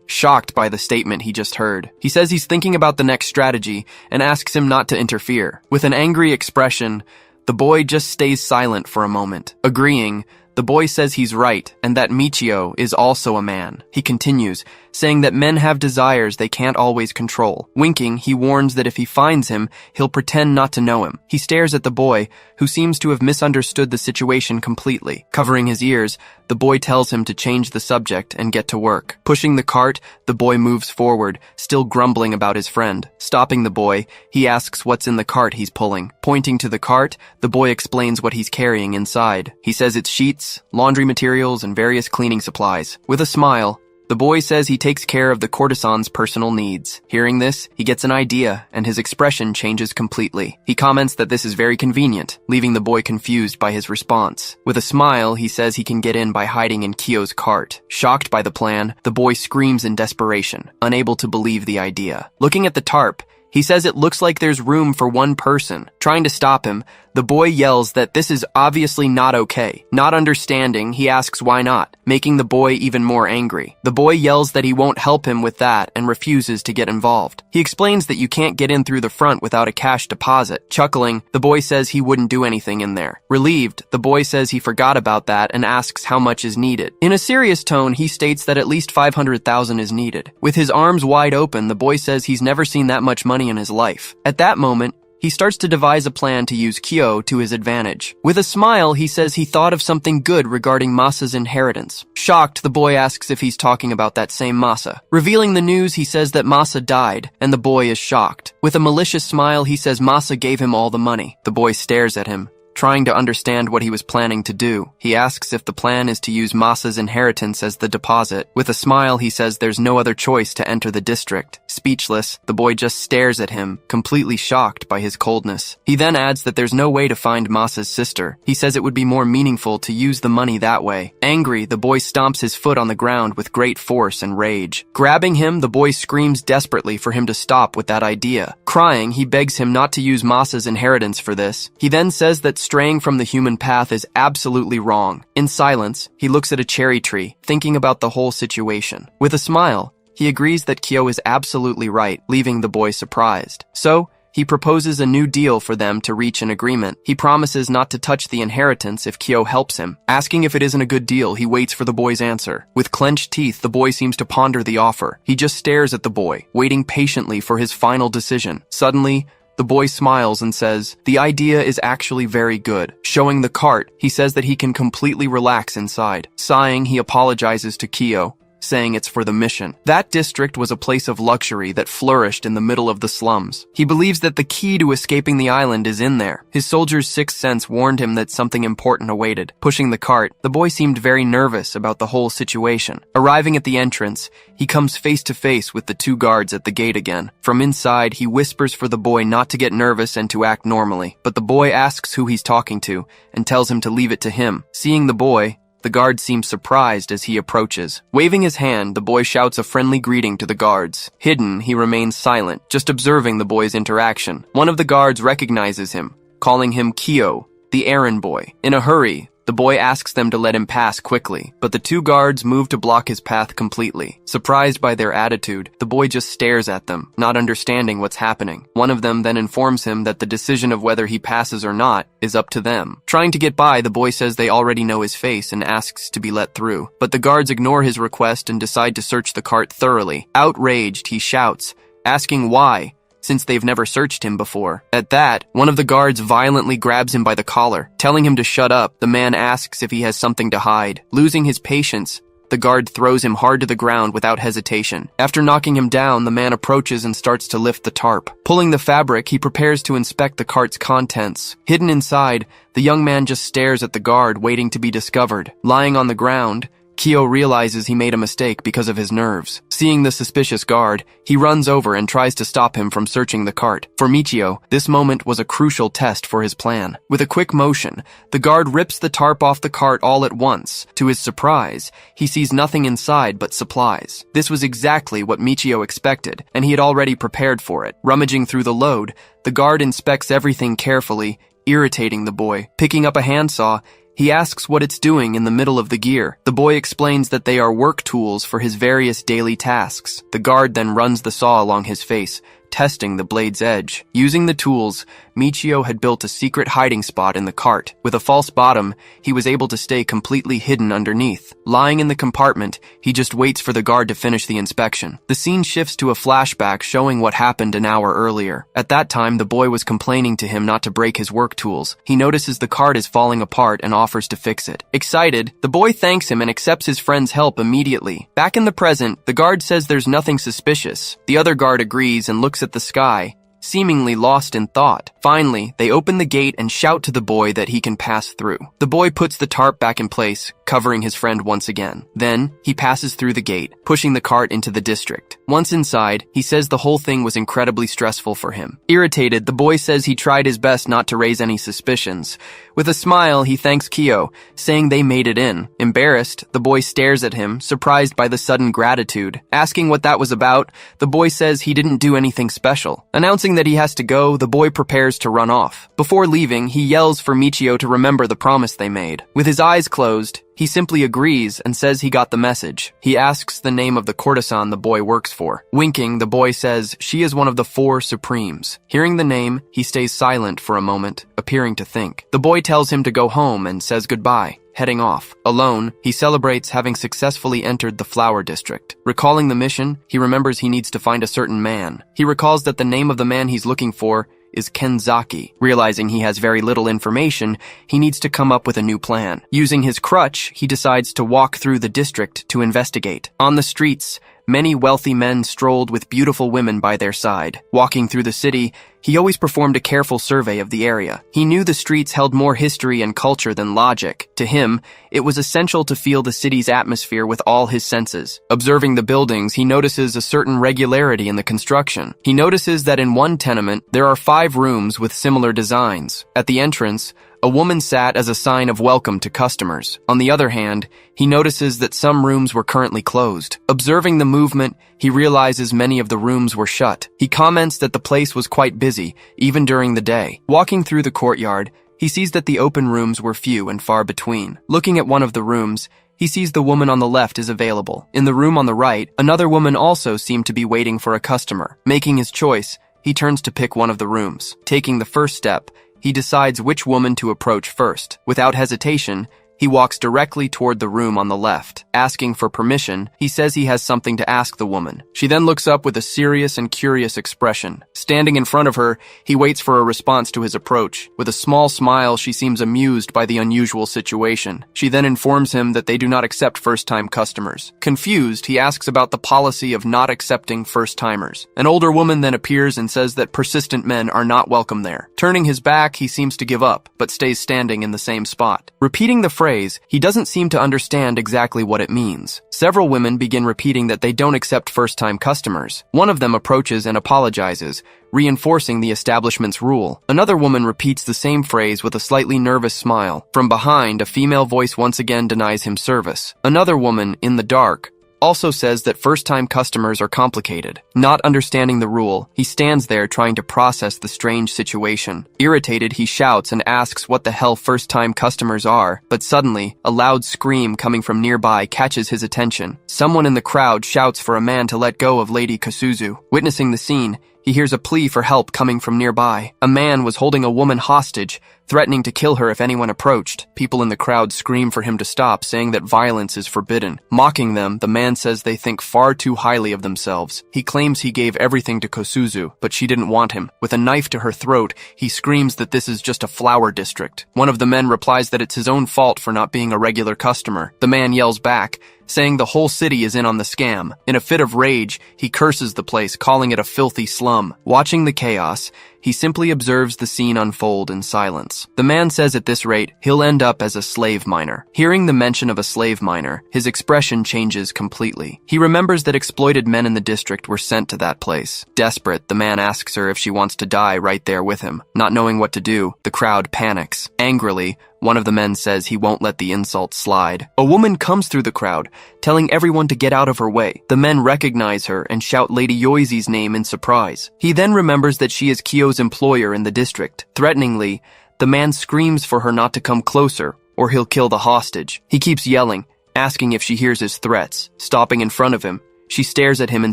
shocked by the statement he just heard. He says he's thinking about the next strategy and asks him not to interfere. With an angry expression, the boy just stays silent for a moment. Agreeing, the boy says he's right and that Michio is also a man. He continues, saying that men have desires they can't always control. Winking, he warns that if he finds him, he'll pretend not to know him. He stares at the boy, who seems to have misunderstood the situation completely. Covering his ears, the boy tells him to change the subject and get to work. Pushing the cart, the boy moves forward, still grumbling about his friend. Stopping the boy, he asks what's in the cart he's pulling. Pointing to the cart, the boy explains what he's carrying inside. He says it's sheets, laundry materials, and various cleaning supplies. With a smile, the boy says he takes care of the courtesan's personal needs. Hearing this, he gets an idea, and his expression changes completely. He comments that this is very convenient, leaving the boy confused by his response. With a smile, he says he can get in by hiding in Kyo's cart. Shocked by the plan, the boy screams in desperation, unable to believe the idea. Looking at the tarp, he says it looks like there's room for one person. Trying to stop him, the boy yells that this is obviously not okay. Not understanding, he asks why not, making the boy even more angry. The boy yells that he won't help him with that and refuses to get involved. He explains that you can't get in through the front without a cash deposit. Chuckling, the boy says he wouldn't do anything in there. Relieved, the boy says he forgot about that and asks how much is needed. In a serious tone, he states that at least 500,000 is needed. With his arms wide open, the boy says he's never seen that much money in his life. At that moment, he starts to devise a plan to use Kyo to his advantage. With a smile, he says he thought of something good regarding Masa's inheritance. Shocked, the boy asks if he's talking about that same Masa. Revealing the news, he says that Masa died, and the boy is shocked. With a malicious smile, he says Masa gave him all the money. The boy stares at him, trying to understand what he was planning to do. He asks if the plan is to use Masa's inheritance as the deposit. With a smile, he says there's no other choice to enter the district. Speechless, the boy just stares at him, completely shocked by his coldness. He then adds that there's no way to find Masa's sister. He says it would be more meaningful to use the money that way. Angry, the boy stomps his foot on the ground with great force and rage. Grabbing him, the boy screams desperately for him to stop with that idea. Crying, he begs him not to use Masa's inheritance for this. He then says that straying from the human path is absolutely wrong. In silence, he looks at a cherry tree, thinking about the whole situation. With a smile, he agrees that Kyo is absolutely right, leaving the boy surprised. So, he proposes a new deal for them to reach an agreement. He promises not to touch the inheritance if Kyo helps him. Asking if it isn't a good deal, he waits for the boy's answer. With clenched teeth, the boy seems to ponder the offer. He just stares at the boy, waiting patiently for his final decision. Suddenly, the boy smiles and says, "The idea is actually very good." Showing the cart, he says that he can completely relax inside. Sighing, he apologizes to Kyo, saying it's for the mission. That district was a place of luxury that flourished in the middle of the slums. He believes that the key to escaping the island is in there. His soldier's sixth sense warned him that something important awaited. Pushing the cart, the boy seemed very nervous about the whole situation. Arriving at the entrance, he comes face to face with the two guards at the gate again. From inside, he whispers for the boy not to get nervous and to act normally. But the boy asks who he's talking to and tells him to leave it to him. Seeing the boy, the guard seems surprised as he approaches. Waving his hand, the boy shouts a friendly greeting to the guards. Hidden, he remains silent, just observing the boy's interaction. One of the guards recognizes him, calling him Kyo, the errand boy. In a hurry, the boy asks them to let him pass quickly, but the two guards move to block his path completely. Surprised by their attitude, the boy just stares at them, not understanding what's happening. One of them then informs him that the decision of whether he passes or not is up to them. Trying to get by, the boy says they already know his face and asks to be let through. But the guards ignore his request and decide to search the cart thoroughly. Outraged, he shouts, asking why, since they've never searched him before. At that, one of the guards violently grabs him by the collar. Telling him to shut up, the man asks if he has something to hide. Losing his patience, the guard throws him hard to the ground without hesitation. After knocking him down, the man approaches and starts to lift the tarp. Pulling the fabric, he prepares to inspect the cart's contents. Hidden inside, the young man just stares at the guard, waiting to be discovered. Lying on the ground, Kyo realizes he made a mistake because of his nerves. Seeing the suspicious guard, he runs over and tries to stop him from searching the cart. For Michio, this moment was a crucial test for his plan. With a quick motion, the guard rips the tarp off the cart all at once. To his surprise, he sees nothing inside but supplies. This was exactly what Michio expected, and he had already prepared for it. Rummaging through the load, the guard inspects everything carefully, irritating the boy. Picking up a handsaw, he asks what it's doing in the middle of the gear. The boy explains that they are work tools for his various daily tasks. The guard then runs the saw along his face, testing the blade's edge. Using the tools, Michio had built a secret hiding spot in the cart. With a false bottom, he was able to stay completely hidden underneath. Lying in the compartment, he just waits for the guard to finish the inspection. The scene shifts to a flashback showing what happened an hour earlier. At that time, the boy was complaining to him not to break his work tools. He notices the cart is falling apart and offers to fix it. Excited, the boy thanks him and accepts his friend's help immediately. Back in the present, the guard says there's nothing suspicious. The other guard agrees and looks at the sky, seemingly lost in thought. Finally, they open the gate and shout to the boy that he can pass through. The boy puts the tarp back in place, covering his friend once again. Then, he passes through the gate, pushing the cart into the district. Once inside, he says the whole thing was incredibly stressful for him. Irritated, the boy says he tried his best not to raise any suspicions. With a smile, he thanks Kyo, saying they made it in. Embarrassed, the boy stares at him, surprised by the sudden gratitude. Asking what that was about, the boy says he didn't do anything special. Announcing that he has to go, the boy prepares to run off. Before leaving, he yells for Michio to remember the promise they made. With his eyes closed, he simply agrees and says he got the message. He asks the name of the courtesan the boy works for. Winking, the boy says she is one of the 4 supremes. Hearing the name, he stays silent for a moment, appearing to think. The boy tells him to go home and says goodbye. Heading off. Alone, he celebrates having successfully entered the flower district. Recalling the mission, he remembers he needs to find a certain man. He recalls that the name of the man he's looking for is Kenzaki. Realizing he has very little information, he needs to come up with a new plan. Using his crutch, he decides to walk through the district to investigate. On the streets, many wealthy men strolled with beautiful women by their side. Walking through the city, he always performed a careful survey of the area. He knew the streets held more history and culture than logic. To him, it was essential to feel the city's atmosphere with all his senses. Observing the buildings, he notices a certain regularity in the construction. He notices that in one tenement, there are 5 rooms with similar designs. At the entrance, a woman sat as a sign of welcome to customers. On the other hand, he notices that some rooms were currently closed. Observing the movement, he realizes many of the rooms were shut. He comments that the place was quite busy, even during the day. Walking through the courtyard, he sees that the open rooms were few and far between. Looking at one of the rooms, he sees the woman on the left is available. In the room on the right, another woman also seemed to be waiting for a customer. Making his choice, he turns to pick one of the rooms. Taking the first step, he decides which woman to approach first. Without hesitation, he walks directly toward the room on the left. Asking for permission, he says he has something to ask the woman. She then looks up with a serious and curious expression. Standing in front of her, he waits for a response to his approach. With a small smile, she seems amused by the unusual situation. She then informs him that they do not accept first-time customers. Confused, he asks about the policy of not accepting first-timers. An older woman then appears and says that persistent men are not welcome there. Turning his back, he seems to give up, but stays standing in the same spot. Repeating the phrase, he doesn't seem to understand exactly what it means. Several women begin repeating that they don't accept first-time customers. One of them approaches and apologizes, reinforcing the establishment's rule. Another woman repeats the same phrase with a slightly nervous smile. From behind, a female voice once again denies him service. Another woman, in the dark, also says that first-time customers are complicated. Not understanding the rule, he stands there trying to process the strange situation. Irritated, he shouts and asks what the hell first-time customers are, but suddenly, a loud scream coming from nearby catches his attention. Someone in the crowd shouts for a man to let go of Lady Kasuzu. Witnessing the scene, he hears a plea for help coming from nearby. A man was holding a woman hostage, threatening to kill her if anyone approached. People in the crowd scream for him to stop, saying that violence is forbidden. Mocking them, the man says they think far too highly of themselves. He claims he gave everything to Kosuzu, but she didn't want him. With a knife to her throat, he screams that this is just a flower district. One of the men replies that it's his own fault for not being a regular customer. The man yells back, saying the whole city is in on the scam. In a fit of rage, he curses the place, calling it a filthy slum. Watching the chaos, he simply observes the scene unfold in silence. The man says at this rate, he'll end up as a slave miner. Hearing the mention of a slave miner, his expression changes completely. He remembers that exploited men in the district were sent to that place. Desperate, the man asks her if she wants to die right there with him. Not knowing what to do, the crowd panics. Angrily, one of the men says he won't let the insult slide. A woman comes through the crowd, telling everyone to get out of her way. The men recognize her and shout Lady Yoizi's name in surprise. He then remembers that she is Kyo's employer in the district. Threateningly, the man screams for her not to come closer, or he'll kill the hostage. He keeps yelling, asking if she hears his threats. Stopping in front of him, she stares at him in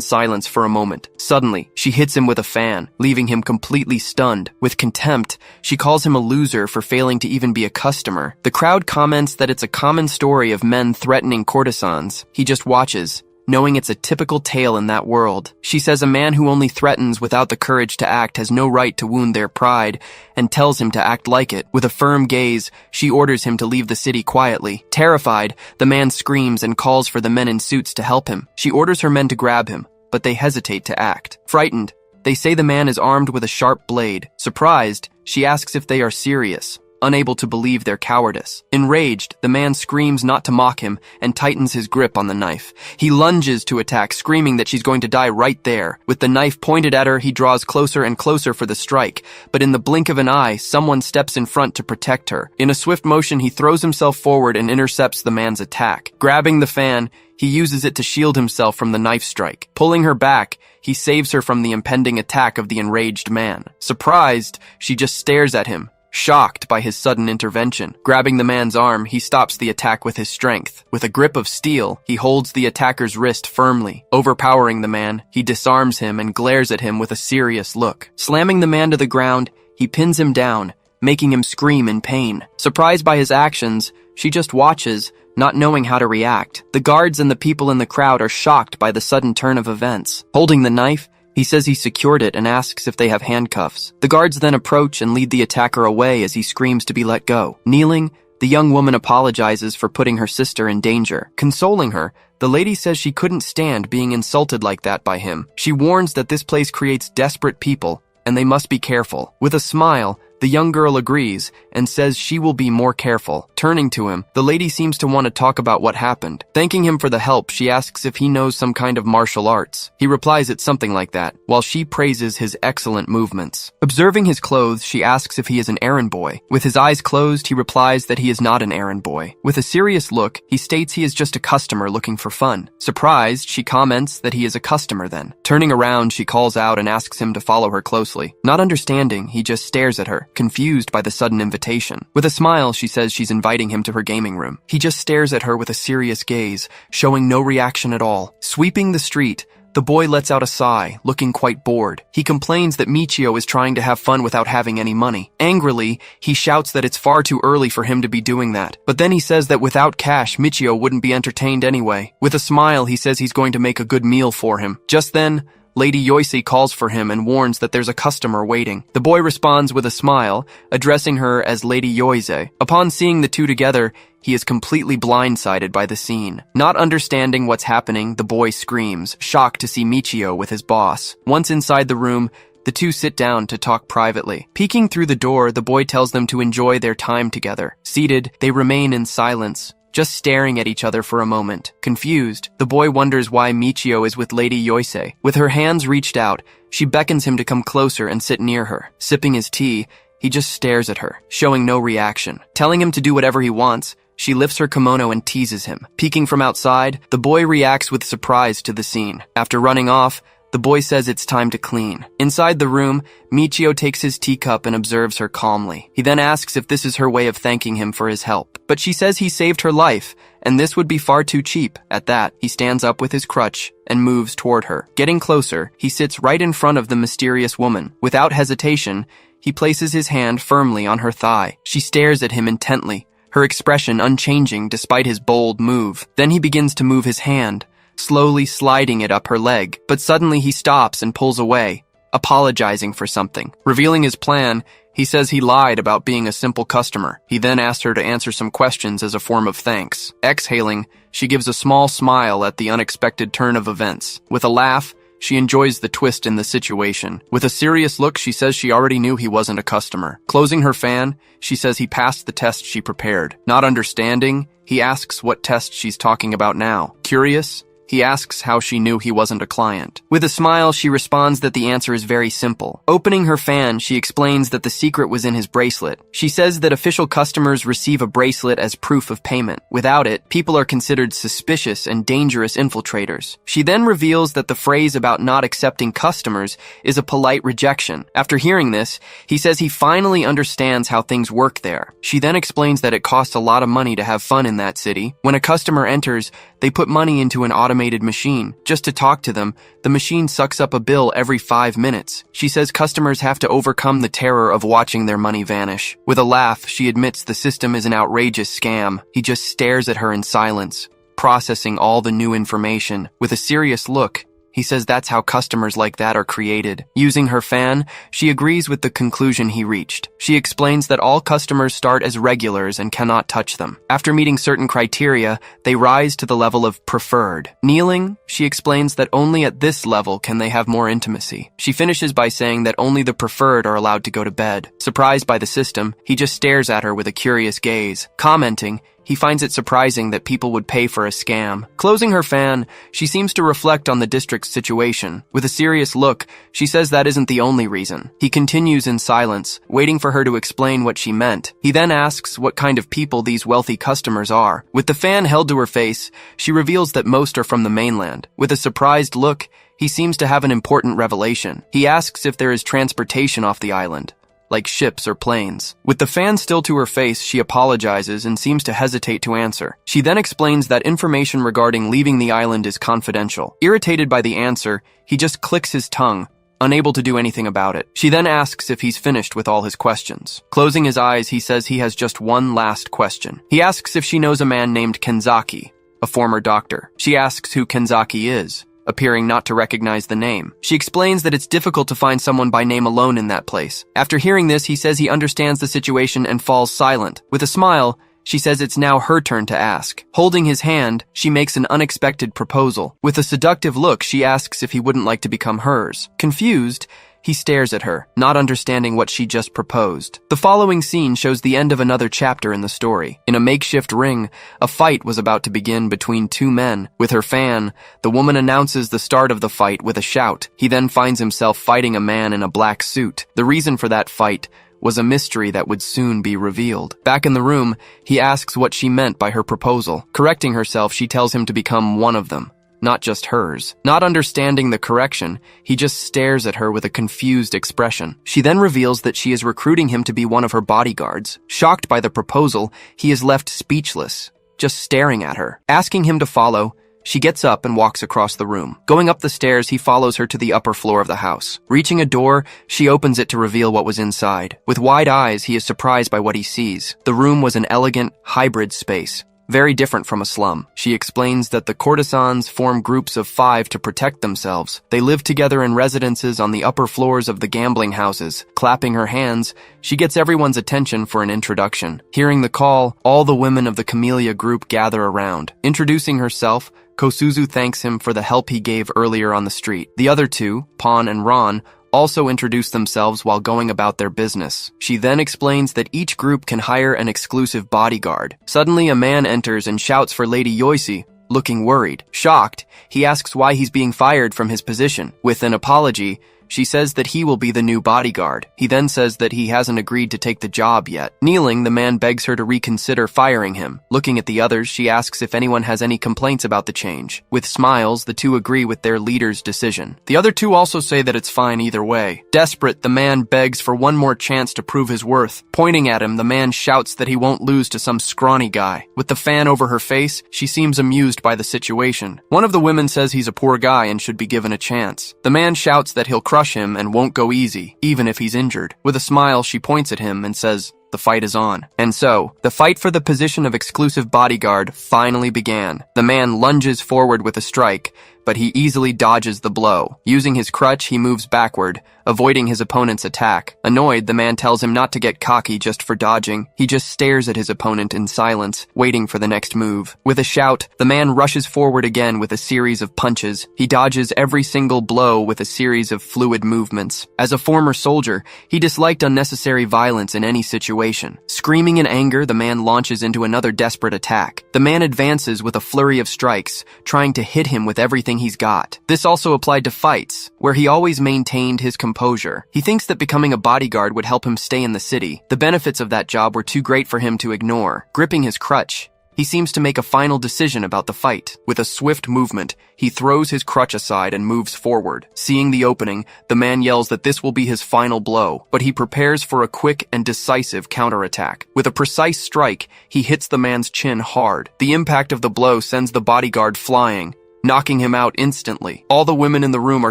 silence for a moment. Suddenly, she hits him with a fan, leaving him completely stunned. With contempt, she calls him a loser for failing to even be a customer. The crowd comments that it's a common story of men threatening courtesans. He just watches, knowing it's a typical tale in that world. She says a man who only threatens without the courage to act has no right to wound their pride, and tells him to act like it. With a firm gaze, she orders him to leave the city quietly. Terrified, the man screams and calls for the men in suits to help him. She orders her men to grab him, but they hesitate to act. Frightened, they say the man is armed with a sharp blade. Surprised, she asks if they are serious, unable to believe their cowardice. Enraged, the man screams not to mock him and tightens his grip on the knife. He lunges to attack, screaming that she's going to die right there. With the knife pointed at her, he draws closer and closer for the strike, but in the blink of an eye, someone steps in front to protect her. In a swift motion, he throws himself forward and intercepts the man's attack. Grabbing the fan, he uses it to shield himself from the knife strike. Pulling her back, he saves her from the impending attack of the enraged man. Surprised, she just stares at him, shocked by his sudden intervention. Grabbing the man's arm, he stops the attack with his strength. With a grip of steel, he holds the attacker's wrist firmly. Overpowering the man, he disarms him and glares at him with a serious look. Slamming the man to the ground, he pins him down, making him scream in pain. Surprised by his actions, she just watches, not knowing how to react. The guards and the people in the crowd are shocked by the sudden turn of events. Holding the knife, he says he secured it and asks if they have handcuffs. The guards then approach and lead the attacker away as he screams to be let go. Kneeling, the young woman apologizes for putting her sister in danger. Consoling her, The lady says she couldn't stand being insulted like that by him. She warns that this place creates desperate people, and they must be careful. With a smile, the young girl agrees and says she will be more careful. Turning to him, the lady seems to want to talk about what happened. Thanking him for the help, she asks if he knows some kind of martial arts. He replies it's something like that, while she praises his excellent movements. Observing his clothes, she asks if he is an errand boy. With his eyes closed, he replies that he is not an errand boy. With a serious look, he states he is just a customer looking for fun. Surprised, she comments that he is a customer then. Turning around, she calls out and asks him to follow her closely. Not understanding, he just stares at her, confused by the sudden invitation. With a smile, she says she's inviting him to her gaming room. He just stares at her with a serious gaze, showing no reaction at all. Sweeping the street, the boy lets out a sigh, looking quite bored. He complains that Michio is trying to have fun without having any money. Angrily, he shouts that it's far too early for him to be doing that. But then he says that without cash, Michio wouldn't be entertained anyway. With a smile, he says he's going to make a good meal for him. Just then, Lady Yoisei calls for him and warns that there's a customer waiting. The boy responds with a smile, addressing her as Lady Yoisei. Upon seeing the two together, he is completely blindsided by the scene. Not understanding what's happening, the boy screams, shocked to see Michio with his boss. Once inside the room, the two sit down to talk privately. Peeking through the door, the boy tells them to enjoy their time together. Seated, they remain in silence, just staring at each other for a moment. Confused, the boy wonders why Michio is with Lady Yoisei. With her hands reached out, she beckons him to come closer and sit near her. Sipping his tea, he just stares at her, showing no reaction. Telling him to do whatever he wants, she lifts her kimono and teases him. Peeking from outside, the boy reacts with surprise to the scene. After running off, the boy says it's time to clean. Inside the room, Michio takes his teacup and observes her calmly. He then asks if this is her way of thanking him for his help. But she says he saved her life, and this would be far too cheap. At that, he stands up with his crutch and moves toward her. Getting closer, he sits right in front of the mysterious woman. Without hesitation, he places his hand firmly on her thigh. She stares at him intently, her expression unchanging despite his bold move. Then he begins to move his hand, slowly sliding it up her leg, but suddenly he stops and pulls away, apologizing for something. Revealing his plan, he says he lied about being a simple customer. He then asks her to answer some questions as a form of thanks. Exhaling, she gives a small smile at the unexpected turn of events. With a laugh, she enjoys the twist in the situation. With a serious look, she says she already knew he wasn't a customer. Closing her fan, she says he passed the test she prepared. Not understanding, he asks what test she's talking about now. Curious, he asks how she knew he wasn't a client. With a smile, she responds that the answer is very simple. Opening her fan, she explains that the secret was in his bracelet. She says that official customers receive a bracelet as proof of payment. Without it, people are considered suspicious and dangerous infiltrators. She then reveals that the phrase about not accepting customers is a polite rejection. After hearing this, he says he finally understands how things work there. She then explains that it costs a lot of money to have fun in that city. When a customer enters, they put money into an automated machine. Just to talk to them, the machine sucks up a bill every 5 minutes. She says customers have to overcome the terror of watching their money vanish. With a laugh, she admits the system is an outrageous scam. He just stares at her in silence, processing all the new information. With a serious look, he says that's how customers like that are created. Using her fan, she agrees with the conclusion he reached. She explains that all customers start as regulars and cannot touch them. After meeting certain criteria, they rise to the level of preferred. Kneeling, she explains that only at this level can they have more intimacy. She finishes by saying that only the preferred are allowed to go to bed. Surprised by the system, he just stares at her with a curious gaze. Commenting, he finds it surprising that people would pay for a scam. Closing her fan, she seems to reflect on the district's situation. With a serious look, she says that isn't the only reason. He continues in silence, waiting for her to explain what she meant. He then asks what kind of people these wealthy customers are. With the fan held to her face, she reveals that most are from the mainland. With a surprised look, he seems to have an important revelation. He asks if there is transportation off the island, like ships or planes. With the fan still to her face, she apologizes and seems to hesitate to answer. She then explains that information regarding leaving the island is confidential. Irritated by the answer, he just clicks his tongue, unable to do anything about it. She then asks if he's finished with all his questions. Closing his eyes, he says he has just one last question. He asks if she knows a man named Kenzaki, a former doctor. She asks who Kenzaki is, appearing not to recognize the name. She explains that it's difficult to find someone by name alone in that place. After hearing this, he says he understands the situation and falls silent. With a smile, She says it's now her turn to ask. Holding his hand, she makes an unexpected proposal. With a seductive look, she asks if he wouldn't like to become hers. Confused, he stares at her, not understanding what she just proposed. The following scene shows the end of another chapter in the story. In a makeshift ring, a fight was about to begin between two men. With her fan, the woman announces the start of the fight with a shout. He then finds himself fighting a man in a black suit. The reason for that fight was a mystery that would soon be revealed. Back in the room, he asks what she meant by her proposal. Correcting herself, she tells him to become one of them, not just hers. Not understanding the correction, he just stares at her with a confused expression. She then reveals that she is recruiting him to be one of her bodyguards. Shocked by the proposal, he is left speechless, just staring at her. Asking him to follow, she gets up and walks across the room. Going up the stairs, he follows her to the upper floor of the house. Reaching a door, she opens it to reveal what was inside. With wide eyes, he is surprised by what he sees. The room was an elegant, hybrid space, very different from a slum. She explains that the courtesans form groups of 5 to protect themselves. They live together in residences on the upper floors of the gambling houses. Clapping her hands, she gets everyone's attention for an introduction. Hearing the call, all the women of the Camellia group gather around. Introducing herself, Kosuzu thanks him for the help he gave earlier on the street. The other two, Pon and Ron, also introduce themselves while going about their business. She then explains that each group can hire an exclusive bodyguard. Suddenly, a man enters and shouts for Lady Yoisi, looking worried. Shocked, he asks why he's being fired from his position. With an apology, she says that he will be the new bodyguard. He then says that he hasn't agreed to take the job yet. Kneeling, the man begs her to reconsider firing him. Looking at the others, she asks if anyone has any complaints about the change. With smiles, the two agree with their leader's decision. The other two also say that it's fine either way. Desperate, the man begs for one more chance to prove his worth. Pointing at him, the man shouts that he won't lose to some scrawny guy. With the fan over her face, she seems amused by the situation. One of the women says he's a poor guy and should be given a chance. The man shouts that he'll crush him and won't go easy, even if he's injured. With a smile, she points at him and says, "The fight is on." And so, the fight for the position of exclusive bodyguard finally began. The man lunges forward with a strike, but he easily dodges the blow. Using his crutch, he moves backward, avoiding his opponent's attack. Annoyed, the man tells him not to get cocky just for dodging. He just stares at his opponent in silence, waiting for the next move. With a shout, the man rushes forward again with a series of punches. He dodges every single blow with a series of fluid movements. As a former soldier, he disliked unnecessary violence in any situation. Screaming in anger, the man launches into another desperate attack. The man advances with a flurry of strikes, trying to hit him with everything he's got. This also applied to fights, where he always maintained his composure. He thinks that becoming a bodyguard would help him stay in the city. The benefits of that job were too great for him to ignore. Gripping his crutch, he seems to make a final decision about the fight. With a swift movement, he throws his crutch aside and moves forward. Seeing the opening, the man yells that this will be his final blow, but he prepares for a quick and decisive counterattack. With a precise strike, he hits the man's chin hard. The impact of the blow sends the bodyguard flying, knocking him out instantly. All the women in the room are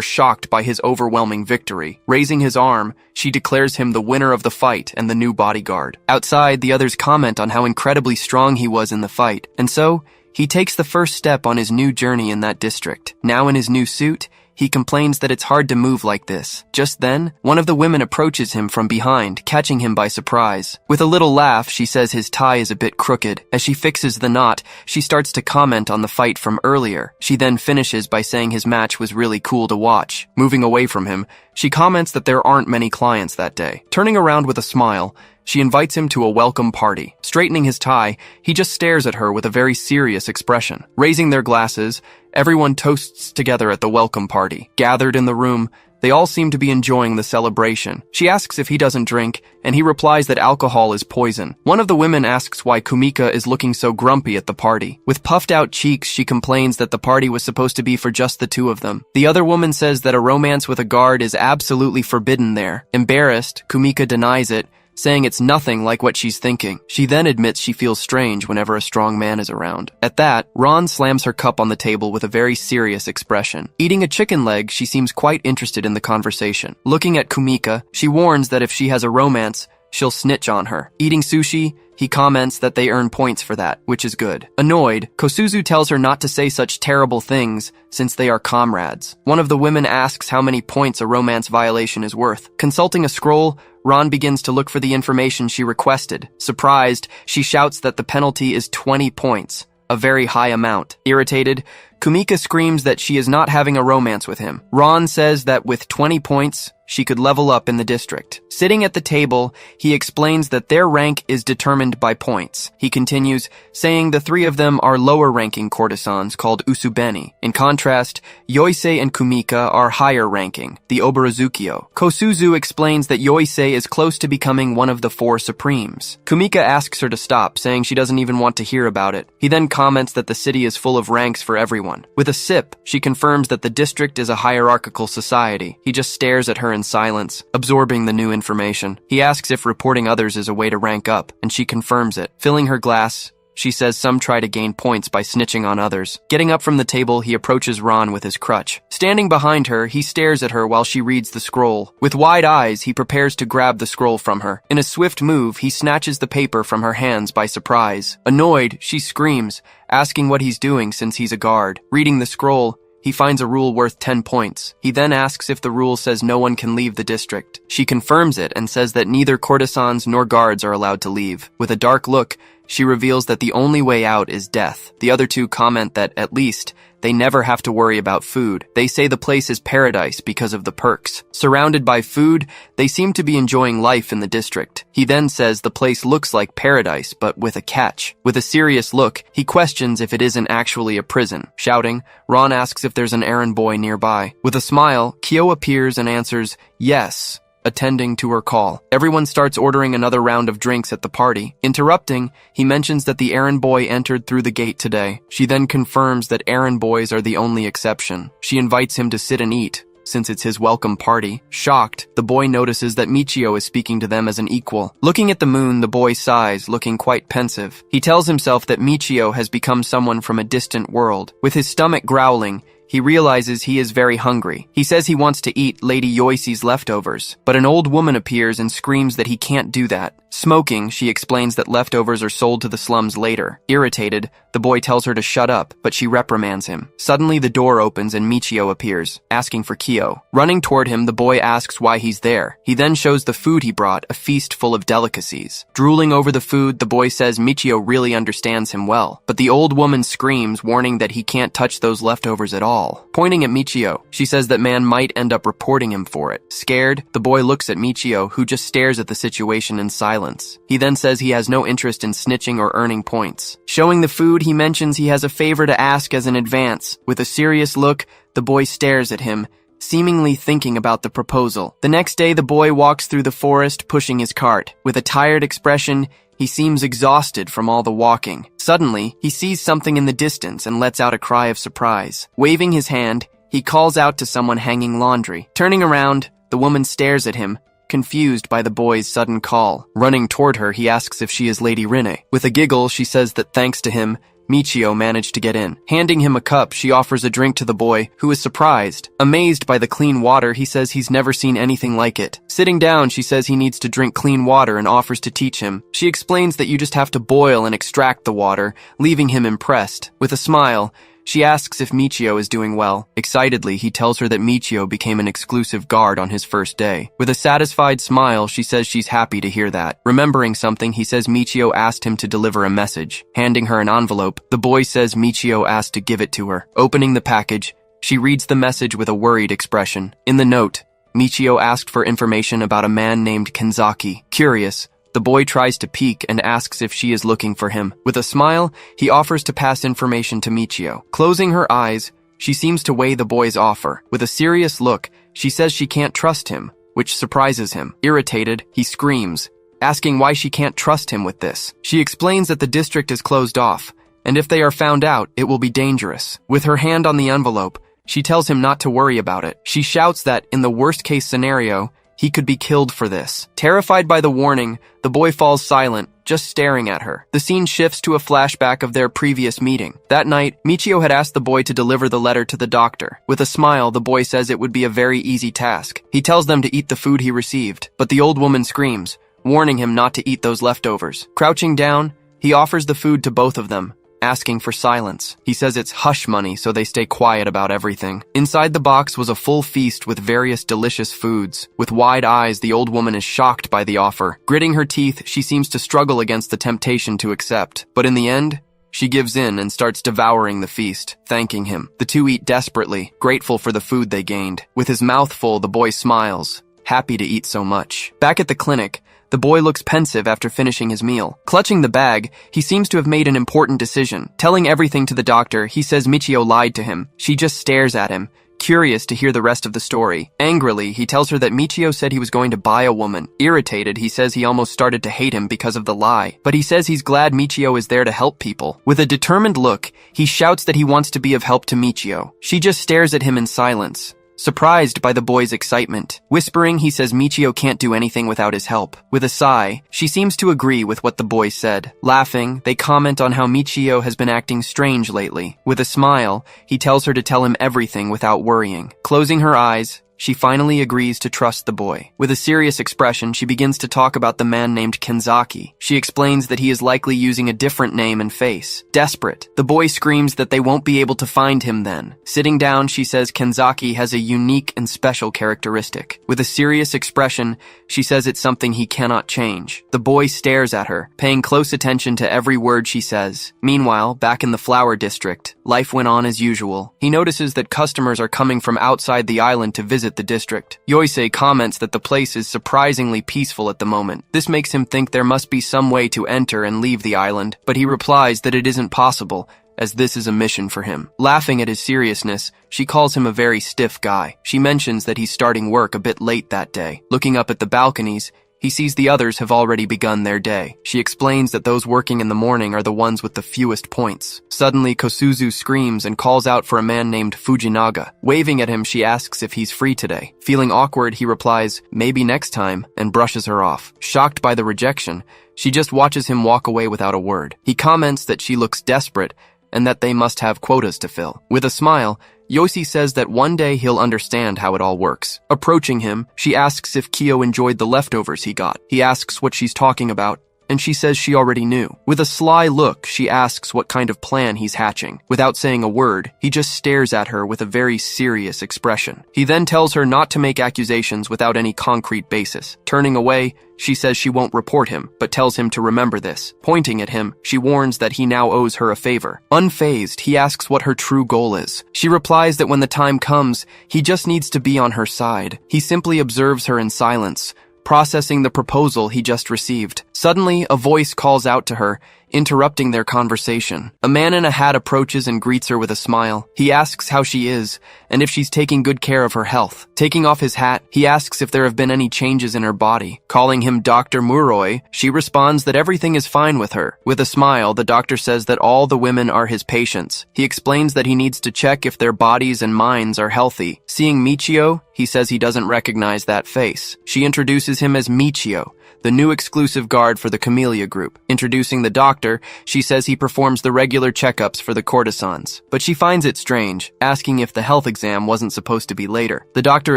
shocked by his overwhelming victory. Raising his arm, she declares him the winner of the fight and the new bodyguard. Outside, the others comment on how incredibly strong he was in the fight, and so, he takes the first step on his new journey in that district. Now in his new suit, he complains that it's hard to move like this. Just then, one of the women approaches him from behind, catching him by surprise. With a little laugh, she says his tie is a bit crooked. As she fixes the knot, she starts to comment on the fight from earlier. She then finishes by saying his match was really cool to watch. Moving away from him, she comments that there aren't many clients that day. Turning around with a smile, she invites him to a welcome party. Straightening his tie, he just stares at her with a very serious expression. Raising their glasses, everyone toasts together at the welcome party. Gathered in the room, they all seem to be enjoying the celebration. She asks if he doesn't drink, and he replies that alcohol is poison. One of the women asks why Kumika is looking so grumpy at the party. With puffed out cheeks, she complains that the party was supposed to be for just the two of them. The other woman says that a romance with a guard is absolutely forbidden there. Embarrassed, Kumika denies it, saying it's nothing like what she's thinking. She then admits she feels strange whenever a strong man is around. At that, Ron slams her cup on the table with a very serious expression. Eating a chicken leg, she seems quite interested in the conversation. Looking at Kumika, she warns that if she has a romance, she'll snitch on her. Eating sushi, he He comments that they earn points for that, which is good. Annoyed, Kosuzu tells her not to say such terrible things since they are comrades. One of the women asks how many points a romance violation is worth. Consulting a scroll, Ron begins to look for the information she requested. Surprised, she shouts that the penalty is 20 points, a very high amount. Irritated, Kumika screams that she is not having a romance with him. Ron says that with 20 points, she could level up in the district. Sitting at the table, he explains that their rank is determined by points. He continues, saying the three of them are lower-ranking courtesans called Usubeni. In contrast, Yoisei and Kumika are higher-ranking, the Obarazukyo. Kosuzu explains that Yoisei is close to becoming one of the four supremes. Kumika asks her to stop, saying she doesn't even want to hear about it. He then comments that the city is full of ranks for everyone. With a sip, she confirms that the district is a hierarchical society. He just stares at her in silence, absorbing the new information. He asks if reporting others is a way to rank up, and she confirms it. Filling her glass, she says some try to gain points by snitching on others. Getting up from the table, he approaches Ron with his crutch. Standing behind her, he stares at her while she reads the scroll. With wide eyes, he prepares to grab the scroll from her. In a swift move, he snatches the paper from her hands by surprise. Annoyed, she screams, asking what he's doing since he's a guard. Reading the scroll, he finds a rule worth 10 points. He then asks if the rule says no one can leave the district. She confirms it and says that neither courtesans nor guards are allowed to leave. With a dark look, she reveals that the only way out is death. The other two comment that, at least, they never have to worry about food. They say the place is paradise because of the perks. Surrounded by food, they seem to be enjoying life in the district. He then says the place looks like paradise, but with a catch. With a serious look, he questions if it isn't actually a prison. Shouting, Ron asks if there's an errand boy nearby. With a smile, Kyo appears and answers, yes, attending to her call. Everyone starts ordering another round of drinks at the party. Interrupting, he mentions that the errand boy entered through the gate today. She then confirms that errand boys are the only exception. She invites him to sit and eat, since it's his welcome party. Shocked, the boy notices that Michio is speaking to them as an equal. Looking at the moon, the boy sighs, looking quite pensive. He tells himself that Michio has become someone from a distant world. With his stomach growling, he realizes he is very hungry. He says he wants to eat Lady Yoisi's leftovers, but an old woman appears and screams that he can't do that. Smoking, she explains that leftovers are sold to the slums later. Irritated, the boy tells her to shut up, but she reprimands him. Suddenly, the door opens and Michio appears, asking for Kyo. Running toward him, the boy asks why he's there. He then shows the food he brought, a feast full of delicacies. Drooling over the food, the boy says Michio really understands him well, but the old woman screams, warning that he can't touch those leftovers at all. Pointing at Michio, she says that man might end up reporting him for it. Scared, the boy looks at Michio, who just stares at the situation in silence. He then says he has no interest in snitching or earning points. Showing the food, he mentions he has a favor to ask as an advance. With a serious look, the boy stares at him, seemingly thinking about the proposal. The next day, the boy walks through the forest, pushing his cart. With a tired expression, he seems exhausted from all the walking. Suddenly, he sees something in the distance and lets out a cry of surprise. Waving his hand, he calls out to someone hanging laundry. Turning around, the woman stares at him, confused by the boy's sudden call. Running toward her, he asks if she is Lady Rinne. With a giggle, she says that thanks to him, Michio managed to get in. Handing him a cup, she offers a drink to the boy, who is surprised. Amazed by the clean water, he says he's never seen anything like it. Sitting down, she says he needs to drink clean water and offers to teach him. She explains that you just have to boil and extract the water, leaving him impressed. With a smile, she asks if Michio is doing well. Excitedly, he tells her that Michio became an exclusive guard on his first day. With a satisfied smile, she says she's happy to hear that. Remembering something, he says Michio asked him to deliver a message. Handing her an envelope, the boy says Michio asked to give it to her. Opening the package, she reads the message with a worried expression. In the note, Michio asked for information about a man named Kenzaki. Curious, the boy tries to peek and asks if she is looking for him. With a smile, he offers to pass information to Michio. Closing her eyes, she seems to weigh the boy's offer. With a serious look, she says she can't trust him, which surprises him. Irritated, he screams, asking why she can't trust him with this. She explains that the district is closed off, and if they are found out, it will be dangerous. With her hand on the envelope, she tells him not to worry about it. She shouts that, in the worst-case scenario, he could be killed for this. Terrified by the warning, the boy falls silent, just staring at her. The scene shifts to a flashback of their previous meeting. That night, Michio had asked the boy to deliver the letter to the doctor. With a smile, the boy says it would be a very easy task. He tells them to eat the food he received, but the old woman screams, warning him not to eat those leftovers. Crouching down, he offers the food to both of them, asking for silence. He says it's hush money, so they stay quiet about everything. Inside the box was a full feast with various delicious foods. With wide eyes, the old woman is shocked by the offer. Gritting her teeth, she seems to struggle against the temptation to accept. But in the end, she gives in and starts devouring the feast, thanking him. The two eat desperately, grateful for the food they gained. With his mouth full, the boy smiles, happy to eat so much. Back at the clinic, the boy looks pensive after finishing his meal. Clutching the bag, he seems to have made an important decision. Telling everything to the doctor, he says Michio lied to him. She just stares at him, curious to hear the rest of the story. Angrily, he tells her that Michio said he was going to buy a woman. Irritated, he says he almost started to hate him because of the lie. But he says he's glad Michio is there to help people. With a determined look, he shouts that he wants to be of help to Michio. She just stares at him in silence, surprised by the boy's excitement. Whispering, he says Michio can't do anything without his help. With a sigh, she seems to agree with what the boy said. Laughing, they comment on how Michio has been acting strange lately. With a smile, he tells her to tell him everything without worrying. Closing her eyes, she finally agrees to trust the boy. With a serious expression, she begins to talk about the man named Kenzaki. She explains that he is likely using a different name and face. Desperate, the boy screams that they won't be able to find him then. Sitting down, she says Kenzaki has a unique and special characteristic. With a serious expression, she says it's something he cannot change. The boy stares at her, paying close attention to every word she says. Meanwhile, back in the flower district, life went on as usual. He notices that customers are coming from outside the island to visit the district. Yoisei comments that the place is surprisingly peaceful at the moment. This makes him think there must be some way to enter and leave the island, but he replies that it isn't possible, as this is a mission for him. Laughing at his seriousness, she calls him a very stiff guy. She mentions that he's starting work a bit late that day. Looking up at the balconies, he sees the others have already begun their day. She explains that those working in the morning are the ones with the fewest points. Suddenly, Kosuzu screams and calls out for a man named Fujinaga. Waving at him, she asks if he's free today. Feeling awkward, he replies, "Maybe next time," and brushes her off. Shocked by the rejection, she just watches him walk away without a word. He comments that she looks desperate and that they must have quotas to fill. With a smile, Yoshi says that one day he'll understand how it all works. Approaching him, she asks if Kyo enjoyed the leftovers he got. He asks what she's talking about, and she says she already knew. With a sly look, she asks what kind of plan he's hatching. Without saying a word, he just stares at her with a very serious expression. He then tells her not to make accusations without any concrete basis. Turning away, she says she won't report him, but tells him to remember this. Pointing at him, she warns that he now owes her a favor. Unfazed, he asks what her true goal is. She replies that when the time comes, he just needs to be on her side. He simply observes her in silence, processing the proposal he just received. Suddenly, a voice calls out to her, interrupting their conversation. A man in a hat approaches and greets her with a smile. He asks how she is, and if she's taking good care of her health. Taking off his hat, he asks if there have been any changes in her body. Calling him Dr. Muroi, she responds that everything is fine with her. With a smile, the doctor says that all the women are his patients. He explains that he needs to check if their bodies and minds are healthy. Seeing Michio, he says he doesn't recognize that face. She introduces him as Michio, the new exclusive guard for the Camellia group. Introducing the doctor, she says he performs the regular checkups for the courtesans. But she finds it strange, asking if the health exam wasn't supposed to be later. The doctor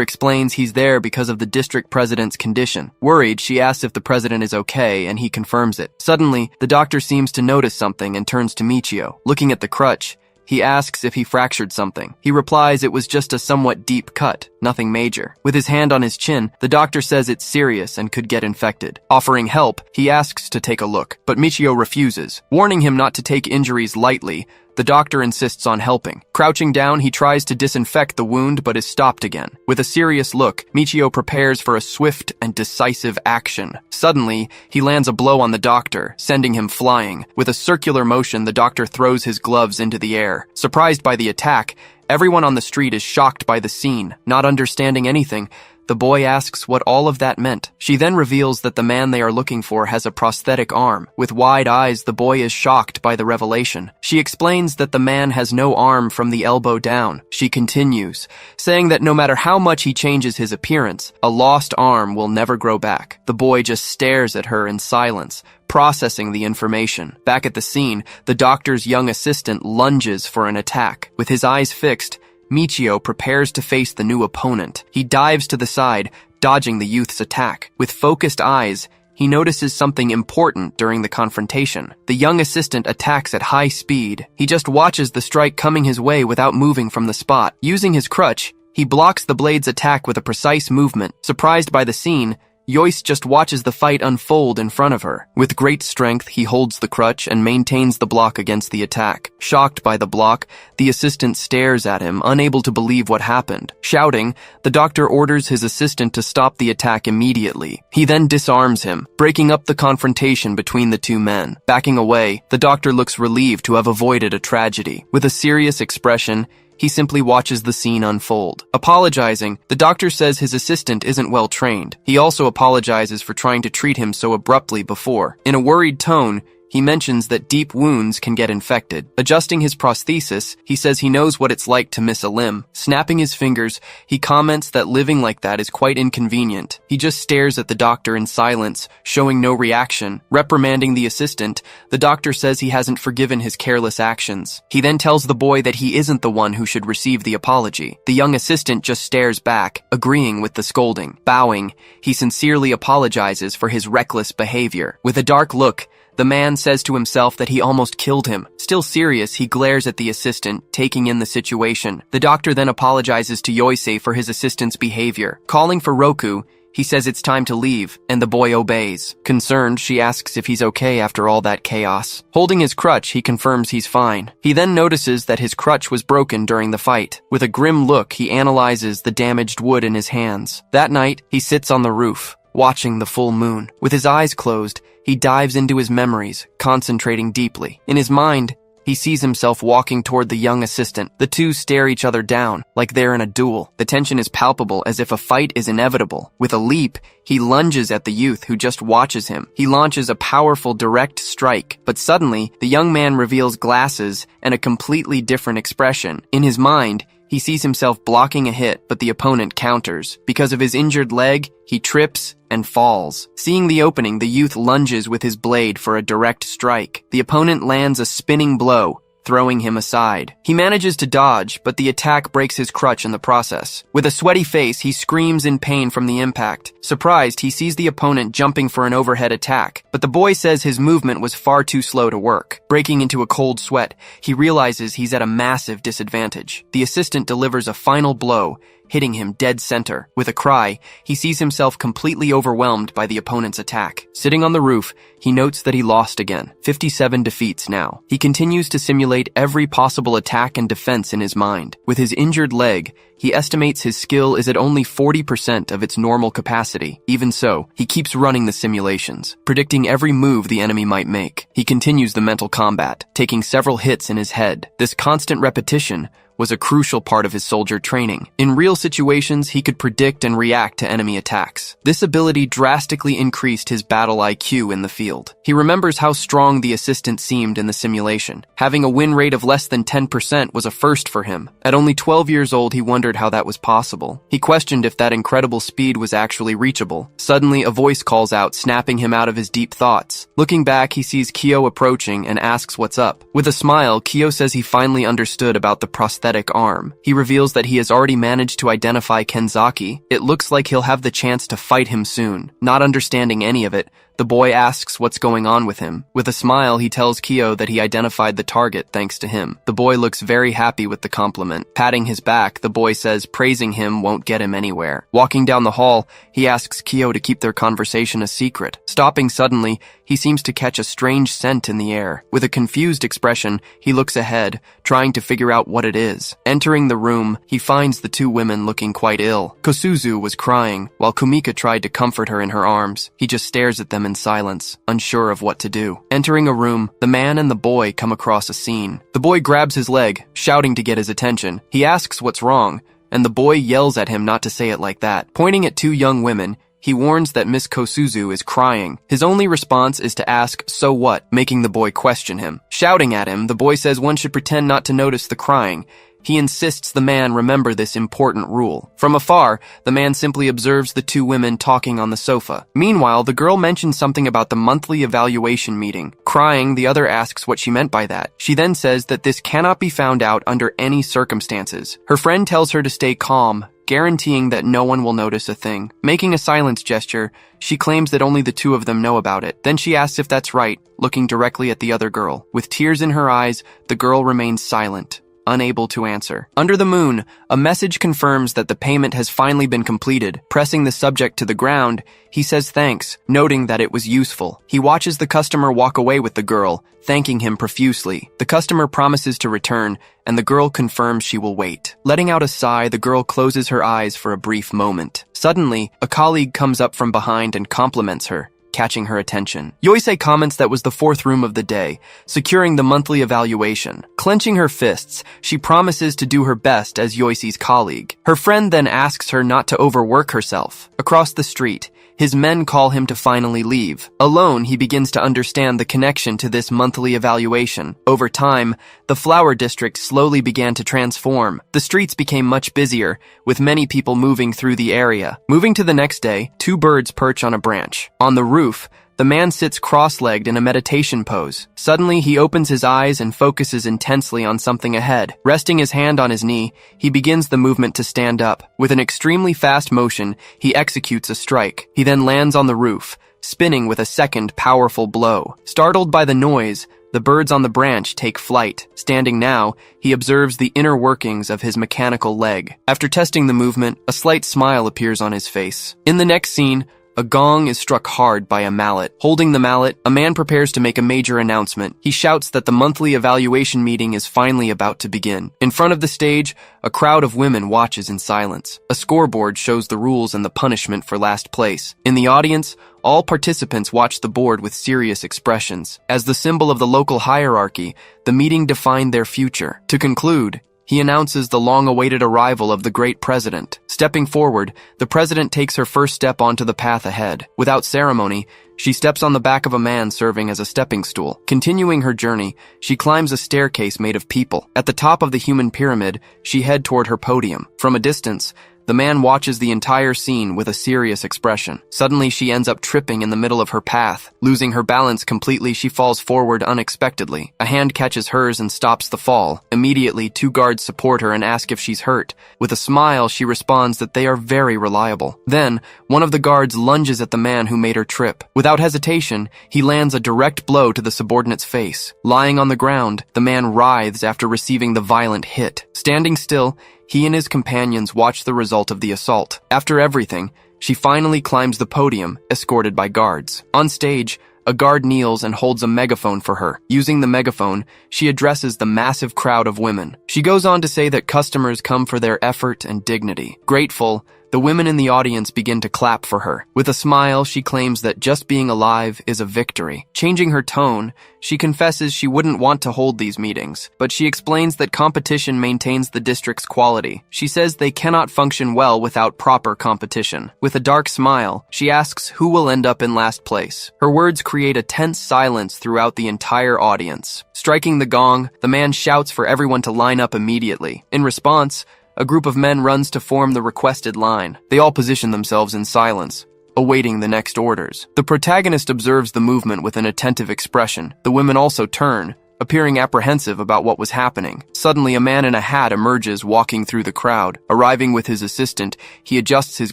explains he's there because of the district president's condition. Worried, she asks if the president is okay, and he confirms it. Suddenly, the doctor seems to notice something and turns to Michio. Looking at the crutch, he asks if he fractured something. He replies it was just a somewhat deep cut, nothing major. With his hand on his chin, the doctor says it's serious and could get infected. Offering help, he asks to take a look, but Michio refuses. Warning him not to take injuries lightly, the doctor insists on helping. Crouching down, he tries to disinfect the wound but is stopped again. With a serious look, Michio prepares for a swift and decisive action. Suddenly, he lands a blow on the doctor, sending him flying. With a circular motion, the doctor throws his gloves into the air. Surprised by the attack, everyone on the street is shocked by the scene. Not understanding anything, the boy asks what all of that meant. She then reveals that the man they are looking for has a prosthetic arm. With wide eyes, the boy is shocked by the revelation. She explains that the man has no arm from the elbow down. She continues, saying that no matter how much he changes his appearance, a lost arm will never grow back. The boy just stares at her in silence, processing the information. Back at the scene, the doctor's young assistant lunges for an attack. With his eyes fixed, Michio prepares to face the new opponent. He dives to the side, dodging the youth's attack. With focused eyes, he notices something important during the confrontation. The young assistant attacks at high speed. He just watches the strike coming his way without moving from the spot. Using his crutch, he blocks the blade's attack with a precise movement. Surprised by the scene, Joyce just watches the fight unfold in front of her. With great strength, he holds the crutch and maintains the block against the attack. Shocked by the block, the assistant stares at him, unable to believe what happened. Shouting, the doctor orders his assistant to stop the attack immediately. He then disarms him, breaking up the confrontation between the two men. Backing away, the doctor looks relieved to have avoided a tragedy. With a serious expression, he simply watches the scene unfold. Apologizing, the doctor says his assistant isn't well trained. He also apologizes for trying to treat him so abruptly before. In a worried tone, he mentions that deep wounds can get infected. Adjusting his prosthesis, he says he knows what it's like to miss a limb. Snapping his fingers, he comments that living like that is quite inconvenient. He just stares at the doctor in silence, showing no reaction. Reprimanding the assistant, the doctor says he hasn't forgiven his careless actions. He then tells the boy that he isn't the one who should receive the apology. The young assistant just stares back, agreeing with the scolding. Bowing, he sincerely apologizes for his reckless behavior. With a dark look, the man says to himself that he almost killed him. Still serious, he glares at the assistant, taking in the situation. The doctor then apologizes to Yoisei for his assistant's behavior. Calling for Roku, he says it's time to leave, and the boy obeys. Concerned, she asks if he's okay after all that chaos. Holding his crutch, he confirms he's fine. He then notices that his crutch was broken during the fight. With a grim look, he analyzes the damaged wood in his hands. That night, he sits on the roof, watching the full moon. With his eyes closed, he dives into his memories, concentrating deeply. In his mind, he sees himself walking toward the young assistant. The two stare each other down, like they're in a duel. The tension is palpable, as if a fight is inevitable. With a leap, he lunges at the youth who just watches him. He launches a powerful direct strike, but suddenly, the young man reveals glasses and a completely different expression. In his mind, he sees himself blocking a hit, but the opponent counters. Because of his injured leg, he trips and falls. Seeing the opening, the youth lunges with his blade for a direct strike. The opponent lands a spinning blow, throwing him aside. He manages to dodge, but the attack breaks his crutch in the process. With a sweaty face, he screams in pain from the impact. Surprised, he sees the opponent jumping for an overhead attack, but the boy says his movement was far too slow to work. Breaking into a cold sweat, he realizes he's at a massive disadvantage. The assistant delivers a final blow, hitting him dead center. With a cry, he sees himself completely overwhelmed by the opponent's attack. Sitting on the roof, he notes that he lost again. 57 defeats now. He continues to simulate every possible attack and defense in his mind. With his injured leg, he estimates his skill is at only 40% of its normal capacity. Even so, he keeps running the simulations, predicting every move the enemy might make. He continues the mental combat, taking several hits in his head. This constant repetition was a crucial part of his soldier training. In real situations, he could predict and react to enemy attacks. This ability drastically increased his battle IQ in the field. He remembers how strong the assistant seemed in the simulation. Having a win rate of less than 10% was a first for him. At only 12 years old, he wondered how that was possible. He questioned if that incredible speed was actually reachable. Suddenly, a voice calls out, snapping him out of his deep thoughts. Looking back, he sees Kyo approaching and asks what's up. With a smile, Kyo says he finally understood about the prosthetic arm. He reveals that he has already managed to identify Kenzaki. It looks like he'll have the chance to fight him soon. Not understanding any of it, the boy asks what's going on with him. With a smile, he tells Kyo that he identified the target thanks to him. The boy looks very happy with the compliment. Patting his back, the boy says praising him won't get him anywhere. Walking down the hall, he asks Kyo to keep their conversation a secret. Stopping suddenly, he seems to catch a strange scent in the air. With a confused expression, he looks ahead, trying to figure out what it is. Entering the room, he finds the two women looking quite ill. Kosuzu was crying, while Kumika tried to comfort her in her arms. He just stares at them in silence, unsure of what to do. Entering a room, the man and the boy come across a scene. The boy grabs his leg, shouting to get his attention. He asks what's wrong, and the boy yells at him not to say it like that. Pointing at two young women, he warns that Miss Kosuzu is crying. His only response is to ask, "So what?" making the boy question him. Shouting at him, the boy says one should pretend not to notice the crying. He insists the man remember this important rule. From afar, the man simply observes the two women talking on the sofa. Meanwhile, the girl mentions something about the monthly evaluation meeting. Crying, the other asks what she meant by that. She then says that this cannot be found out under any circumstances. Her friend tells her to stay calm, guaranteeing that no one will notice a thing. Making a silence gesture, she claims that only the two of them know about it. Then she asks if that's right, looking directly at the other girl. With tears in her eyes, the girl remains silent, unable to answer. Under the moon, a message confirms that the payment has finally been completed. Pressing the subject to the ground, he says thanks, noting that it was useful. He watches the customer walk away with the girl, thanking him profusely. The customer promises to return, and the girl confirms she will wait. Letting out a sigh, the girl closes her eyes for a brief moment. Suddenly, a colleague comes up from behind and compliments her, catching her attention. Yoisei comments that was the fourth room of the day, securing the monthly evaluation. Clenching her fists, she promises to do her best as Yoisei's colleague. Her friend then asks her not to overwork herself. Across the street, his men call him to finally leave. Alone, he begins to understand the connection to this monthly evaluation. Over time, the flower district slowly began to transform. The streets became much busier, with many people moving through the area. Moving to the next day, two birds perch on a branch. On the roof, the man sits cross-legged in a meditation pose. Suddenly, he opens his eyes and focuses intensely on something ahead. Resting his hand on his knee, he begins the movement to stand up. With an extremely fast motion, he executes a strike. He then lands on the roof, spinning with a second powerful blow. Startled by the noise, the birds on the branch take flight. Standing now, he observes the inner workings of his mechanical leg. After testing the movement, a slight smile appears on his face. In the next scene, a gong is struck hard by a mallet. Holding the mallet, a man prepares to make a major announcement. He shouts that the monthly evaluation meeting is finally about to begin. In front of the stage, a crowd of women watches in silence. A scoreboard shows the rules and the punishment for last place. In the audience, all participants watch the board with serious expressions. As the symbol of the local hierarchy, the meeting defined their future. To conclude, he announces the long-awaited arrival of the great president. Stepping forward, the president takes her first step onto the path ahead. Without ceremony, she steps on the back of a man serving as a stepping stool. Continuing her journey, she climbs a staircase made of people. At the top of the human pyramid, she heads toward her podium. From a distance, the man watches the entire scene with a serious expression. Suddenly, she ends up tripping in the middle of her path. Losing her balance completely, she falls forward unexpectedly. A hand catches hers and stops the fall. Immediately, two guards support her and ask if she's hurt. With a smile, she responds that they are very reliable. Then, one of the guards lunges at the man who made her trip. Without hesitation, he lands a direct blow to the subordinate's face. Lying on the ground, the man writhes after receiving the violent hit. Standing still, he and his companions watch the result of the assault. After everything, she finally climbs the podium, escorted by guards. On stage, a guard kneels and holds a megaphone for her. Using the megaphone, she addresses the massive crowd of women. She goes on to say that customers come for their effort and dignity. Grateful, the women in the audience begin to clap for her. With a smile, she claims that just being alive is a victory. Changing her tone, she confesses she wouldn't want to hold these meetings, but she explains that competition maintains the district's quality. She says they cannot function well without proper competition. With a dark smile, she asks who will end up in last place. Her words create a tense silence throughout the entire audience. Striking the gong, the man shouts for everyone to line up immediately. In response, a group of men runs to form the requested line. They all position themselves in silence, awaiting the next orders. The protagonist observes the movement with an attentive expression. The women also turn, appearing apprehensive about what was happening. Suddenly, a man in a hat emerges, walking through the crowd. Arriving with his assistant, he adjusts his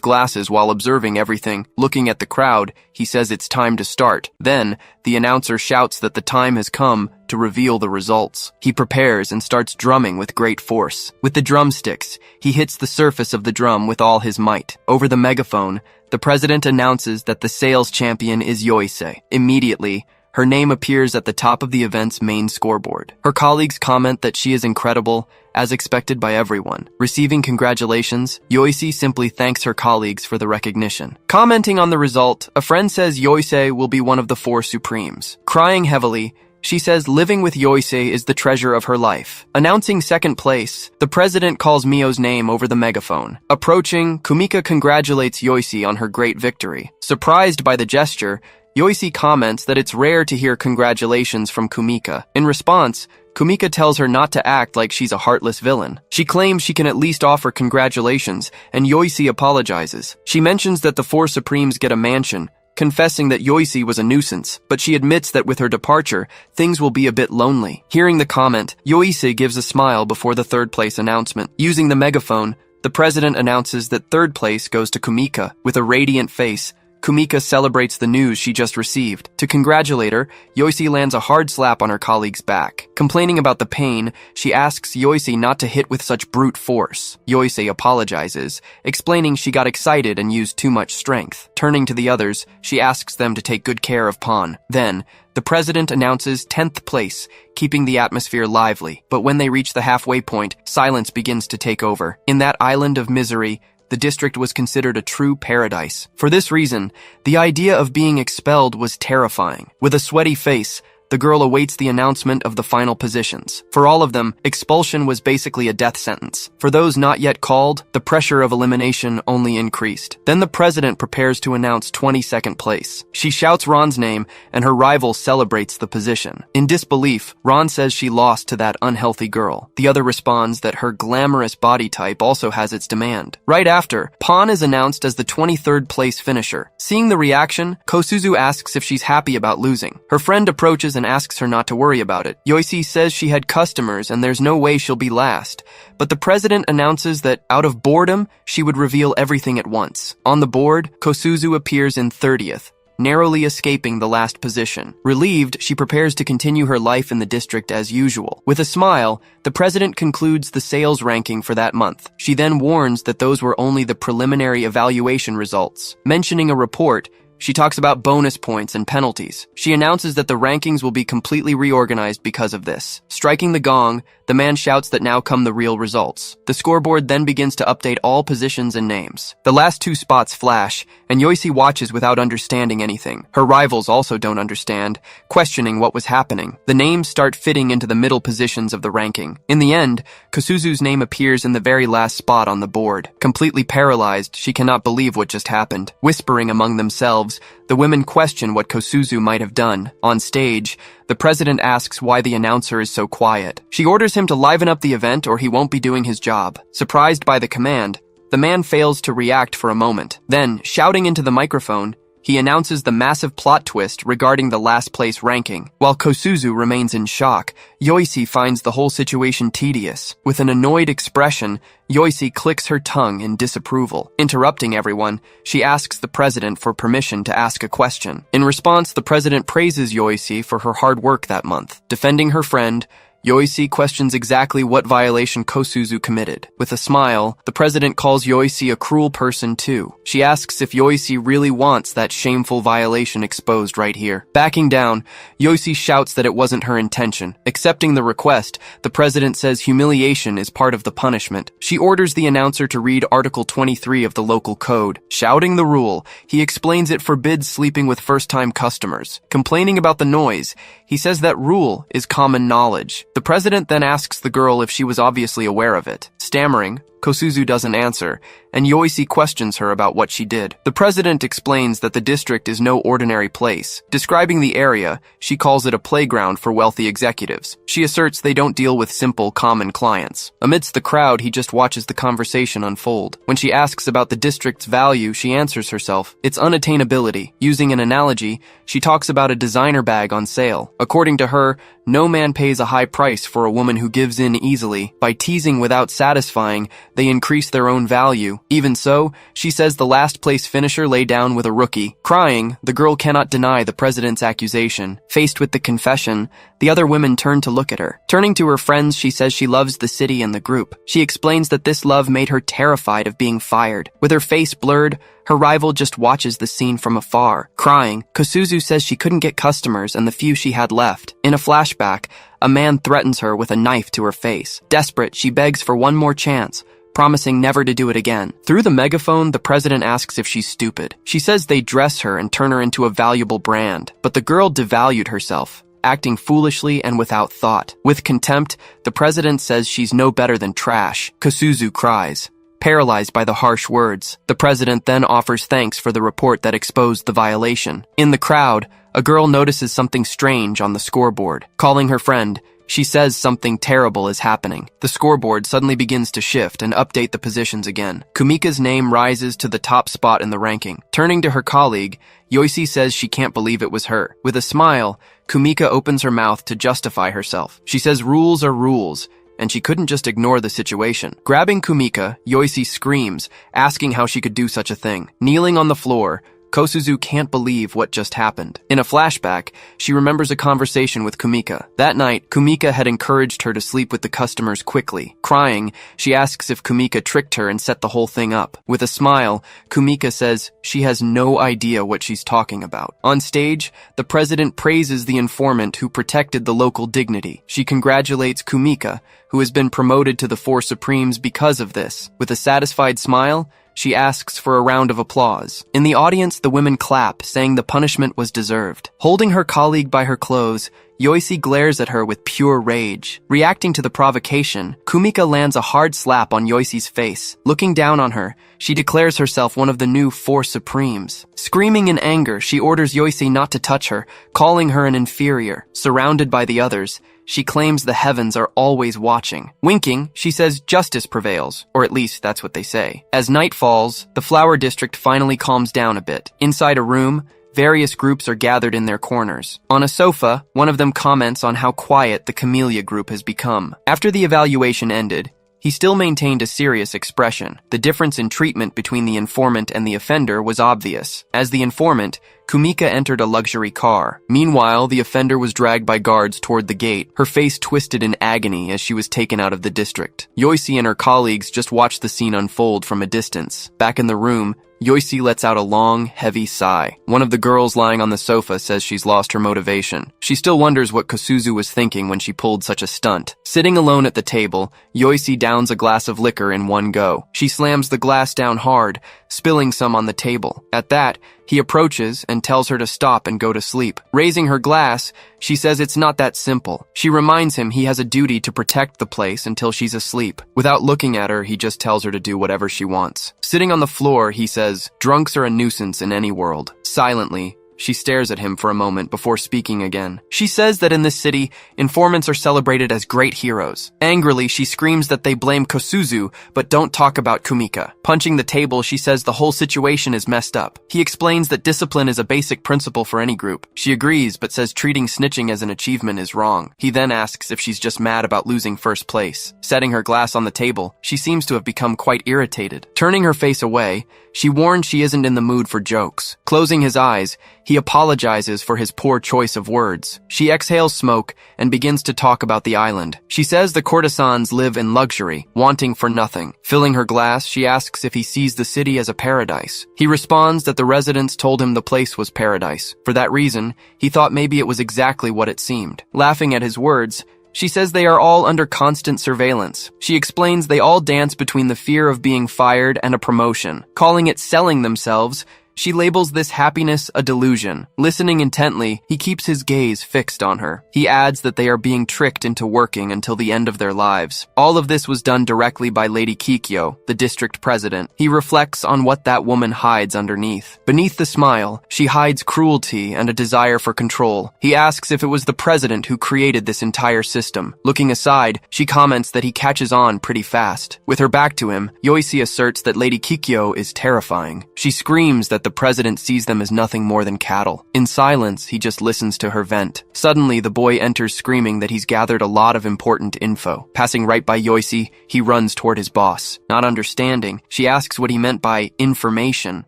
glasses while observing everything. Looking at the crowd, he says it's time to start. Then, the announcer shouts that the time has come to reveal the results. He prepares and starts drumming with great force. With the drumsticks, he hits the surface of the drum with all his might. Over the megaphone, the president announces that the sales champion is Yoisei. Immediately, her name appears at the top of the event's main scoreboard. Her colleagues comment that she is incredible, as expected by everyone. Receiving congratulations, Yoisei simply thanks her colleagues for the recognition. Commenting on the result, a friend says Yoisei will be one of the 4 supremes. Crying heavily, she says living with Yoisei is the treasure of her life. Announcing second place, the president calls Mio's name over the megaphone. Approaching, Kumika congratulates Yoisei on her great victory. Surprised by the gesture, Yoisei comments that it's rare to hear congratulations from Kumika. In response, Kumika tells her not to act like she's a heartless villain. She claims she can at least offer congratulations, and Yoisei apologizes. She mentions that the 4 Supremes get a mansion, confessing that Yoisei was a nuisance, but she admits that with her departure, things will be a bit lonely. Hearing the comment, Yoisei gives a smile before the third place announcement. Using the megaphone, The president announces that third place goes to Kumika. With a radiant face, Kumika celebrates the news she just received. To congratulate her, Yoisi lands a hard slap on her colleague's back. Complaining about the pain, she asks Yoisi not to hit with such brute force. Yoisi apologizes, explaining she got excited and used too much strength. Turning to the others, she asks them to take good care of Pawn. Then, the president announces 10th place, keeping the atmosphere lively. But when they reach the halfway point, silence begins to take over. In that island of misery, the district was considered a true paradise. For this reason, the idea of being expelled was terrifying. With a sweaty face, the girl awaits the announcement of the final positions. For all of them, expulsion was basically a death sentence. For those not yet called, the pressure of elimination only increased. Then the president prepares to announce 22nd place. She shouts Ron's name, and her rival celebrates the position. In disbelief, Ron says she lost to that unhealthy girl. The other responds that her glamorous body type also has its demand. Right after, Pawn is announced as the 23rd place finisher. Seeing the reaction, Kosuzu asks if she's happy about losing. Her friend approaches and asks her not to worry about it. Yoisi says she had customers and there's no way she'll be last. But the president announces that, out of boredom, she would reveal everything at once. On the board, Kosuzu appears in 30th, narrowly escaping the last position. Relieved, she prepares to continue her life in the district as usual. With a smile, the president concludes the sales ranking for that month. She then warns that those were only the preliminary evaluation results. Mentioning a report, she talks about bonus points and penalties. She announces that the rankings will be completely reorganized because of this. Striking the gong, the man shouts that now come the real results. The scoreboard then begins to update all positions and names. The last two spots flash, and Yoisi watches without understanding anything. Her rivals also don't understand, questioning what was happening. The names start fitting into the middle positions of the ranking. In the end, Kosuzu's name appears in the very last spot on the board. Completely paralyzed, she cannot believe what just happened. Whispering among themselves, the women question what Kosuzu might have done. On stage, the president asks why the announcer is so quiet. She orders him to liven up the event or he won't be doing his job. Surprised by the command, the man fails to react for a moment. Then, shouting into the microphone, he announces the massive plot twist regarding the last place ranking. While Kosuzu remains in shock, Yoisi finds the whole situation tedious. With an annoyed expression, Yoisi clicks her tongue in disapproval. Interrupting everyone, she asks the president for permission to ask a question. In response, the president praises Yoisi for her hard work that month. Defending her friend, Yoisi questions exactly what violation Kosuzu committed. With a smile, the president calls Yoisi a cruel person too. She asks if Yoisi really wants that shameful violation exposed right here. Backing down, Yoisi shouts that it wasn't her intention. Accepting the request, the president says humiliation is part of the punishment. She orders the announcer to read Article 23 of the local code. Shouting the rule, he explains it forbids sleeping with first-time customers. Complaining about the noise, he says that rule is common knowledge. The president then asks the girl if she was obviously aware of it. Stammering, Kosuzu doesn't answer, and Yoisi questions her about what she did. The president explains that the district is no ordinary place. Describing the area, she calls it a playground for wealthy executives. She asserts they don't deal with simple, common clients. Amidst the crowd, he just watches the conversation unfold. When she asks about the district's value, she answers herself, its unattainability. Using an analogy, she talks about a designer bag on sale. According to her, no man pays a high price for a woman who gives in easily. By teasing without satisfying, they increase their own value. Even so, she says the last place finisher lay down with a rookie. Crying, the girl cannot deny the president's accusation. Faced with the confession, the other women turn to look at her. Turning to her friends, she says she loves the city and the group. She explains that this love made her terrified of being fired. With her face blurred, her rival just watches the scene from afar. Crying, Kosuzu says she couldn't get customers and the few she had left. In a flashback, a man threatens her with a knife to her face. Desperate, she begs for one more chance, promising never to do it again. Through the megaphone, the president asks if she's stupid. She says they dress her and turn her into a valuable brand, but the girl devalued herself, acting foolishly and without thought. With contempt, the president says she's no better than trash. Kosuzu cries. Paralyzed by the harsh words, the president then offers thanks for the report that exposed the violation. In the crowd, a girl notices something strange on the scoreboard. Calling her friend, she says something terrible is happening. The scoreboard suddenly begins to shift and update the positions again. Kumika's name rises to the top spot in the ranking. Turning to her colleague, Yoisi says she can't believe it was her. With a smile, Kumika opens her mouth to justify herself. She says rules are rules, and she couldn't just ignore the situation. Grabbing Kumika, Yoichi screams, asking how she could do such a thing. Kneeling on the floor, Kosuzu can't believe what just happened. In a flashback, she remembers a conversation with Kumika. That night, Kumika had encouraged her to sleep with the customers quickly. Crying, she asks if Kumika tricked her and set the whole thing up. With a smile, Kumika says she has no idea what she's talking about. On stage, the president praises the informant who protected the local dignity. She congratulates Kumika, who has been promoted to the Four Supremes because of this. With a satisfied smile, she asks for a round of applause. In the audience, the women clap, saying the punishment was deserved. Holding her colleague by her clothes, Yoichi glares at her with pure rage. Reacting to the provocation, Kumika lands a hard slap on Yoichi's face. Looking down on her, she declares herself one of the new Four Supremes. Screaming in anger, she orders Yoichi not to touch her, calling her an inferior. Surrounded by the others, she claims the heavens are always watching. Winking, she says justice prevails, or at least that's what they say. As night falls, the flower district finally calms down a bit. Inside a room, various groups are gathered in their corners. On a sofa, one of them comments on how quiet the Camellia group has become. After the evaluation ended, he still maintained a serious expression. The difference in treatment between the informant and the offender was obvious. As the informant, Kumika entered a luxury car. Meanwhile, the offender was dragged by guards toward the gate, her face twisted in agony as she was taken out of the district. Yoichi and her colleagues just watched the scene unfold from a distance. Back in the room, Yoichi lets out a long, heavy sigh. One of the girls lying on the sofa says she's lost her motivation. She still wonders what Kosuzu was thinking when she pulled such a stunt. Sitting alone at the table, Yoichi downs a glass of liquor in one go. She slams the glass down hard, spilling some on the table. At that, he approaches and tells her to stop and go to sleep. Raising her glass, she says it's not that simple. She reminds him he has a duty to protect the place until she's asleep. Without looking at her, he just tells her to do whatever she wants. Sitting on the floor, he says, "Drunks are a nuisance in any world." Silently, she stares at him for a moment before speaking again. She says that in this city, informants are celebrated as great heroes. Angrily, she screams that they blame Kosuzu, but don't talk about Kumika. Punching the table, she says the whole situation is messed up. He explains that discipline is a basic principle for any group. She agrees, but says treating snitching as an achievement is wrong. He then asks if she's just mad about losing first place. Setting her glass on the table, she seems to have become quite irritated. Turning her face away, she warns she isn't in the mood for jokes. Closing his eyes, he apologizes for his poor choice of words. She exhales smoke and begins to talk about the island. She says the courtesans live in luxury, wanting for nothing. Filling her glass, she asks if he sees the city as a paradise. He responds that the residents told him the place was paradise. For that reason, he thought maybe it was exactly what it seemed. Laughing at his words, she says they are all under constant surveillance. She explains they all dance between the fear of being fired and a promotion. Calling it selling themselves, she labels this happiness a delusion. Listening intently, he keeps his gaze fixed on her. He adds that they are being tricked into working until the end of their lives. All of this was done directly by Lady Kikyo, the district president. He reflects on what that woman hides underneath. Beneath the smile, she hides cruelty and a desire for control. He asks if it was the president who created this entire system. Looking aside, she comments that he catches on pretty fast. With her back to him, Yoichi asserts that Lady Kikyo is terrifying. She screams that the president sees them as nothing more than cattle. In silence, he just listens to her vent. Suddenly, the boy enters screaming that he's gathered a lot of important info. Passing right by Yoichi, he runs toward his boss. Not understanding, she asks what he meant by information.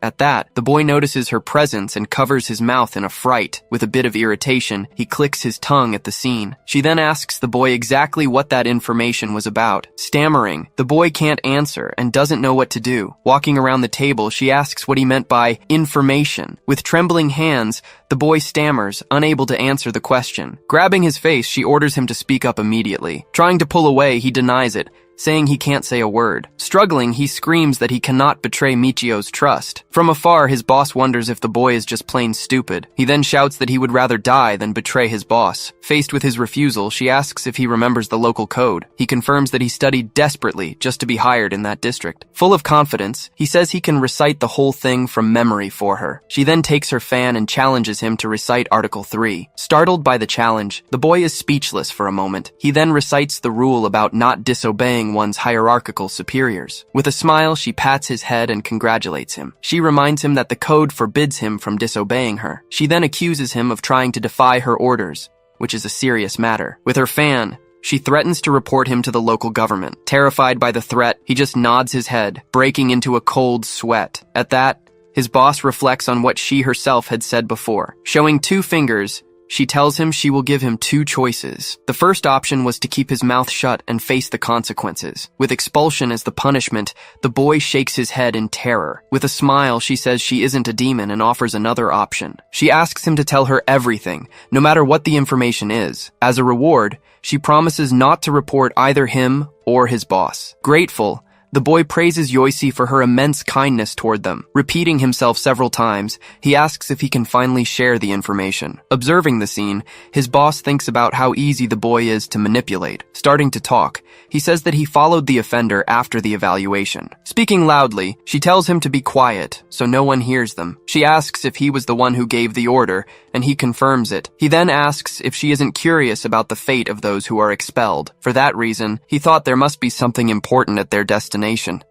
At that, the boy notices her presence and covers his mouth in a fright. With a bit of irritation, he clicks his tongue at the scene. She then asks the boy exactly what that information was about. Stammering, the boy can't answer and doesn't know what to do. Walking around the table, she asks what he meant by information. With trembling hands, the boy stammers, unable to answer the question. Grabbing his face, she orders him to speak up immediately. Trying to pull away, he denies it, saying he can't say a word. Struggling, he screams that he cannot betray Michio's trust. From afar, his boss wonders if the boy is just plain stupid. He then shouts that he would rather die than betray his boss. Faced with his refusal, she asks if he remembers the local code. He confirms that he studied desperately just to be hired in that district. Full of confidence, he says he can recite the whole thing from memory for her. She then takes her fan and challenges him to recite Article 3. Startled by the challenge, the boy is speechless for a moment. He then recites the rule about not disobeying one's hierarchical superiors. With a smile, she pats his head and congratulates him. She reminds him that the code forbids him from disobeying her. She then accuses him of trying to defy her orders, which is a serious matter. With her fan, She threatens to report him to the local government. Terrified by the threat, he just nods his head, breaking into a cold sweat. At that, his boss reflects on what she herself had said before. Showing 2 fingers, she tells him she will give him 2 choices. The first option was to keep his mouth shut and face the consequences. With expulsion as the punishment, the boy shakes his head in terror. With a smile, she says she isn't a demon and offers another option. She asks him to tell her everything, no matter what the information is. As a reward, she promises not to report either him or his boss. Grateful, the boy praises Yoisi for her immense kindness toward them. Repeating himself several times, he asks if he can finally share the information. Observing the scene, his boss thinks about how easy the boy is to manipulate. Starting to talk, he says that he followed the offender after the evaluation. Speaking loudly, she tells him to be quiet, so no one hears them. She asks if he was the one who gave the order, and he confirms it. He then asks if she isn't curious about the fate of those who are expelled. For that reason, he thought there must be something important at their destination.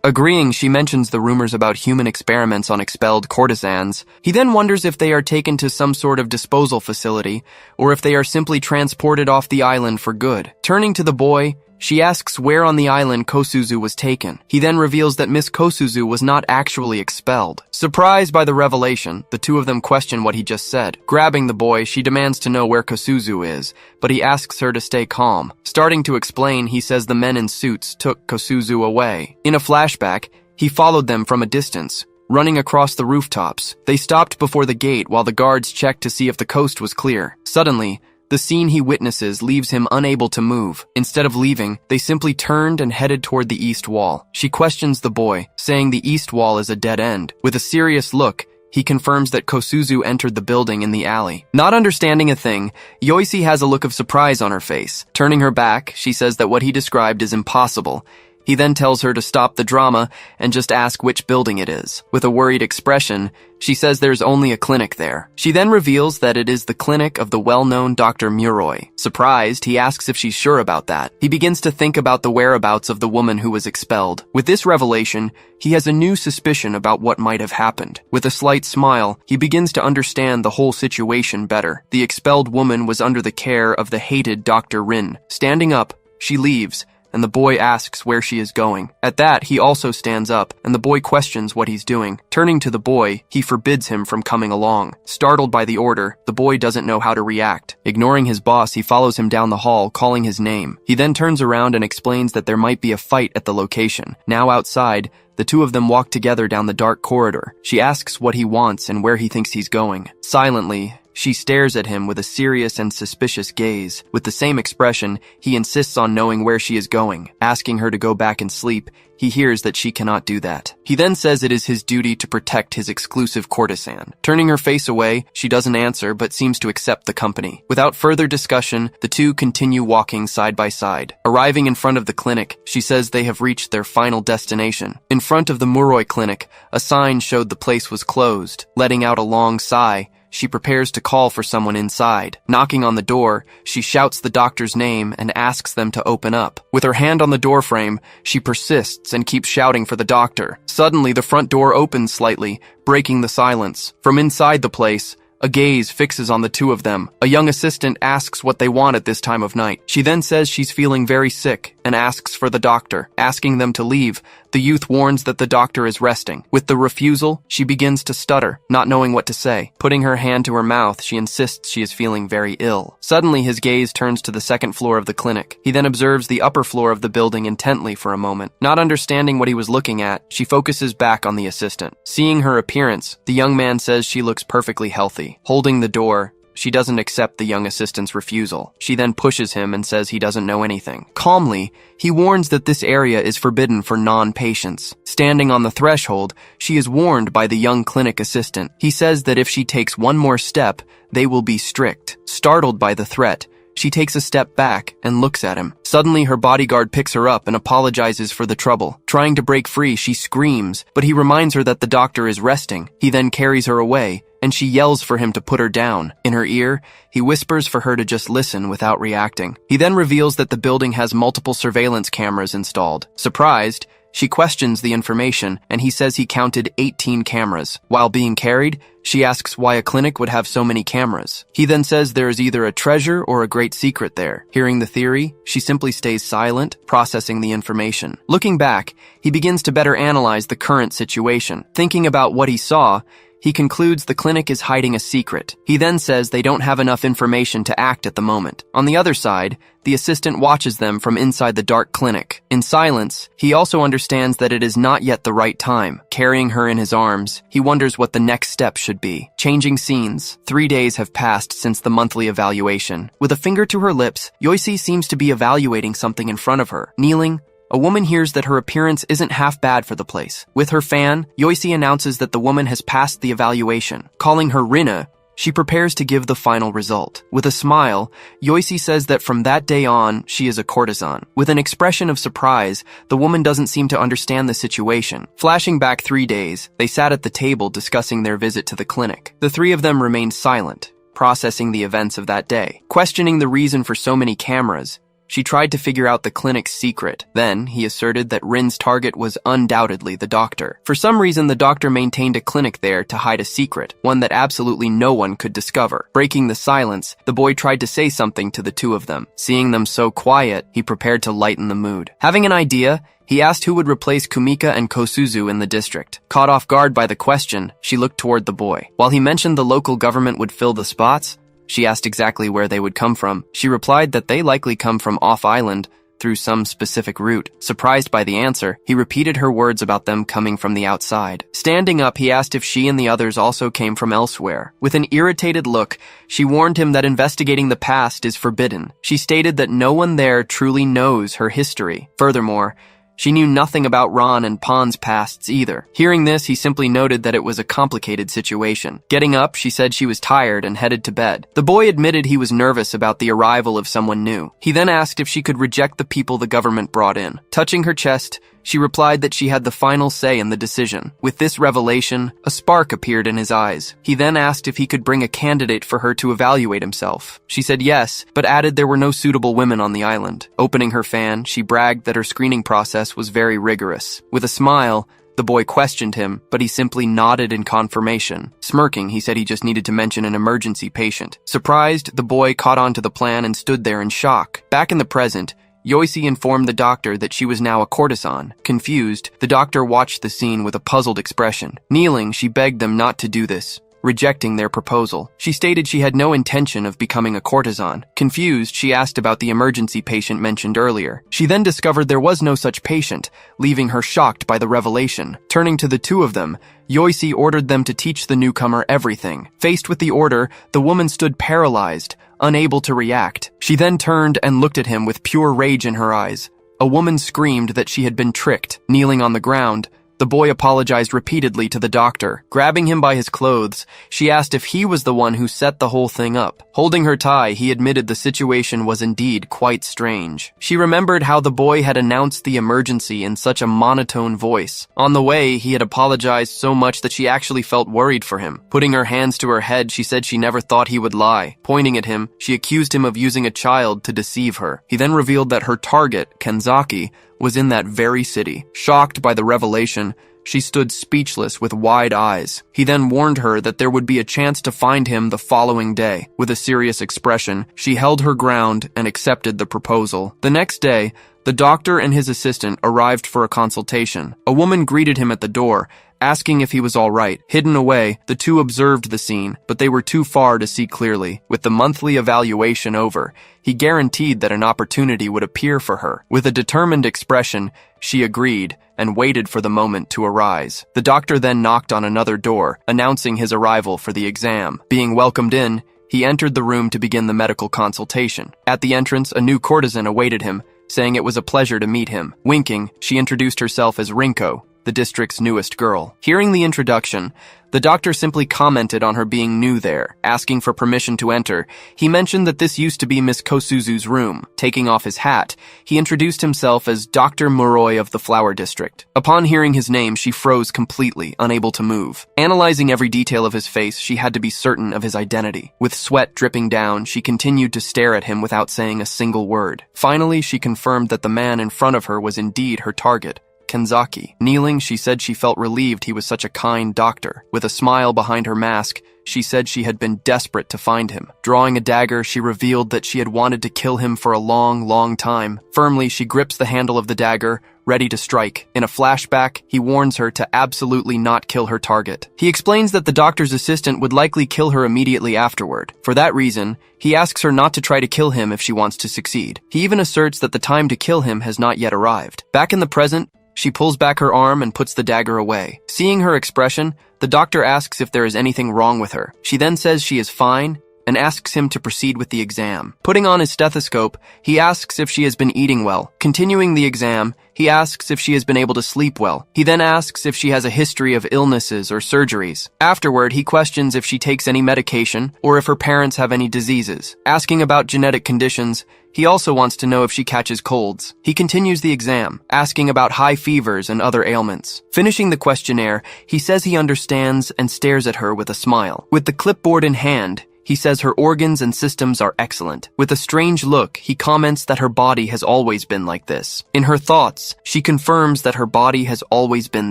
Agreeing, she mentions the rumors about human experiments on expelled courtesans. He then wonders if they are taken to some sort of disposal facility, or if they are simply transported off the island for good. Turning to the boy, she asks where on the island Kosuzu was taken. He then reveals that Miss Kosuzu was not actually expelled. Surprised by the revelation, the 2 of them question what he just said. Grabbing the boy, she demands to know where Kosuzu is, but he asks her to stay calm. Starting to explain, he says the men in suits took Kosuzu away. In a flashback, he followed them from a distance, running across the rooftops. They stopped before the gate while the guards checked to see if the coast was clear. Suddenly, the scene he witnesses leaves him unable to move. Instead of leaving, they simply turned and headed toward the east wall. She questions the boy, saying the east wall is a dead end. With a serious look, he confirms that Kosuzu entered the building in the alley. Not understanding a thing, Yoisi has a look of surprise on her face. Turning her back, she says that what he described is impossible. He then tells her to stop the drama and just ask which building it is. With a worried expression, she says there's only a clinic there. She then reveals that it is the clinic of the well-known Dr. Muroi. Surprised, he asks if she's sure about that. He begins to think about the whereabouts of the woman who was expelled. With this revelation, he has a new suspicion about what might have happened. With a slight smile, he begins to understand the whole situation better. The expelled woman was under the care of the hated Dr. Rin. Standing up, she leaves, and the boy asks where she is going. At that, he also stands up, and the boy questions what he's doing. Turning to the boy, he forbids him from coming along. Startled by the order, the boy doesn't know how to react. Ignoring his boss, he follows him down the hall, calling his name. He then turns around and explains that there might be a fight at the location. Now outside, the 2 of them walk together down the dark corridor. She asks what he wants and where he thinks he's going. Silently, she stares at him with a serious and suspicious gaze. With the same expression, he insists on knowing where she is going. Asking her to go back and sleep, he hears that she cannot do that. He then says it is his duty to protect his exclusive courtesan. Turning her face away, she doesn't answer but seems to accept the company. Without further discussion, the 2 continue walking side by side. Arriving in front of the clinic, she says they have reached their final destination. In front of the Muroi clinic, a sign showed the place was closed. Letting out a long sigh, she prepares to call for someone inside. Knocking on the door, she shouts the doctor's name and asks them to open up. With her hand on the doorframe, she persists and keeps shouting for the doctor. Suddenly, the front door opens slightly, breaking the silence. From inside the place, a gaze fixes on the 2 of them. A young assistant asks what they want at this time of night. She then says she's feeling very sick and asks for the doctor. Asking them to leave, the youth warns that the doctor is resting. With the refusal, she begins to stutter, not knowing what to say. Putting her hand to her mouth, she insists she is feeling very ill. Suddenly, his gaze turns to the 2nd floor of the clinic. He then observes the upper floor of the building intently for a moment. Not understanding what he was looking at, she focuses back on the assistant. Seeing her appearance, the young man says she looks perfectly healthy. Holding the door, she doesn't accept the young assistant's refusal. She then pushes him and says he doesn't know anything. Calmly, he warns that this area is forbidden for non-patients. Standing on the threshold, she is warned by the young clinic assistant. He says that if she takes one more step, they will be strict. Startled by the threat, she takes a step back and looks at him. Suddenly, her bodyguard picks her up and apologizes for the trouble. Trying to break free, she screams, but he reminds her that the doctor is resting. He then carries her away, and she yells for him to put her down. In her ear, he whispers for her to just listen without reacting. He then reveals that the building has multiple surveillance cameras installed. Surprised, She questions the information, and he says he counted 18 cameras. While being carried, she asks why a clinic would have so many cameras. He then says there is either a treasure or a great secret there. Hearing the theory, she simply stays silent, processing the information. Looking back, he begins to better analyze the current situation. Thinking about what he saw, he concludes the clinic is hiding a secret. He then says they don't have enough information to act at the moment. On the other side, the assistant watches them from inside the dark clinic. In silence, he also understands that it is not yet the right time. Carrying her in his arms, he wonders what the next step should be. Changing scenes. 3 days have passed since the monthly evaluation. With a finger to her lips, Yoisi seems to be evaluating something in front of her. Kneeling, a woman hears that her appearance isn't half bad for the place. With her fan, Yoisi announces that the woman has passed the evaluation. Calling her Rina, she prepares to give the final result. With a smile, Yoisi says that from that day on, she is a courtesan. With an expression of surprise, the woman doesn't seem to understand the situation. Flashing back 3 days, they sat at the table discussing their visit to the clinic. The three of them remained silent, processing the events of that day. Questioning the reason for so many cameras, she tried to figure out the clinic's secret. Then, he asserted that Rin's target was undoubtedly the doctor. For some reason, the doctor maintained a clinic there to hide a secret, one that absolutely no one could discover. Breaking the silence, the boy tried to say something to the two of them. Seeing them so quiet, he prepared to lighten the mood. Having an idea, he asked who would replace Kumika and Kosuzu in the district. Caught off guard by the question, she looked toward the boy. While he mentioned the local government would fill the spots, she asked exactly where they would come from. She replied that they likely come from off-island through some specific route. Surprised by the answer, he repeated her words about them coming from the outside. Standing up, he asked if she and the others also came from elsewhere. With an irritated look, she warned him that investigating the past is forbidden. She stated that no one there truly knows her history. Furthermore, she knew nothing about Ron and Pon's pasts either. Hearing this, he simply noted that it was a complicated situation. Getting up, she said she was tired and headed to bed. The boy admitted he was nervous about the arrival of someone new. He then asked if she could reject the people the government brought in. Touching her chest, she replied that she had the final say in the decision. With this revelation, a spark appeared in his eyes. He then asked if he could bring a candidate for her to evaluate himself. She said yes, but added there were no suitable women on the island. Opening her fan, she bragged that her screening process was very rigorous. With a smile, the boy questioned him, but he simply nodded in confirmation. Smirking, he said he just needed to mention an emergency patient. Surprised, the boy caught on to the plan and stood there in shock. Back in the present, Yoisi informed the doctor that she was now a courtesan. Confused, the doctor watched the scene with a puzzled expression. Kneeling, she begged them not to do this, rejecting their proposal. She stated she had no intention of becoming a courtesan. Confused, she asked about the emergency patient mentioned earlier. She then discovered there was no such patient, leaving her shocked by the revelation. Turning to the two of them, Yoisi ordered them to teach the newcomer everything. Faced with the order, the woman stood paralyzed, unable to react. She then turned and looked at him with pure rage in her eyes. A woman screamed that she had been tricked. Kneeling on the ground, the boy apologized repeatedly to the doctor. Grabbing him by his clothes, she asked if he was the one who set the whole thing up. Holding her tie, he admitted the situation was indeed quite strange. She remembered how the boy had announced the emergency in such a monotone voice. On the way, he had apologized so much that she actually felt worried for him. Putting her hands to her head, she said she never thought he would lie. Pointing at him, she accused him of using a child to deceive her. He then revealed that her target, Kenzaki, was in that very city. Shocked by the revelation, she stood speechless with wide eyes. He then warned her that there would be a chance to find him the following day. With a serious expression, she held her ground and accepted the proposal. The next day, the doctor and his assistant arrived for a consultation. A woman greeted him at the door, asking if he was all right. Hidden away, the two observed the scene, but they were too far to see clearly. With the monthly evaluation over, he guaranteed that an opportunity would appear for her. With a determined expression, she agreed and waited for the moment to arise. The doctor then knocked on another door, announcing his arrival for the exam. Being welcomed in, he entered the room to begin the medical consultation. At the entrance, a new courtesan awaited him, saying it was a pleasure to meet him. Winking, she introduced herself as Rinko, the district's newest girl. Hearing the introduction, the doctor simply commented on her being new there. Asking for permission to enter, he mentioned that this used to be Miss Kosuzu's room. Taking off his hat, he introduced himself as Dr. Muroi of the Flower District. Upon hearing his name, she froze completely, unable to move. Analyzing every detail of his face, she had to be certain of his identity. With sweat dripping down, she continued to stare at him without saying a single word. Finally, she confirmed that the man in front of her was indeed her target, Kenzaki. Kneeling, she said she felt relieved he was such a kind doctor. With a smile behind her mask, she said she had been desperate to find him. Drawing a dagger, she revealed that she had wanted to kill him for a long, long time. Firmly, she grips the handle of the dagger, ready to strike. In a flashback, he warns her to absolutely not kill her target. He explains that the doctor's assistant would likely kill her immediately afterward. For that reason, he asks her not to try to kill him if she wants to succeed. He even asserts that the time to kill him has not yet arrived. Back in the present, she pulls back her arm and puts the dagger away. Seeing her expression, the doctor asks if there is anything wrong with her. She then says she is fine and asks him to proceed with the exam. Putting on his stethoscope, he asks if she has been eating well. Continuing the exam, he asks if she has been able to sleep well. He then asks if she has a history of illnesses or surgeries. Afterward, he questions if she takes any medication or if her parents have any diseases. Asking about genetic conditions, he also wants to know if she catches colds. He continues the exam, asking about high fevers and other ailments. Finishing the questionnaire, he says he understands and stares at her with a smile. With the clipboard in hand, he says her organs and systems are excellent. With a strange look, he comments that her body has always been like this. In her thoughts, she confirms that her body has always been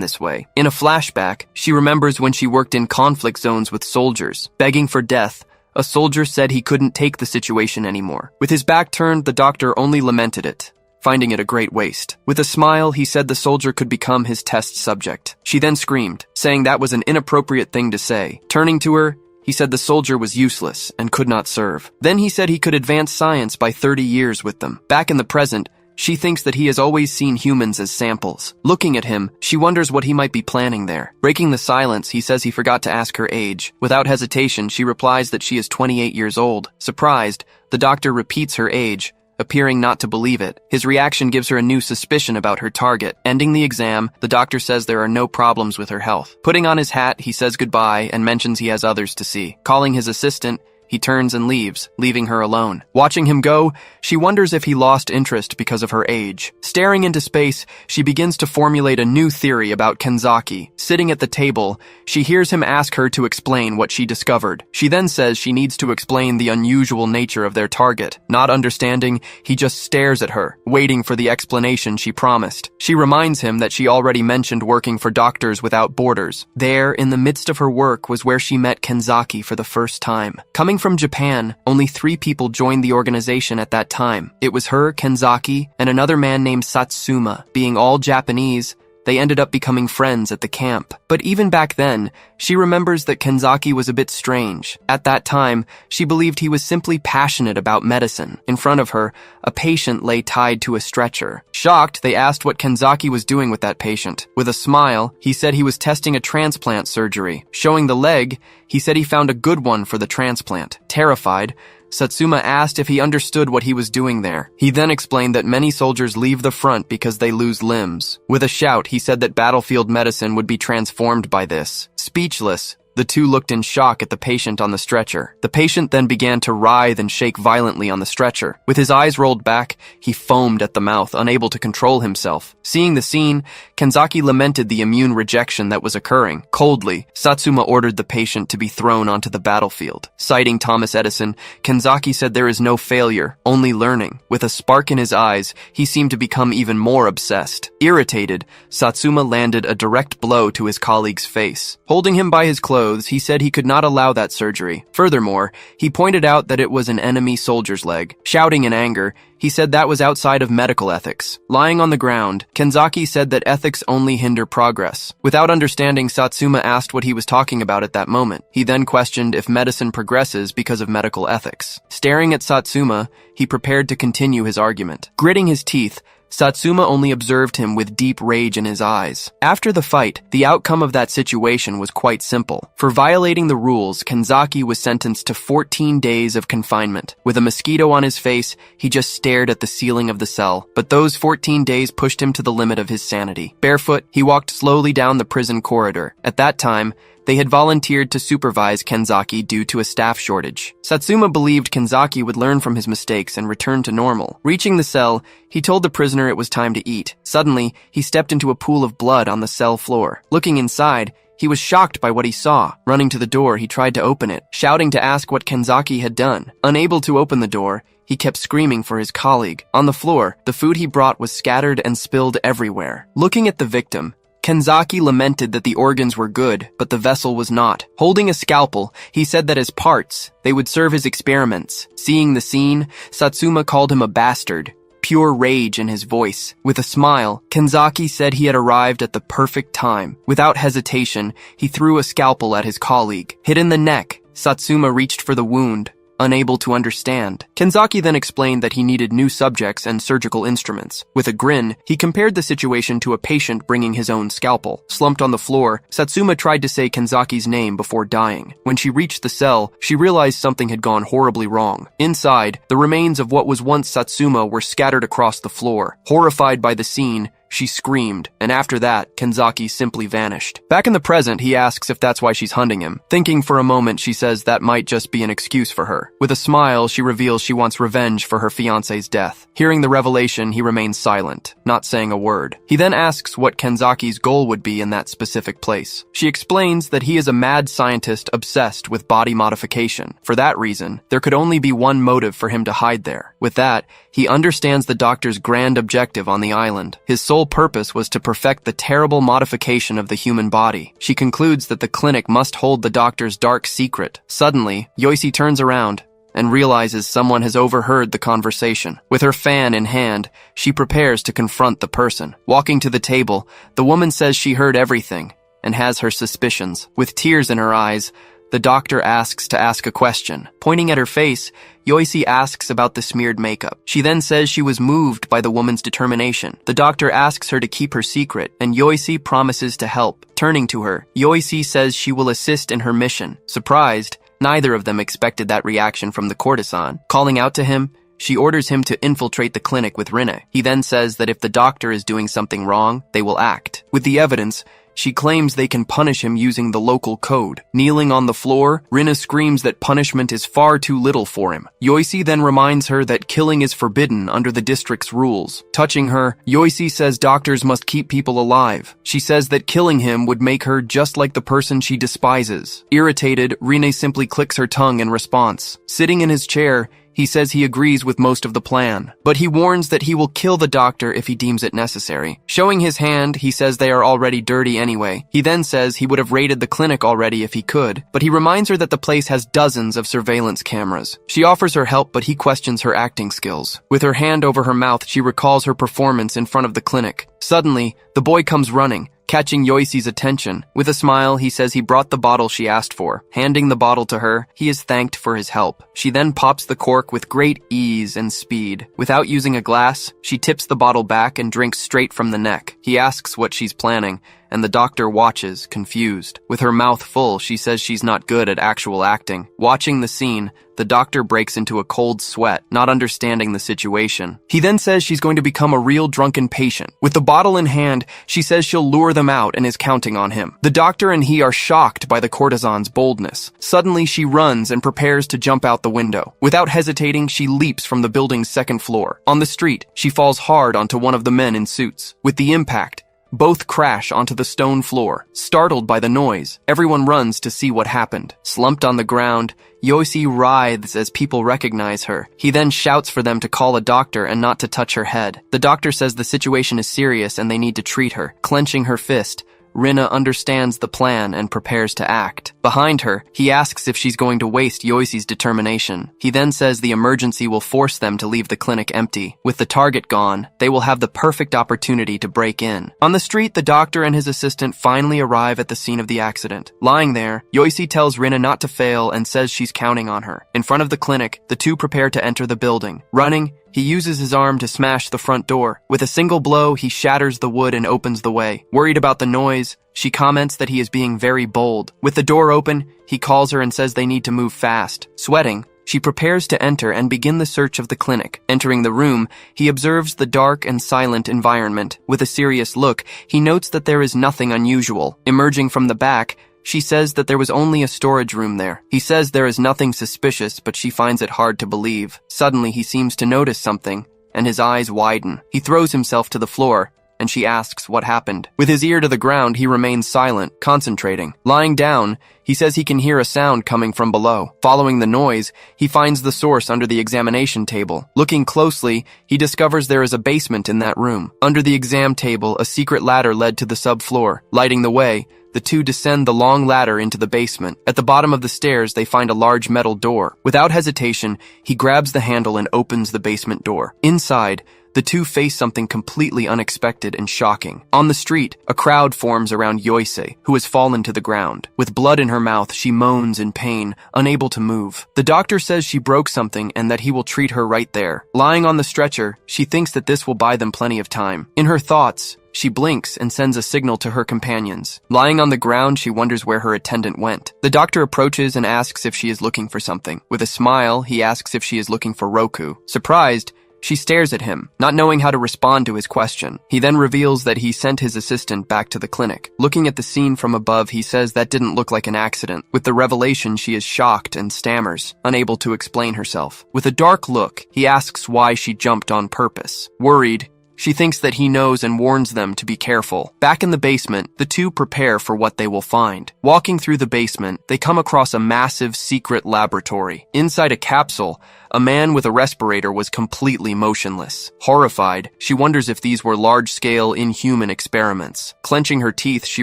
this way. In a flashback, she remembers when she worked in conflict zones with soldiers. Begging for death, a soldier said he couldn't take the situation anymore. With his back turned, the doctor only lamented it, finding it a great waste. With a smile, he said the soldier could become his test subject. She then screamed, saying that was an inappropriate thing to say. Turning to her, he said the soldier was useless and could not serve. Then he said he could advance science by 30 years with them. Back in the present, she thinks that he has always seen humans as samples. Looking at him, she wonders what he might be planning there. Breaking the silence, he says he forgot to ask her age. Without hesitation, she replies that she is 28 years old. Surprised, the doctor repeats her age, appearing not to believe it. His reaction gives her a new suspicion about her target. Ending the exam, the doctor says there are no problems with her health. Putting on his hat, he says goodbye and mentions he has others to see. Calling his assistant, he turns and leaves, leaving her alone. Watching him go, she wonders if he lost interest because of her age. Staring into space, she begins to formulate a new theory about Kenzaki. Sitting at the table, she hears him ask her to explain what she discovered. She then says she needs to explain the unusual nature of their target. Not understanding, he just stares at her, waiting for the explanation she promised. She reminds him that she already mentioned working for Doctors Without Borders. There, in the midst of her work, was where she met Kenzaki for the first time. Coming from Japan, only 3 people joined the organization at that time. It was her, Kenzaki, and another man named Satsuma. Being all Japanese, they ended up becoming friends at the camp. But even back then, she remembers that Kenzaki was a bit strange. At that time, she believed he was simply passionate about medicine. In front of her, a patient lay tied to a stretcher. Shocked, they asked what Kenzaki was doing with that patient. With a smile, he said he was testing a transplant surgery. Showing the leg, he said he found a good one for the transplant. Terrified, Satsuma asked if he understood what he was doing there. He then explained that many soldiers leave the front because they lose limbs. With a shout, he said that battlefield medicine would be transformed by this. Speechless, the two looked in shock at the patient on the stretcher. The patient then began to writhe and shake violently on the stretcher. With his eyes rolled back, he foamed at the mouth, unable to control himself. Seeing the scene, Kenzaki lamented the immune rejection that was occurring. Coldly, Satsuma ordered the patient to be thrown onto the battlefield. Citing Thomas Edison, Kenzaki said there is no failure, only learning. With a spark in his eyes, he seemed to become even more obsessed. Irritated, Satsuma landed a direct blow to his colleague's face. Holding him by his clothes, he said he could not allow that surgery. Furthermore, he pointed out that it was an enemy soldier's leg. Shouting in anger, he said that was outside of medical ethics. Lying on the ground, Kenzaki said that ethics only hinder progress. Without understanding, Satsuma asked what he was talking about at that moment. He then questioned if medicine progresses because of medical ethics. Staring at Satsuma, he prepared to continue his argument. Gritting his teeth, Satsuma only observed him with deep rage in his eyes. After the fight, the outcome of that situation was quite simple. For violating the rules, Kenzaki was sentenced to 14 days of confinement. With a mosquito on his face, he just stared at the ceiling of the cell. But those 14 days pushed him to the limit of his sanity. Barefoot, he walked slowly down the prison corridor. At that time, they had volunteered to supervise Kenzaki due to a staff shortage. Satsuma believed Kenzaki would learn from his mistakes and return to normal. Reaching the cell, he told the prisoner it was time to eat. Suddenly, he stepped into a pool of blood on the cell floor. Looking inside, he was shocked by what he saw. Running to the door, he tried to open it, shouting to ask what Kenzaki had done. Unable to open the door, He kept screaming for his colleague. On the floor, the food he brought was scattered and spilled everywhere. Looking at the victim, Kenzaki lamented that the organs were good, but the vessel was not. Holding a scalpel, he said that as parts, they would serve his experiments. Seeing the scene, Satsuma called him a bastard, pure rage in his voice. With a smile, Kenzaki said he had arrived at the perfect time. Without hesitation, he threw a scalpel at his colleague. Hit in the neck, Satsuma reached for the wound, unable to understand. Kenzaki then explained that he needed new subjects and surgical instruments. With a grin, he compared the situation to a patient bringing his own scalpel. Slumped on the floor, Satsuma tried to say Kenzaki's name before dying. When she reached the cell, she realized something had gone horribly wrong. Inside, the remains of what was once Satsuma were scattered across the floor. Horrified by the scene, she screamed, and after that, Kenzaki simply vanished. Back in the present, he asks if that's why she's hunting him. Thinking for a moment, she says that might just be an excuse for her. With a smile, she reveals she wants revenge for her fiancé's death. Hearing the revelation, he remains silent, not saying a word. He then asks what Kenzaki's goal would be in that specific place. She explains that he is a mad scientist obsessed with body modification. For that reason, there could only be one motive for him to hide there. With that, he understands the doctor's grand objective on the island. His sole purpose was to perfect the terrible modification of the human body. She concludes that the clinic must hold the doctor's dark secret. Suddenly, Yoisi turns around and realizes someone has overheard the conversation. With her fan in hand, she prepares to confront the person. Walking to the table, the woman says she heard everything and has her suspicions. With tears in her eyes, the doctor asks to ask a question. Pointing at her face, Yoisi asks about the smeared makeup. She then says she was moved by the woman's determination. The doctor asks her to keep her secret, and Yoisi promises to help. Turning to her, Yoisi says she will assist in her mission. Surprised, neither of them expected that reaction from the courtesan. Calling out to him, she orders him to infiltrate the clinic with Rinne. He then says that if the doctor is doing something wrong, they will act. With the evidence, she claims they can punish him using the local code. Kneeling on the floor, Rinne screams that punishment is far too little for him. Yoisi then reminds her that killing is forbidden under the district's rules. Touching her, Yoisi says doctors must keep people alive. She says that killing him would make her just like the person she despises. Irritated, Rinne simply clicks her tongue in response. Sitting in his chair, he says he agrees with most of the plan, but he warns that he will kill the doctor if he deems it necessary. Showing his hand, he says they are already dirty anyway. He then says he would have raided the clinic already if he could, but he reminds her that the place has dozens of surveillance cameras. She offers her help, but he questions her acting skills. With her hand over her mouth, she recalls her performance in front of the clinic. Suddenly, the boy comes running, catching Yoisi's attention. With a smile, he says he brought the bottle she asked for. Handing the bottle to her, he is thanked for his help. She then pops the cork with great ease and speed. Without using a glass, she tips the bottle back and drinks straight from the neck. He asks what she's planning, and the doctor watches, confused. With her mouth full, she says she's not good at actual acting. Watching the scene, the doctor breaks into a cold sweat, not understanding the situation. He then says she's going to become a real drunken patient. With the bottle in hand, she says she'll lure them out and is counting on him. The doctor and he are shocked by the courtesan's boldness. Suddenly, she runs and prepares to jump out the window. Without hesitating, she leaps from the building's second floor. On the street, she falls hard onto one of the men in suits. With the impact, both crash onto the stone floor. Startled by the noise, everyone runs to see what happened. Slumped on the ground, Yoisi writhes as people recognize her. He then shouts for them to call a doctor and not to touch her head. The doctor says the situation is serious and they need to treat her. Clenching her fist, Rinne understands the plan and prepares to act. Behind her, he asks if she's going to waste Yoisi's determination. He then says the emergency will force them to leave the clinic empty. With the target gone, they will have the perfect opportunity to break in. On the street, the doctor and his assistant finally arrive at the scene of the accident. Lying there, Yoisi tells Rinne not to fail and says she's counting on her. In front of the clinic, the two prepare to enter the building. Running, he uses his arm to smash the front door. With a single blow, he shatters the wood and opens the way. Worried about the noise, she comments that he is being very bold. With the door open, he calls her and says they need to move fast. Sweating, she prepares to enter and begin the search of the clinic. Entering the room, he observes the dark and silent environment. With a serious look, he notes that there is nothing unusual. Emerging from the back, she says that there was only a storage room there. He says there is nothing suspicious, but she finds it hard to believe. Suddenly, he seems to notice something, and his eyes widen. He throws himself to the floor, and she asks what happened. With his ear to the ground, he remains silent, concentrating. Lying down, he says he can hear a sound coming from below. Following the noise, he finds the source under the examination table. Looking closely, he discovers there is a basement in that room. Under the exam table, a secret ladder led to the subfloor. Lighting the way, the two descend the long ladder into the basement. At the bottom of the stairs, they find a large metal door. Without hesitation, he grabs the handle and opens the basement door. Inside, the two face something completely unexpected and shocking. On the street, a crowd forms around Yoisei, who has fallen to the ground. With blood in her mouth, she moans in pain, unable to move. The doctor says she broke something and that he will treat her right there. Lying on the stretcher, she thinks that this will buy them plenty of time. In her thoughts, she blinks and sends a signal to her companions. Lying on the ground, she wonders where her attendant went. The doctor approaches and asks if she is looking for something. With a smile, he asks if she is looking for Roku. Surprised, she stares at him, not knowing how to respond to his question. He then reveals that he sent his assistant back to the clinic. Looking at the scene from above, he says that didn't look like an accident. With the revelation, she is shocked and stammers, unable to explain herself. With a dark look, he asks why she jumped on purpose. Worried, she thinks that he knows and warns them to be careful. Back in the basement, the two prepare for what they will find. Walking through the basement, they come across a massive secret laboratory. Inside a capsule, a man with a respirator was completely motionless. Horrified, she wonders if these were large-scale, inhuman experiments. Clenching her teeth, she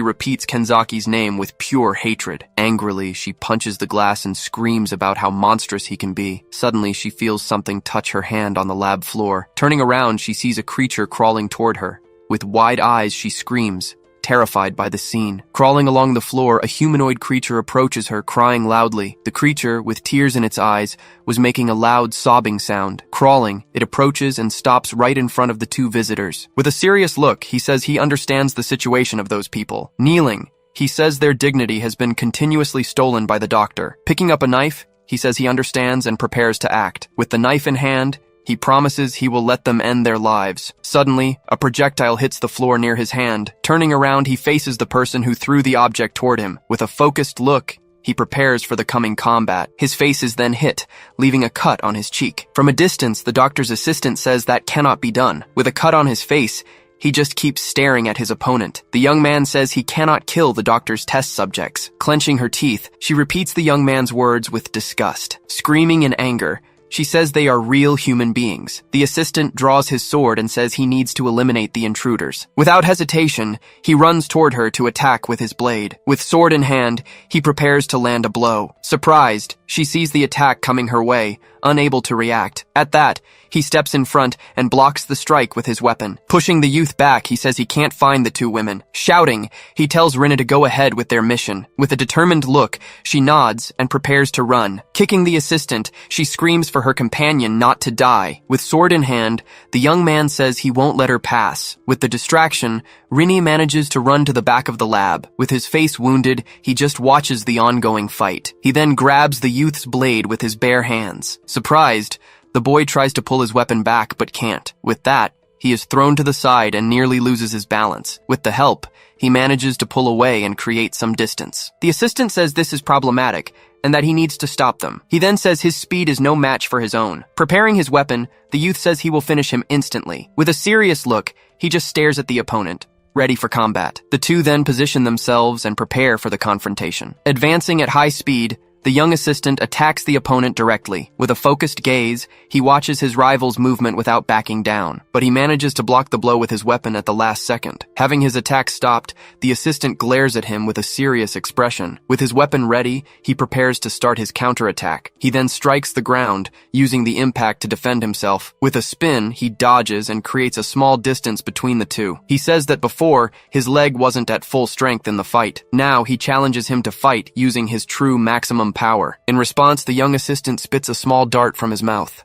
repeats Kenzaki's name with pure hatred. Angrily, she punches the glass and screams about how monstrous he can be. Suddenly, she feels something touch her hand on the lab floor. Turning around, she sees a creature crawling toward her. With wide eyes, she screams, terrified by the scene. Crawling along the floor, a humanoid creature approaches her, crying loudly. The creature, with tears in its eyes, was making a loud sobbing sound. Crawling, it approaches and stops right in front of the two visitors. With a serious look, he says he understands the situation of those people. Kneeling, he says their dignity has been continuously stolen by the doctor. Picking up a knife, he says he understands and prepares to act. With the knife in hand, he promises he will let them end their lives. Suddenly, a projectile hits the floor near his hand. Turning around, he faces the person who threw the object toward him. With a focused look, he prepares for the coming combat. His face is then hit, leaving a cut on his cheek. From a distance, the doctor's assistant says that cannot be done. With a cut on his face, he just keeps staring at his opponent. The young man says he cannot kill the doctor's test subjects. Clenching her teeth, she repeats the young man's words with disgust. Screaming in anger, she says they are real human beings. The assistant draws his sword and says he needs to eliminate the intruders. Without hesitation, he runs toward her to attack with his blade. With sword in hand, he prepares to land a blow. Surprised, she sees the attack coming her way, unable to react. At that, he steps in front and blocks the strike with his weapon. Pushing the youth back, he says he can't find the two women. Shouting, he tells Rinna to go ahead with their mission. With a determined look, she nods and prepares to run. Kicking the assistant, she screams for her companion not to die. With sword in hand, the young man says he won't let her pass. With the distraction, Rinny manages to run to the back of the lab. With his face wounded, he just watches the ongoing fight. He then grabs the youth's blade with his bare hands. Surprised, the boy tries to pull his weapon back but can't. With that, he is thrown to the side and nearly loses his balance. With the help, he manages to pull away and create some distance. The assistant says this is problematic and that he needs to stop them. He then says his speed is no match for his own. Preparing his weapon, the youth says he will finish him instantly. With a serious look, he just stares at the opponent, ready for combat. The two then position themselves and prepare for the confrontation. Advancing at high speed, the young assistant attacks the opponent directly. With a focused gaze, he watches his rival's movement without backing down, but he manages to block the blow with his weapon at the last second. Having his attack stopped, the assistant glares at him with a serious expression. With his weapon ready, he prepares to start his counterattack. He then strikes the ground, using the impact to defend himself. With a spin, he dodges and creates a small distance between the two. He says that before, his leg wasn't at full strength in the fight. Now, he challenges him to fight using his true maximum power. In response, the young assistant spits a small dart from his mouth.